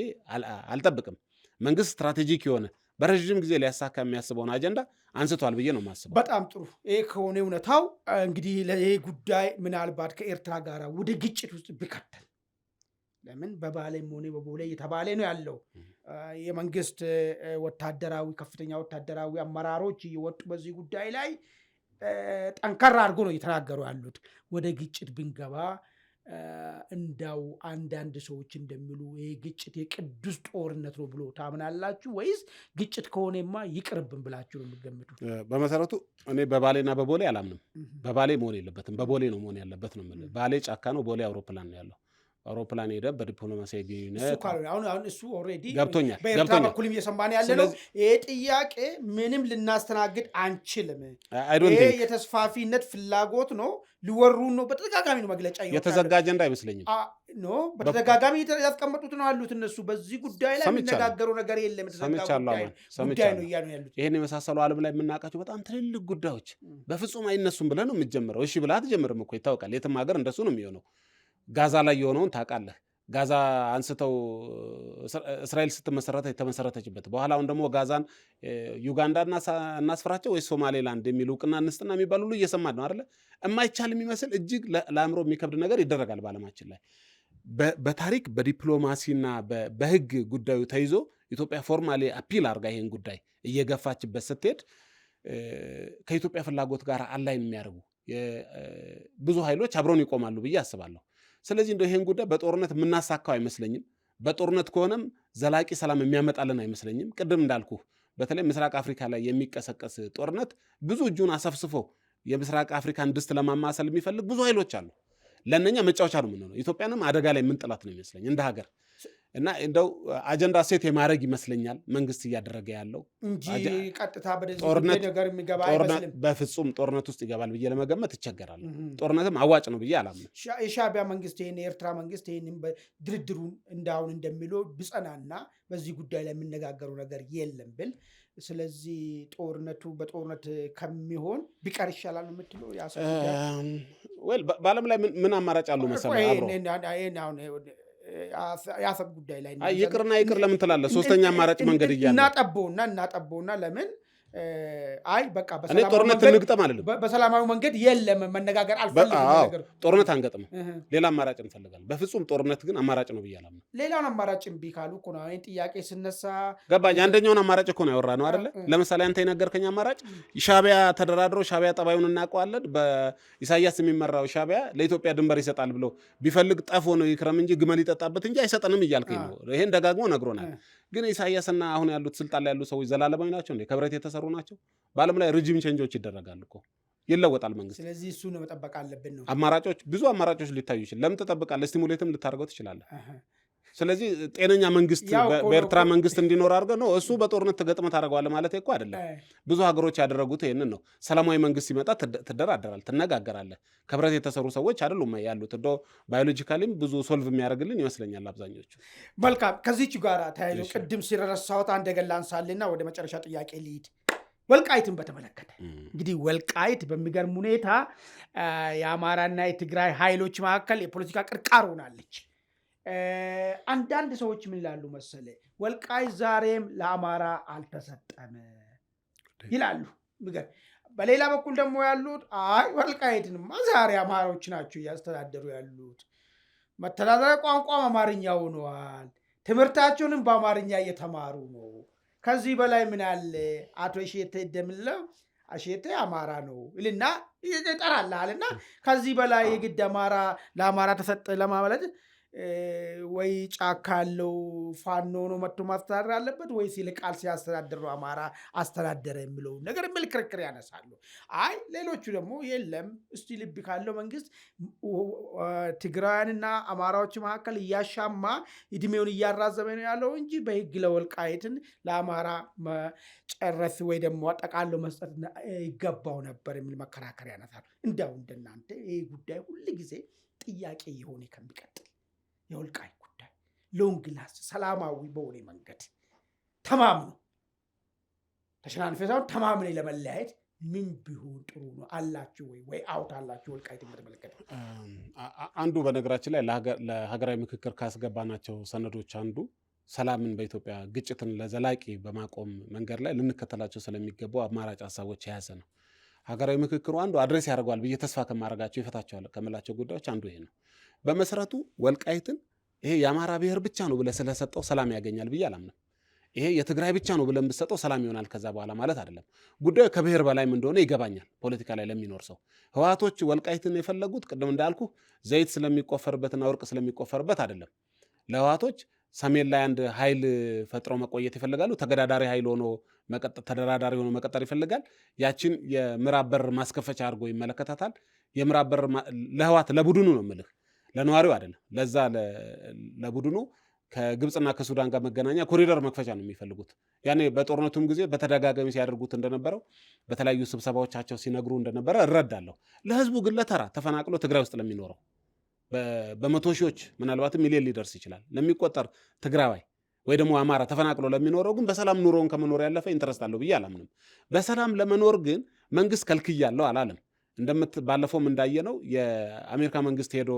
አልጠብቅም። መንግስት ስትራቴጂክ የሆነ በረዥም ጊዜ ሊያሳካ የሚያስበውን አጀንዳ አንስቷል ብዬ ነው የማስበው። በጣም ጥሩ። ይህ ከሆነ እውነታው እንግዲህ ይህ ጉዳይ ምናልባት ከኤርትራ ጋር ወደ ግጭት ውስጥ ቢከተል ለምን በባሌም ሆነ በቦሌ እየተባለ ነው ያለው። የመንግስት ወታደራዊ ከፍተኛ ወታደራዊ አመራሮች እየወጡ በዚህ ጉዳይ ላይ ጠንከር አድርጎ ነው እየተናገሩ ያሉት። ወደ ግጭት ብንገባ እንዳው አንዳንድ ሰዎች እንደሚሉ ይሄ ግጭት የቅዱስ ጦርነት ነው ብሎ ታምናላችሁ ወይስ ግጭት ከሆነማ ይቅርብን ብላችሁ ነው የምትገምቱት? በመሰረቱ እኔ በባሌና በቦሌ አላምንም። በባሌ መሆን የለበትም፣ በቦሌ ነው መሆን ያለበት ነው የምልህ። ባሌ ጫካ ነው፣ ቦሌ አውሮፕላን ነው ያለው። አውሮፕላን ሄደ በዲፕሎማሲያዊ ግንኙነት አሁን እሱ ኦልሬዲ ገብቶኛል። በኤርትራ በኩልም እየሰማን ያለ ነው። ይሄ ጥያቄ ምንም ልናስተናግድ አንችልም፣ ይሄ የተስፋፊነት ፍላጎት ነው፣ ሊወሩን ነው። በተደጋጋሚ ነው መግለጫ የተዘጋ አጀንዳ አይመስለኝም። በተደጋጋሚ ያስቀመጡት ነው ያሉት እነሱ። በዚህ ጉዳይ ላይ የሚነጋገሩ ነገር የለም፣ የተዘጋ ጉዳይ ነው እያሉ ያሉት። ይህን የመሳሰሉ ዓለም ላይ የምናውቃቸው በጣም ትልልቅ ጉዳዮች በፍጹም አይነሱም ብለህ ነው የምትጀምረው። እሺ ብለህ አትጀምርም እኮ ይታወቃል። የትም ሀገር እንደሱ ነው የሚሆነው። ጋዛ ላይ የሆነውን ታውቃለህ። ጋዛ አንስተው እስራኤል ስትመሰረተ የተመሰረተችበት በኋላ አሁን ደግሞ ጋዛን ዩጋንዳ እናስፍራቸው ወይ ሶማሌላንድ የሚል እውቅና እንስጥና የሚባል ሁሉ እየሰማን ነው አይደለ? የማይቻል የሚመስል እጅግ ለአእምሮ የሚከብድ ነገር ይደረጋል በዓለማችን ላይ። በታሪክ በዲፕሎማሲና በህግ ጉዳዩ ተይዞ ኢትዮጵያ ፎርማሊ አፒል አድርጋ ይሄን ጉዳይ እየገፋችበት ስትሄድ ከኢትዮጵያ ፍላጎት ጋር አላይን የሚያደርጉ ብዙ ኃይሎች አብረውን ይቆማሉ ብዬ አስባለሁ። ስለዚህ እንደው ይሄን ጉዳይ በጦርነት የምናሳካው አይመስለኝም። በጦርነት ከሆነም ዘላቂ ሰላም የሚያመጣልን አይመስለኝም። ቅድም እንዳልኩ በተለይ ምስራቅ አፍሪካ ላይ የሚቀሰቀስ ጦርነት ብዙ እጁን አሰፍስፎ የምስራቅ አፍሪካን ድስት ለማማሰል የሚፈልግ ብዙ ኃይሎች አሉ። ለእነኛ መጫወቻ ነው የምንሆነው። ኢትዮጵያንም አደጋ ላይ የምንጥላት ነው ይመስለኝ እንደ ሀገር እና እንደው አጀንዳ ሴት የማድረግ ይመስለኛል መንግስት እያደረገ ያለው እንጂ ቀጥታ በዚህ ነገር የሚገባ አይመስልም። በፍጹም ጦርነት ውስጥ ይገባል ብዬ ለመገመት ይቸገራል። ጦርነትም አዋጭ ነው ብዬ አላምንም። የሻዕቢያ መንግስት ይሄን የኤርትራ መንግስት ይሄን ድርድሩን እንዳሁን እንደሚለው ብጸናና በዚህ ጉዳይ ላይ የምነጋገሩ ነገር የለም ብል፣ ስለዚህ ጦርነቱ በጦርነት ከሚሆን ቢቀር ይሻላል የምትለው በዓለም ላይ ምን አማራጭ አሉ መሰለህ? የአሰብ ጉዳይ ላይ ይቅርና ይቅር ለምን ትላለህ? ሶስተኛ አማራጭ መንገድ እያለ እናጠበውና ለምን በቃ እኔ ጦርነት እንግጠም አልልም። በሰላማዊ መንገድ የለም መነጋገር አልፈልግም። ጦርነት አንገጥም፣ ሌላ አማራጭ እንፈልጋለን። በፍጹም ጦርነት ግን አማራጭ ነው ብዬ አላምንም። ሌላውን አማራጭ እምቢ ካሉ እኮ ነው ጥያቄ ስነሳ ገባኝ። አንደኛውን አማራጭ እኮ ነው ያወራነው አይደለ? ለምሳሌ አንተ የነገርከኝ አማራጭ ሻዕቢያ ተደራድሮ ሻዕቢያ ጠባዩን እናውቀዋለን። በኢሳያስ የሚመራው ሻዕቢያ ለኢትዮጵያ ድንበር ይሰጣል ብሎ ቢፈልግ ጠፎ ነው ይክረም እንጂ ግመል ይጠጣበት እንጂ አይሰጠንም እያልከኝ ነው። ይሄን ደጋግሞ ነግሮናል። ግን ኢሳያስና አሁን ያሉት ስልጣን ላይ ያሉ ሰዎች ዘላለማዊ ናቸው እንዴ? ከብረት የተሰሩ ናቸው? በዓለም ላይ ሪጂም ቼንጆች ይደረጋሉ እኮ፣ ይለወጣል መንግስት። ስለዚህ እሱ ነው መጠበቅ አለብን ነው። አማራጮች ብዙ አማራጮች ሊታዩ ይችላል። ለምን ትጠብቃለህ? ስቲሙሌትም ልታደርገው ትችላለህ። ስለዚህ ጤነኛ መንግስት በኤርትራ መንግስት እንዲኖር አድርገህ ነው እሱ በጦርነት ትገጥመህ ታደርገዋለህ ማለት እኮ አይደለም። ብዙ ሀገሮች ያደረጉት ይህንን ነው። ሰላማዊ መንግስት ሲመጣ ትደራደራል፣ ትነጋገራለህ። ከብረት የተሰሩ ሰዎች አይደሉም ያሉት። እንደ ባዮሎጂካሊም ብዙ ሶልቭ የሚያደርግልን ይመስለኛል አብዛኞቹ። መልካም። ከዚች ጋር ተያይዞ ቅድም ሲረሳሁት አንድ ገላ አንሳልና ወደ መጨረሻ ጥያቄ ልሂድ። ወልቃይትን በተመለከተ እንግዲህ ወልቃይት በሚገርም ሁኔታ የአማራና የትግራይ ኃይሎች መካከል የፖለቲካ ቅርቃር ሆናለች። አንዳንድ ሰዎች ምን ይላሉ መሰለ፣ ወልቃይት ዛሬም ለአማራ አልተሰጠም ይላሉ። በሌላ በኩል ደግሞ ያሉት ወልቃይትንማ ዛሬ አማራዎች ናቸው እያስተዳደሩ ያሉት፣ መተዳደሪያ ቋንቋም አማርኛ ሆነዋል፣ ትምህርታቸውንም በአማርኛ እየተማሩ ነው። ከዚህ በላይ ምን አለ? አቶ እሸቴ እንደምለው እሸቴ አማራ ነው ይልና ይጠራልሃልና ከዚህ በላይ የግድ አማራ ለአማራ ተሰጠ ለማለት ወይ ጫካ ያለው ፋኖ ነው መጥቶ ማስተዳደር አለበት ወይስ ይልቃል ሲያስተዳድር ነው አማራ አስተዳደረ የሚለው ነገር የሚል ክርክር ያነሳሉ። ሌሎቹ ደግሞ የለም እስቲ ልብ ካለው መንግስት ትግራውያንና አማራዎች መካከል እያሻማ እድሜውን እያራዘመ ነው ያለው እንጂ በህግ ለወልቃይትን ለአማራ መጨረስ ወይ ደግሞ አጠቃለው መስጠት ይገባው ነበር የሚል መከራከር ያነሳሉ። እንደው እንደናንተ ይህ ጉዳይ ሁል ጊዜ ጥያቄ የሆነ ከሚቀጥል የወልቃይት ጉዳይ ሎንግ ላስት ሰላማዊ በሆነ መንገድ ተማምኖ ተሸናንፈ ሳይሆን ተማምኖ ለመለያየት ምን ቢሆን ጥሩ ነው አላችሁ ወይ አውት አላችሁ? ወልቃይትን በተመለከተ አንዱ በነገራችን ላይ ለሀገራዊ ምክክር ካስገባናቸው ሰነዶች አንዱ ሰላምን በኢትዮጵያ ግጭትን ለዘላቂ በማቆም መንገድ ላይ ልንከተላቸው ስለሚገባው አማራጭ ሀሳቦች የያዘ ነው። ሀገራዊ ምክክሩ አንዱ አድሬስ ያደርገዋል ብዬ ተስፋ ከማድረጋቸው ይፈታቸዋል ከምላቸው ጉዳዮች አንዱ ይሄ ነው። በመሰረቱ ወልቃይትን ይሄ የአማራ ብሔር ብቻ ነው ብለህ ስለሰጠው ሰላም ያገኛል ብዬ አላምንም። ይሄ የትግራይ ብቻ ነው ብለን ብትሰጠው ሰላም ይሆናል ከዛ በኋላ ማለት አይደለም። ጉዳዩ ከብሔር በላይም እንደሆነ ይገባኛል። ፖለቲካ ላይ ለሚኖር ሰው ህወሓቶች ወልቃይትን የፈለጉት ቅድም እንዳልኩ ዘይት ስለሚቆፈርበትና ወርቅ ስለሚቆፈርበት አይደለም። ለህወሓቶች ሰሜን ላይ አንድ ኃይል ፈጥረው መቆየት ይፈልጋሉ። ተገዳዳሪ ኃይል ሆኖ ተደራዳሪ ሆኖ መቀጠል ይፈልጋል። ያችን የምዕራብ በር ማስከፈቻ አድርጎ ይመለከታታል። የምዕራብ በር ለህወሓት ለቡድኑ ነው የምልህ፣ ለነዋሪው አይደለም። ለዛ ለቡድኑ ከግብፅና ከሱዳን ጋር መገናኛ ኮሪደር መክፈቻ ነው የሚፈልጉት። ያኔ በጦርነቱም ጊዜ በተደጋጋሚ ሲያደርጉት እንደነበረው በተለያዩ ስብሰባዎቻቸው ሲነግሩ እንደነበረ እረዳለሁ። ለህዝቡ ግን ለተራ ተፈናቅሎ ትግራይ ውስጥ ለሚኖረው በመቶ ሺዎች ምናልባትም ሚሊዮን ሊደርስ ይችላል ለሚቆጠር ትግራዋይ ወይ ደግሞ አማራ ተፈናቅሎ ለሚኖረው ግን በሰላም ኑሮውን ከመኖር ያለፈ ኢንተረስት አለው ብዬ አላምንም። በሰላም ለመኖር ግን መንግስት ከልክያለሁ አላለም። ባለፈውም እንዳየነው የአሜሪካ መንግስት ሄዶ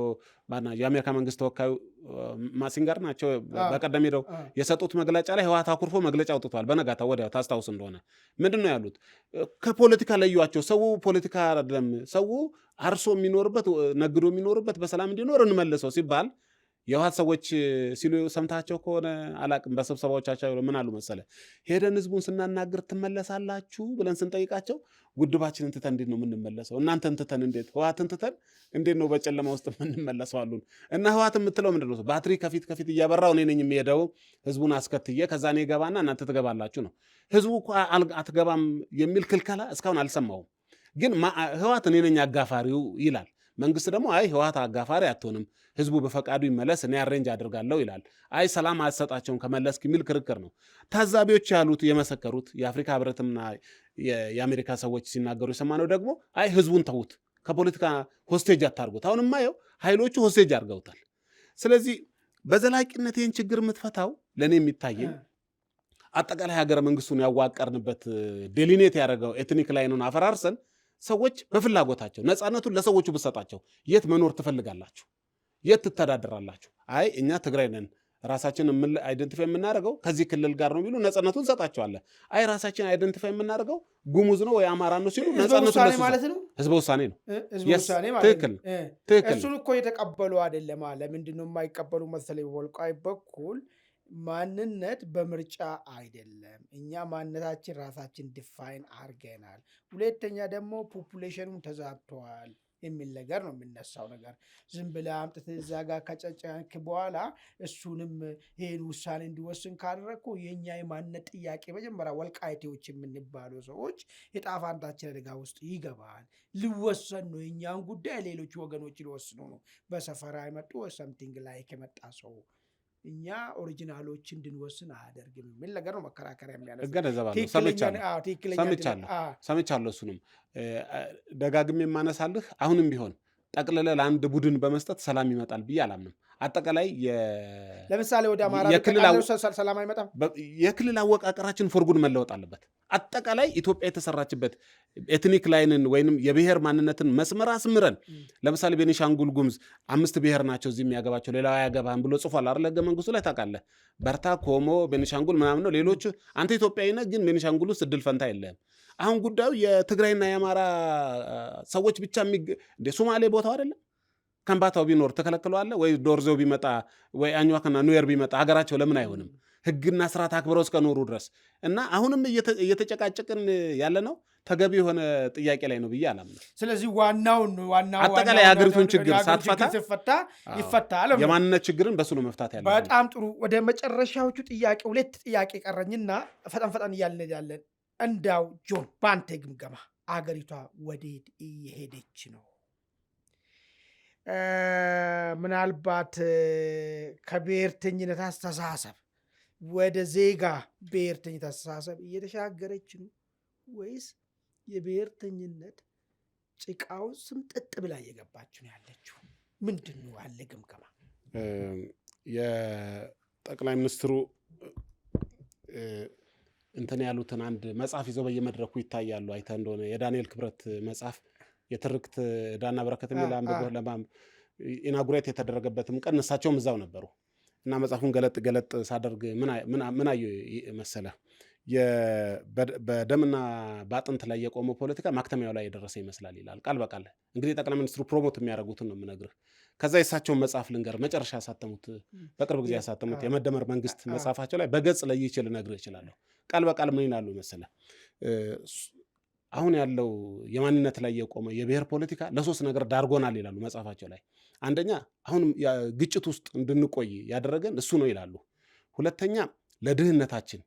የአሜሪካ መንግስት ተወካዩ ማሲንጋር ናቸው በቀደም ሄደው የሰጡት መግለጫ ላይ ህወሓት አኩርፎ መግለጫ አውጥቷል። በነጋታው ወዲያው ታስታውስ እንደሆነ ምንድን ነው ያሉት? ከፖለቲካ ለዩዋቸው። ሰው ፖለቲካ አይደለም፣ ሰው አርሶ የሚኖርበት ነግዶ የሚኖርበት በሰላም እንዲኖር እንመልሰው ሲባል የህወሓት ሰዎች ሲሉ ሰምታቸው ከሆነ አላቅም። በስብሰባዎቻቸው ምን አሉ መሰለ? ሄደን ህዝቡን ስናናግር ትመለሳላችሁ ብለን ስንጠይቃቸው ጉድባችንን ትተን እንዴት ነው የምንመለሰው? እናንተን ትተን እንዴት ህወሓትን ትተን እንዴት ነው በጨለማ ውስጥ የምንመለሰው አሉን። እና ህወሓት የምትለው ምንድን ነው? ባትሪ ከፊት እያበራው እኔ ነኝ የሚሄደው ህዝቡን አስከትዬ ከዛ እኔ ገባና እናንተ ትገባላችሁ ነው። ህዝቡ እኮ አትገባም የሚል ክልከላ እስካሁን አልሰማውም። ግን ህወሓት እኔ ነኝ አጋፋሪው ይላል። መንግስት ደግሞ አይ ህወሓት አጋፋሪ አትሆንም፣ ህዝቡ በፈቃዱ ይመለስ፣ እኔ አሬንጅ አድርጋለሁ ይላል። አይ ሰላም አትሰጣቸውም ከመለስክ የሚል ክርክር ነው። ታዛቢዎች ያሉት የመሰከሩት የአፍሪካ ህብረትና የአሜሪካ ሰዎች ሲናገሩ የሰማነው ደግሞ አይ ህዝቡን ተዉት፣ ከፖለቲካ ሆስቴጅ አታርጉት። አሁን የማየው ኃይሎቹ ሆስቴጅ አድርገውታል። ስለዚህ በዘላቂነት ይህን ችግር የምትፈታው ለእኔ የሚታየኝ አጠቃላይ ሀገረ መንግስቱን ያዋቀርንበት ዴሊኔት ያደረገው ኤትኒክ ላይኑን አፈራርሰን ሰዎች በፍላጎታቸው ነፃነቱን ለሰዎቹ ብሰጣቸው የት መኖር ትፈልጋላችሁ? የት ትተዳደራላችሁ? አይ እኛ ትግራይ ነን ራሳችን አይደንቲፋይ የምናደርገው ከዚህ ክልል ጋር ነው ቢሉ ነፃነቱን እንሰጣቸዋለን። አይ ራሳችን አይደንቲፋይ የምናደርገው ጉሙዝ ነው ወይ አማራ ነው ሲሉ ነፃነቱን ማለት ነው። ህዝበ ውሳኔ ነው። ትክክል። እሱን እኮ የተቀበሉ አይደለም አለ። ምንድን ነው የማይቀበሉ መሰለኝ? ወልቃይት በኩል ማንነት በምርጫ አይደለም። እኛ ማንነታችን ራሳችን ዲፋይን አርገናል። ሁለተኛ ደግሞ ፖፑሌሽኑን ተዛብተዋል የሚል ነገር ነው የሚነሳው ነገር። ዝም ብለህ አምጥተህ እዛ ጋር ከጨጨንክ በኋላ እሱንም ይህን ውሳኔ እንዲወስን ካደረግኩ የእኛ የማንነት ጥያቄ መጀመሪያ ወልቃይቴዎች የምንባሉ ሰዎች የዕጣ ፈንታችን አደጋ ውስጥ ይገባል። ሊወሰን ነው የእኛን ጉዳይ ሌሎች ወገኖች ሊወስኑ ነው። በሰፈራ የመጡ ሰምቲንግ ላይ ከመጣ ሰው እኛ ኦሪጂናሎች እንድንወስን አያደርግም የሚል ነገር ነው መከራከሪያ የሚያነሳው። ሰምቻለሁ። እሱንም ደጋግሜ የማነሳልህ አሁንም ቢሆን ጠቅልለ ለአንድ ቡድን በመስጠት ሰላም ይመጣል ብዬ አላምንም። አጠቃላይ ለምሳሌ ወደ አማራ ሰላም አይመጣም። የክልል አወቃቀራችን ፎርጉድ መለወጥ አለበት። አጠቃላይ ኢትዮጵያ የተሰራችበት ኤትኒክ ላይንን ወይንም የብሔር ማንነትን መስመር አስምረን ለምሳሌ ቤኒሻንጉል ጉሙዝ 5 ብሔር ናቸው እዚህ የሚያገባቸው ሌላው አያገባህም ብሎ ጽፏል አይደል ህገ መንግስቱ ላይ ታውቃለህ። በርታ፣ ኮሞ፣ ቤኒሻንጉል ምናምን ነው። ሌሎቹ አንተ ኢትዮጵያዊ ነህ ግን ቤኒሻንጉል ውስጥ እድል ፈንታ የለህም። አሁን ጉዳዩ የትግራይና የአማራ ሰዎች ብቻ እንደ ሶማሌ ቦታው አይደለም። ከምባታው ቢኖር ተከለክለዋለህ ወይ? ዶርዜው ቢመጣ ወይ አኝዋክና ኑዌር ቢመጣ ሀገራቸው ለምን አይሆንም? ህግና ስርዓት አክብረው እስከኖሩ ድረስ እና አሁንም እየተጨቃጨቅን ያለ ነው። ተገቢ የሆነ ጥያቄ ላይ ነው ብዬ አላምንም። ስለዚህ ዋናው አጠቃላይ የሀገሪቱን ችግር ሳትፈታ ይፈታል። የማንነት ችግርን በሱ ነው መፍታት ያለ። በጣም ጥሩ። ወደ መጨረሻዎቹ ጥያቄ 2 ጥያቄ ቀረኝና ፈጠን እያልን ያለን እንዳው ጆን ባንተ ግምገማ አገሪቷ ወዴት እየሄደች ነው? ምናልባት ከብሔርተኝነት አስተሳሰብ ወደ ዜጋ ብሔርተኝነት አስተሳሰብ እየተሻገረች ነው ወይስ የብሔርተኝነት ጭቃው ስምጥጥ ብላ እየገባች ነው ያለችው? ምንድን ነው ያለ ግምገማ? የጠቅላይ ሚኒስትሩ እንትን ያሉትን አንድ መጽሐፍ ይዘው በየመድረኩ ይታያሉ። አይተህ እንደሆነ የዳንኤል ክብረት መጽሐፍ የትርክት ዳና በረከት የሚል አንብቦ ኢናጉሬት የተደረገበትም ቀን እሳቸውም እዛው ነበሩ እና መጽሐፉን ገለጥ ሳደርግ ምን አየሁ መሰለህ? በደምና በአጥንት ላይ የቆመው ፖለቲካ ማክተሚያው ላይ የደረሰ ይመስላል ይላል ቃል በቃል። እንግዲህ ጠቅላይ ሚኒስትሩ ፕሮሞት የሚያደርጉትን ነው የምነግርህ። ከዛ የእሳቸውን መጽሐፍ ልንገር፣ መጨረሻ ያሳተሙት በቅርብ ጊዜ ያሳተሙት የመደመር መንግስት መጽሐፋቸው ላይ በገጽ ለይቼ ልነግርህ እችላለሁ። ቃል በቃል ምን ይላሉ መሰለህ? አሁን ያለው የማንነት ላይ የቆመ የብሔር ፖለቲካ ለሶስት ነገር ዳርጎናል ይላሉ መጽሐፋቸው ላይ። አንደኛ አሁንም ግጭት ውስጥ እንድንቆይ ያደረገን እሱ ነው ይላሉ። ሁለተኛ ለድህነታችን፣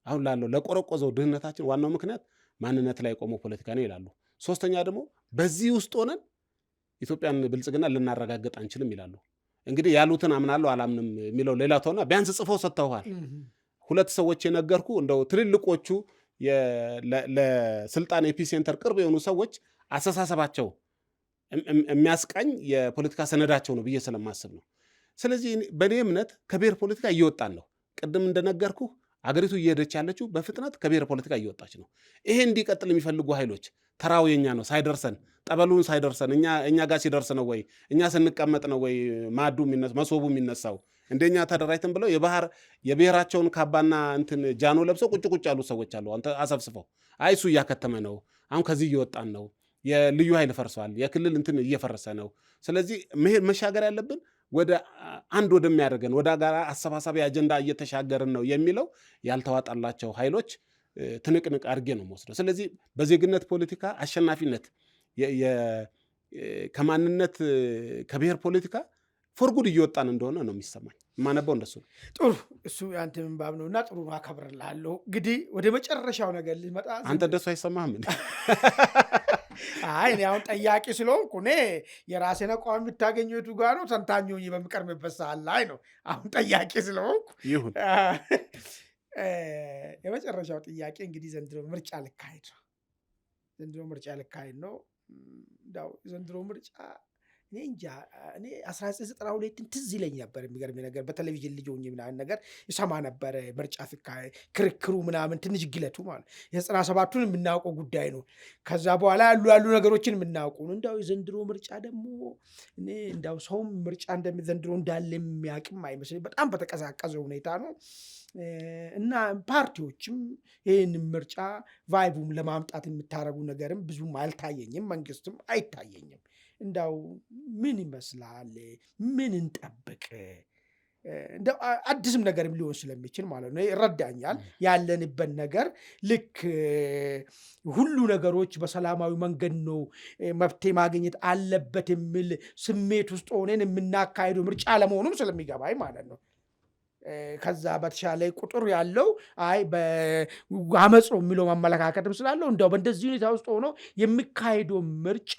አሁን ላለው ለቆረቆዘው ድህነታችን ዋናው ምክንያት ማንነት ላይ የቆመው ፖለቲካ ነው ይላሉ። ሶስተኛ ደግሞ በዚህ ውስጥ ሆነን ኢትዮጵያን ብልጽግና ልናረጋግጥ አንችልም ይላሉ። እንግዲህ ያሉትን አምናለሁ አላምንም የሚለው ሌላ ተሆና ቢያንስ ጽፎ ሰጥተውሃል። ሁለት ሰዎች የነገርኩ እንደው ትልልቆቹ ለስልጣን ኤፒሴንተር ቅርብ የሆኑ ሰዎች አስተሳሰባቸው የሚያስቃኝ የፖለቲካ ሰነዳቸው ነው ብዬ ስለማስብ ነው። ስለዚህ በእኔ እምነት ከብሔር ፖለቲካ እየወጣን ነው። ቅድም እንደነገርኩ አገሪቱ እየሄደች ያለችው በፍጥነት ከብሔር ፖለቲካ እየወጣች ነው። ይሄ እንዲቀጥል የሚፈልጉ ኃይሎች ተራው የኛ ነው፣ ሳይደርሰን ጠበሉን ሳይደርሰን እኛ ጋር ሲደርስ ነው ወይ እኛ ስንቀመጥ ነው ወይ ማዱ መሶቡ የሚነሳው? እንደኛ ተደራጅተን ብለው የብሔራቸውን ካባና እንትን ጃኖ ለብሰው ቁጭ ያሉ ሰዎች አሉ። አንተ አሰብስፈው አይ እሱ እያከተመ ነው፣ አሁን ከዚህ እየወጣን ነው፣ የልዩ ኃይል ፈርሷል፣ የክልል እንትን እየፈረሰ ነው። ስለዚህ መሻገር ያለብን ወደ አንድ ወደሚያደርገን ወደ ጋራ አሰባሳቢ አጀንዳ እየተሻገርን ነው የሚለው ያልተዋጣላቸው ኃይሎች ትንቅንቅ አድርጌ ነው የምወስደው። ስለዚህ በዜግነት ፖለቲካ አሸናፊነት ከማንነት ከብሔር ፖለቲካ ፎርጉድ እየወጣን እንደሆነ ነው የሚሰማኝ። የማነበው እንደሱ ነው። ጥሩ፣ እሱ ያንተ ምንባብ ነው እና ጥሩ ነው፣ አከብርልሃለሁ። እንግዲህ ወደ መጨረሻው ነገር ልመጣ። አንተ እንደሱ አይሰማህም እንዴ? አይ እኔ አሁን ጠያቂ ስለሆንኩ እኔ የራሴን አቋም የምታገኘው የቱ ጋር ነው? ተንታኝ ሆኜ በምቀርብበት ሰዓት ላይ ነው። አሁን ጠያቂ ስለሆንኩ ይሁን። የመጨረሻው ጥያቄ እንግዲህ ዘንድሮ ምርጫ ልካሄድ ነው። እንዳው ዘንድሮ ምርጫ እኔ እንጃ፣ እኔ 1992 ትዝ ይለኝ ነበር። የሚገርም ነገር በቴሌቪዥን ልጅ ሆኜ ምናምን ነገር ይሰማ ነበር። ምርጫ ሲካሄድ ክርክሩ ምናምን ትንሽ ግለቱ ማለት የ97ቱን የምናውቀው ጉዳይ ነው። ከዛ በኋላ ያሉ ነገሮችን የምናውቀው ነው። እንዳው የዘንድሮ ምርጫ ደግሞ እኔ እንዳው ሰውም ምርጫ ዘንድሮ እንዳለ የሚያውቅም አይመስለኝ። በጣም በተቀዛቀዘ ሁኔታ ነው እና ፓርቲዎችም ይህን ምርጫ ቫይቡም ለማምጣት የምታደርጉ ነገርም ብዙም አልታየኝም፣ መንግስትም አይታየኝም። እንዳው ምን ይመስላል? ምን እንጠብቅ? እንደው አዲስም ነገርም ሊሆን ስለሚችል ማለት ነው። ይረዳኛል ያለንበት ነገር ልክ ሁሉ ነገሮች በሰላማዊ መንገድ ነው መፍትሄ ማግኘት አለበት የሚል ስሜት ውስጥ ሆነን የምናካሄደው ምርጫ ለመሆኑም ስለሚገባኝ ማለት ነው። ከዛ በተሻለ ቁጥር ያለው አይ በአመፅ ነው የሚለው ማመለካከትም ስላለው እንደው በእንደዚህ ሁኔታ ውስጥ ሆኖ የሚካሄደው ምርጫ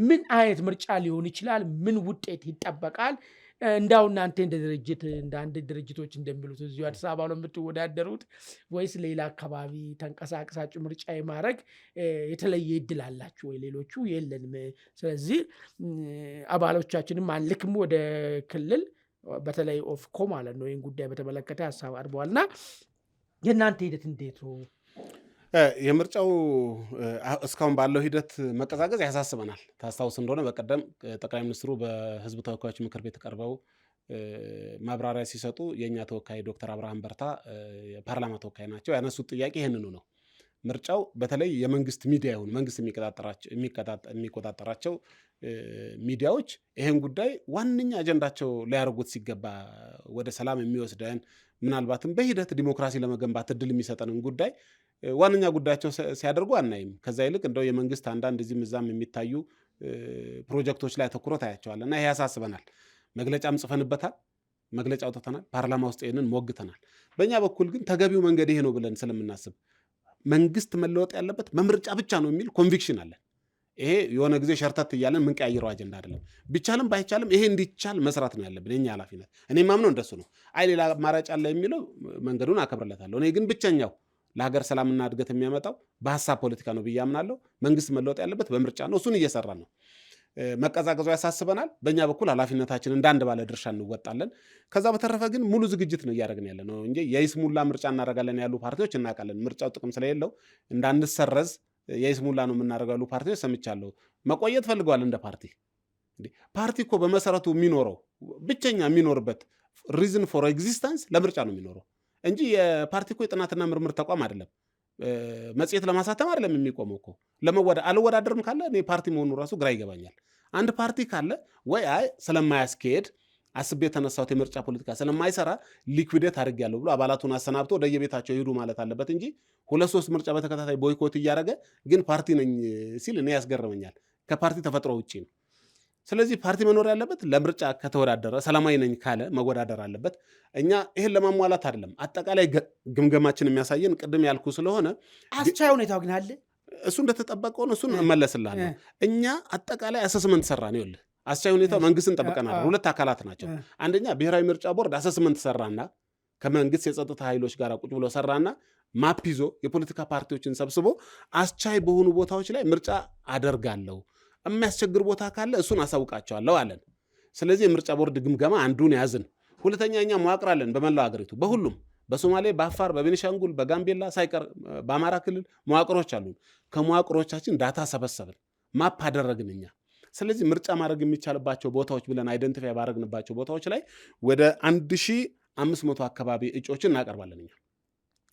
ምን አይነት ምርጫ ሊሆን ይችላል? ምን ውጤት ይጠበቃል? እንዳው እናንተ እንደ ድርጅት እንደ አንድ ድርጅቶች እንደሚሉት እዚሁ አዲስ አበባ ነው የምትወዳደሩት ወይስ ሌላ አካባቢ ተንቀሳቅሳችሁ ምርጫ የማድረግ የተለየ እድል አላችሁ ወይ? ሌሎቹ የለንም፣ ስለዚህ አባሎቻችንም አንልክም ወደ ክልል በተለይ ኦፍኮ ማለት ነው ይህን ጉዳይ በተመለከተ ሀሳብ አድርገዋልና የእናንተ ሂደት እንዴት ነው? የምርጫው እስካሁን ባለው ሂደት መቀዛቀዝ ያሳስበናል። ታስታውስ እንደሆነ በቀደም ጠቅላይ ሚኒስትሩ በሕዝብ ተወካዮች ምክር ቤት ቀርበው ማብራሪያ ሲሰጡ የእኛ ተወካይ ዶክተር አብርሃም በርታ የፓርላማ ተወካይ ናቸው፣ ያነሱት ጥያቄ ይህንኑ ነው። ምርጫው በተለይ የመንግስት ሚዲያ ይሁን መንግስት የሚቆጣጠራቸው ሚዲያዎች ይህን ጉዳይ ዋነኛ አጀንዳቸው ሊያደርጉት ሲገባ ወደ ሰላም የሚወስደን ምናልባትም በሂደት ዲሞክራሲ ለመገንባት እድል የሚሰጠንን ጉዳይ ዋነኛ ጉዳያቸው ሲያደርጉ አናይም። ከዛ ይልቅ እንደው የመንግስት አንዳንድ እዚህም እዛም የሚታዩ ፕሮጀክቶች ላይ አተኩሮት አያቸዋል እና ይሄ ያሳስበናል። መግለጫም ጽፈንበታል፣ መግለጫ አውጥተናል፣ ፓርላማ ውስጥ ይህንን ሞግተናል። በእኛ በኩል ግን ተገቢው መንገድ ይሄ ነው ብለን ስለምናስብ መንግስት መለወጥ ያለበት በምርጫ ብቻ ነው የሚል ኮንቪክሽን አለን። ይሄ የሆነ ጊዜ ሸርተት እያለን ምንቀያየረው አጀንዳ አይደለም። ቢቻልም ባይቻልም ይሄ እንዲቻል መስራት ነው ያለብን፣ የኛ ኃላፊነት። እኔ ማምነው እንደሱ ነው። አይ ሌላ አማራጭ አለ የሚለው መንገዱን አከብርለታለሁ። እኔ ግን ብቸኛው ለሀገር ሰላምና እድገት የሚያመጣው በሀሳብ ፖለቲካ ነው ብዬ አምናለሁ። መንግስት መለወጥ ያለበት በምርጫ ነው። እሱን እየሰራ ነው። መቀዛቀዙ ያሳስበናል። በእኛ በኩል ኃላፊነታችን እንደ አንድ ባለ ድርሻ እንወጣለን። ከዛ በተረፈ ግን ሙሉ ዝግጅት ነው እያደረግን ያለ ነው እንጂ የይስሙላ ምርጫ እናደርጋለን ያሉ ፓርቲዎች እናውቃለን። ምርጫው ጥቅም ስለሌለው እንዳንሰረዝ የይስሙላ ነው የምናደርገው ያሉ ፓርቲዎች ሰምቻለሁ። መቆየት ፈልገዋል እንደ ፓርቲ። ፓርቲ እኮ በመሰረቱ የሚኖረው ብቸኛ የሚኖርበት ሪዝን ፎር ኤግዚስተንስ ለምርጫ ነው የሚኖረው። እንጂ የፓርቲ እኮ የጥናትና ምርምር ተቋም አይደለም። መጽሔት ለማሳተም አይደለም የሚቆመው እኮ አልወዳደርም ካለ እኔ ፓርቲ መሆኑ ራሱ ግራ ይገባኛል። አንድ ፓርቲ ካለ ወይ ስለማያስኬድ አስቤ የተነሳሁት የምርጫ ፖለቲካ ስለማይሰራ ሊኩዊዴት አድርጌያለሁ ብሎ አባላቱን አሰናብቶ ወደየቤታቸው ይሄዱ ማለት አለበት እንጂ 2-3 ምርጫ በተከታታይ ቦይኮት እያደረገ ግን ፓርቲ ነኝ ሲል እኔ ያስገርመኛል። ከፓርቲ ተፈጥሮ ውጪ ነው። ስለዚህ ፓርቲ መኖር ያለበት ለምርጫ ከተወዳደረ ሰላማዊ ነኝ ካለ መወዳደር አለበት። እኛ ይሄን ለማሟላት አይደለም አጠቃላይ ግምገማችን የሚያሳየን ቅድም ያልኩ ስለሆነ አስቻይ ሁኔታው ግን አለ። እሱ እንደተጠበቀው ነው። እሱን እመለስልሃለሁ። እኛ አጠቃላይ አሰስመንት ሰራ ነው። ይኸውልህ አስቻይ ሁኔታው መንግስትን ጠብቀናል። ሁለት አካላት ናቸው። አንደኛ ብሔራዊ ምርጫ ቦርድ አሰስመንት ሰራና ከመንግስት የጸጥታ ኃይሎች ጋር ቁጭ ብሎ ሰራና ማፕ ይዞ የፖለቲካ ፓርቲዎችን ሰብስቦ አስቻይ በሆኑ ቦታዎች ላይ ምርጫ አደርጋለሁ፣ የሚያስቸግር ቦታ ካለ እሱን አሳውቃቸዋለሁ አለን። ስለዚህ የምርጫ ቦርድ ግምገማ አንዱን ያዝን። ሁለተኛ እኛ መዋቅር አለን በመላው ሀገሪቱ በሁሉም በሶማሌ፣ በአፋር፣ በቤኒሻንጉል፣ በጋምቤላ ሳይቀር በአማራ ክልል መዋቅሮች አሉ። ከመዋቅሮቻችን ዳታ ሰበሰብን፣ ማፕ አደረግን እኛ። ስለዚህ ምርጫ ማድረግ የሚቻልባቸው ቦታዎች ብለን አይደንቲፋይ ባደረግንባቸው ቦታዎች ላይ ወደ 1500 አካባቢ እጩዎችን እናቀርባለን እኛ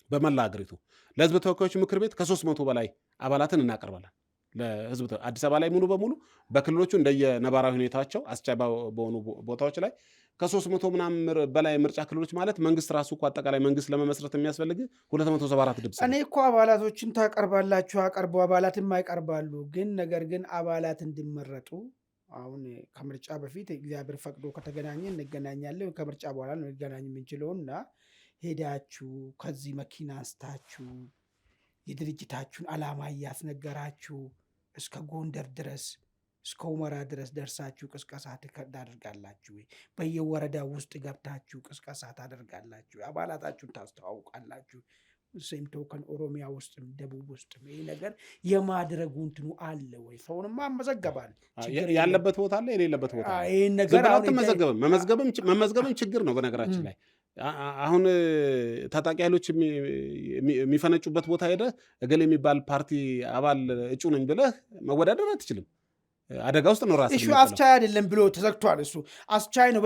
በመላ ሀገሪቱ። ለህዝብ ተወካዮች ምክር ቤት ከ300 በላይ አባላትን እናቀርባለን ለህዝብ። አዲስ አበባ ላይ ሙሉ በሙሉ በክልሎቹ እንደየነባራዊ ሁኔታቸው አስቻይ በሆኑ ቦታዎች ላይ ከ300 ምናምን በላይ ምርጫ ክልሎች ማለት መንግስት ራሱ እኮ አጠቃላይ መንግስት ለመመስረት የሚያስፈልግ 274 ድምፅ። እኔ እኮ አባላቶችን ታቀርባላችሁ አባላትም አይቀርባሉ። ግን ነገር ግን አባላት እንዲመረጡ አሁን ከምርጫ በፊት እግዚአብሔር ፈቅዶ ከተገናኘ እንገናኛለን። ከምርጫ በኋላ ነው እንገናኝ የምንችለውና ሄዳችሁ ከዚህ መኪና አንስታችሁ የድርጅታችሁን ዓላማ እያስነገራችሁ እስከ ጎንደር ድረስ እስከ ሁመራ ድረስ ደርሳችሁ ቅስቀሳ ታደርጋላችሁ ወይ? በየወረዳ ውስጥ ገብታችሁ ቅስቀሳ ታደርጋላችሁ? አባላታችሁን ታስተዋውቃላችሁ? ሴም ቶከን ኦሮሚያ ውስጥም ደቡብ ውስጥም ይህ ነገር የማድረጉ እንትኑ አለ ወይ? ሰውንማ መዘገባል ያለበት ቦታ አለ፣ የሌለበት ቦታ ይህን ነገር መመዝገብም ችግር ነው። በነገራችን ላይ አሁን ታጣቂ ኃይሎች የሚፈነጩበት ቦታ ሄደህ እገሌ የሚባል ፓርቲ አባል እጩ ነኝ ብለህ መወዳደር አትችልም። አደጋ ውስጥ ነው ራስህ። እሱ አስቻይ አይደለም ብሎ ተዘግቷል። እሱ አስቻይ ነው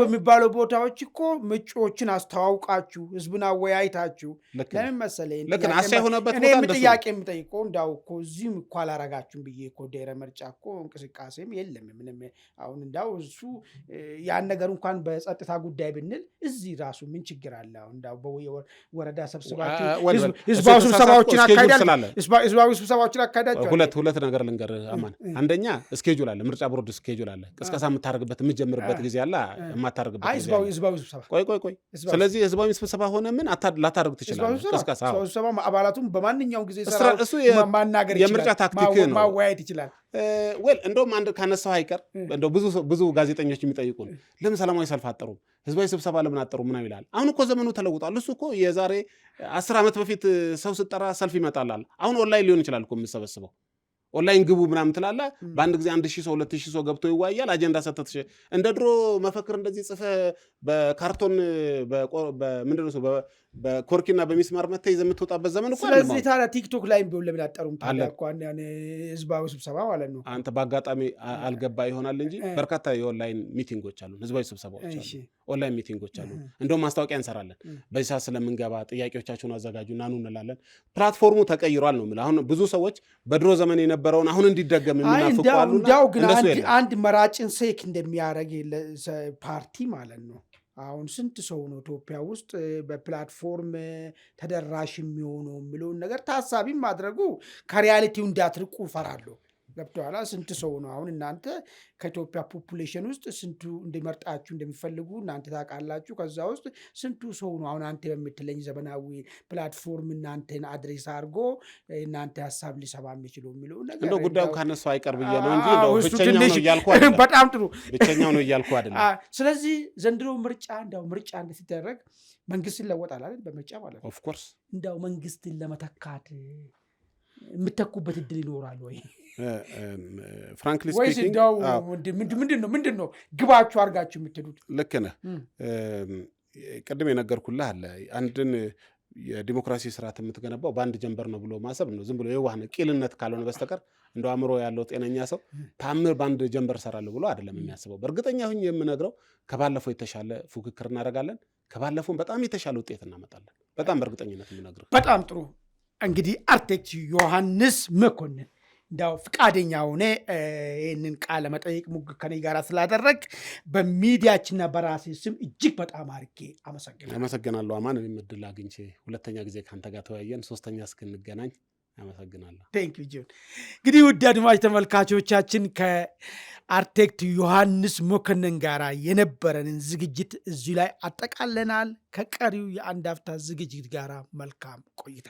በሚባለው ቦታዎች እኮ ምጮችን አስተዋውቃችሁ ህዝብን አወያይታችሁ ለምን መሰለኝ ጥያቄ የምጠይቀው እንዳው እኮ እዚህም እኮ አላረጋችሁም ብዬ እኮ ድህረ ምርጫ እኮ እንቅስቃሴም የለም ምንም። አሁን እንዳው እሱ ያን ነገር እንኳን በጸጥታ ጉዳይ ብንል እዚህ ራሱ ምን ችግር አለ? አሁን እንዳው በወረዳ ሰብስባችሁ ህዝባዊ ስብሰባዎችን አካሄዳችሁ። ሁለት ነገር ልንገር አማን። አንደኛ ስኬጁል አለ፣ ምርጫ ቦርድ ስኬጁል አለ። ቅስቀሳ የምታደርግበት የምትጀምርበት ጊዜ አለ፣ የማታደርግበት ጊዜ አለ። ህዝባዊ ስብሰባ ቆይ። ስለዚህ ህዝባዊ ስብሰባ ሆነ ምን ላታደርግ ትችላለህ። ቅስቀሳ ስብሰባ አባላቱም በማንኛውም ጊዜ እሱ ማናገር የምርጫ ታክቲክ ነው፣ ማወያየት ይችላል። እንደውም አንድ ካነሳው አይቀር እንደው ብዙ ጋዜጠኞች የሚጠይቁን ለምን ሰላማዊ ሰልፍ አጠሩም፣ ህዝባዊ ስብሰባ ለምን አጠሩም ምናምን ይላል። አሁን እኮ ዘመኑ ተለውጧል። እሱ እኮ የዛሬ 10 ዓመት በፊት ሰው ስጠራ ሰልፍ ይመጣላል። አሁን ኦንላይን ሊሆን ይችላል እኮ የምሰበስበው ኦንላይን ግቡ ምናምን ትላላ። በአንድ ጊዜ 1000 ሰው 2000 ሰው ገብቶ ይዋያል። አጀንዳ ሰተት እንደ ድሮ መፈክር እንደዚህ ጽፈ በካርቶን ምንድነው ሰው በኮርኪና በሚስማር መተህ ይዘህ የምትወጣበት ዘመን እኮ አይደለም። ስለዚህ ታዲያ ቲክቶክ ላይ ቢሆን ለምን አጠሩም ታዲያ እኮ ህዝባዊ ስብሰባ ማለት ነው። አንተ በአጋጣሚ አልገባ ይሆናል እንጂ በርካታ የኦንላይን ሚቲንጎች አሉ፣ ህዝባዊ ስብሰባዎች አሉ፣ ኦንላይን ሚቲንጎች አሉ። እንደውም ማስታወቂያ እንሰራለን። በዚህ ሰዓት ስለምንገባ ጥያቄዎቻችሁን አዘጋጁ እና ኑ እንላለን። ፕላትፎርሙ ተቀይሯል ነው የምልህ። አሁን ብዙ ሰዎች በድሮ ዘመን የነበረውን አሁን እንዲደገም የሚናፍቁ አሉ። እንዳው ግን አንድ መራጭን ሴክ እንደሚያደርግ ፓርቲ ማለት ነው። አሁን ስንት ሰው ነው ኢትዮጵያ ውስጥ በፕላትፎርም ተደራሽ የሚሆነው የሚለውን ነገር ታሳቢ ማድረጉ ከሪያሊቲው እንዳትርቁ እፈራለሁ። ገብቶሃል? ስንት ሰው ነው አሁን እናንተ ከኢትዮጵያ ፖፑሌሽን ውስጥ ስንቱ እንዲመርጣችሁ እንደሚፈልጉ እናንተ ታውቃላችሁ። ከዛ ውስጥ ስንቱ ሰው ነው አሁን አንተ በምትለኝ ዘመናዊ ፕላትፎርም እናንተን አድሬስ አድርጎ እናንተ ሀሳብ ሊሰማ የሚችለው የሚለው ነገር እንደው ጉዳዩ ካነሳው አይቀር ብዬ ነው እንጂ እንደው ብቸኛው ነው እያልኩ አይደለም። በጣም ጥሩ ብቸኛው ነው እያልኩ አይደለም። ስለዚህ ዘንድሮ ምርጫ እንደተደረገ መንግስት ይለወጣል አይደል? በምርጫ ማለት ነው። ኦፍ ኮርስ እንደው መንግስትን ለመተካት የምተኩበት እድል ይኖራል ወይ? ፍራንክሊ ስፒኪንግ ምንድን ነው ግባችሁ አድርጋችሁ የምትሄዱት? ልክ ነህ። ቅድም የነገርኩልህ አለ አንድን የዲሞክራሲ ስርዓት የምትገነባው በአንድ ጀንበር ነው ብሎ ማሰብ ነው። ዝም ብሎ የዋህ ቂልነት ካልሆነ በስተቀር እንደ አእምሮ ያለው ጤነኛ ሰው ታምር በአንድ ጀንበር ሰራለሁ ብሎ አይደለም የሚያስበው። በእርግጠኛ ሁኝ የምነግረው ከባለፈው የተሻለ ፉክክር እናደርጋለን፣ ከባለፈው በጣም የተሻለ ውጤት እናመጣለን። በጣም በእርግጠኝነት የምነግርህ። በጣም ጥሩ። እንግዲህ አርክቴክት ዮሐንስ መኮንን እንዳው ፍቃደኛ ሆነ ይህንን ቃለ መጠይቅ ሙግት ከኔ ጋር ስላደረግ በሚዲያችንና በራሴ ስም እጅግ በጣም አድርጌ አመሰግናለሁ። አማን እድል አግኝቼ ሁለተኛ ጊዜ ከአንተ ጋር ተወያየን፣ ሶስተኛ እስክንገናኝ አመሰግናለሁ። ቴንክ ዩ ጆን። እንግዲህ ውድ አድማጭ ተመልካቾቻችን ከአርክቴክት ዮሐንስ መኮንን ጋር የነበረንን ዝግጅት እዚሁ ላይ አጠቃለናል። ከቀሪው የአንድ አፍታ ዝግጅት ጋር መልካም ቆይታ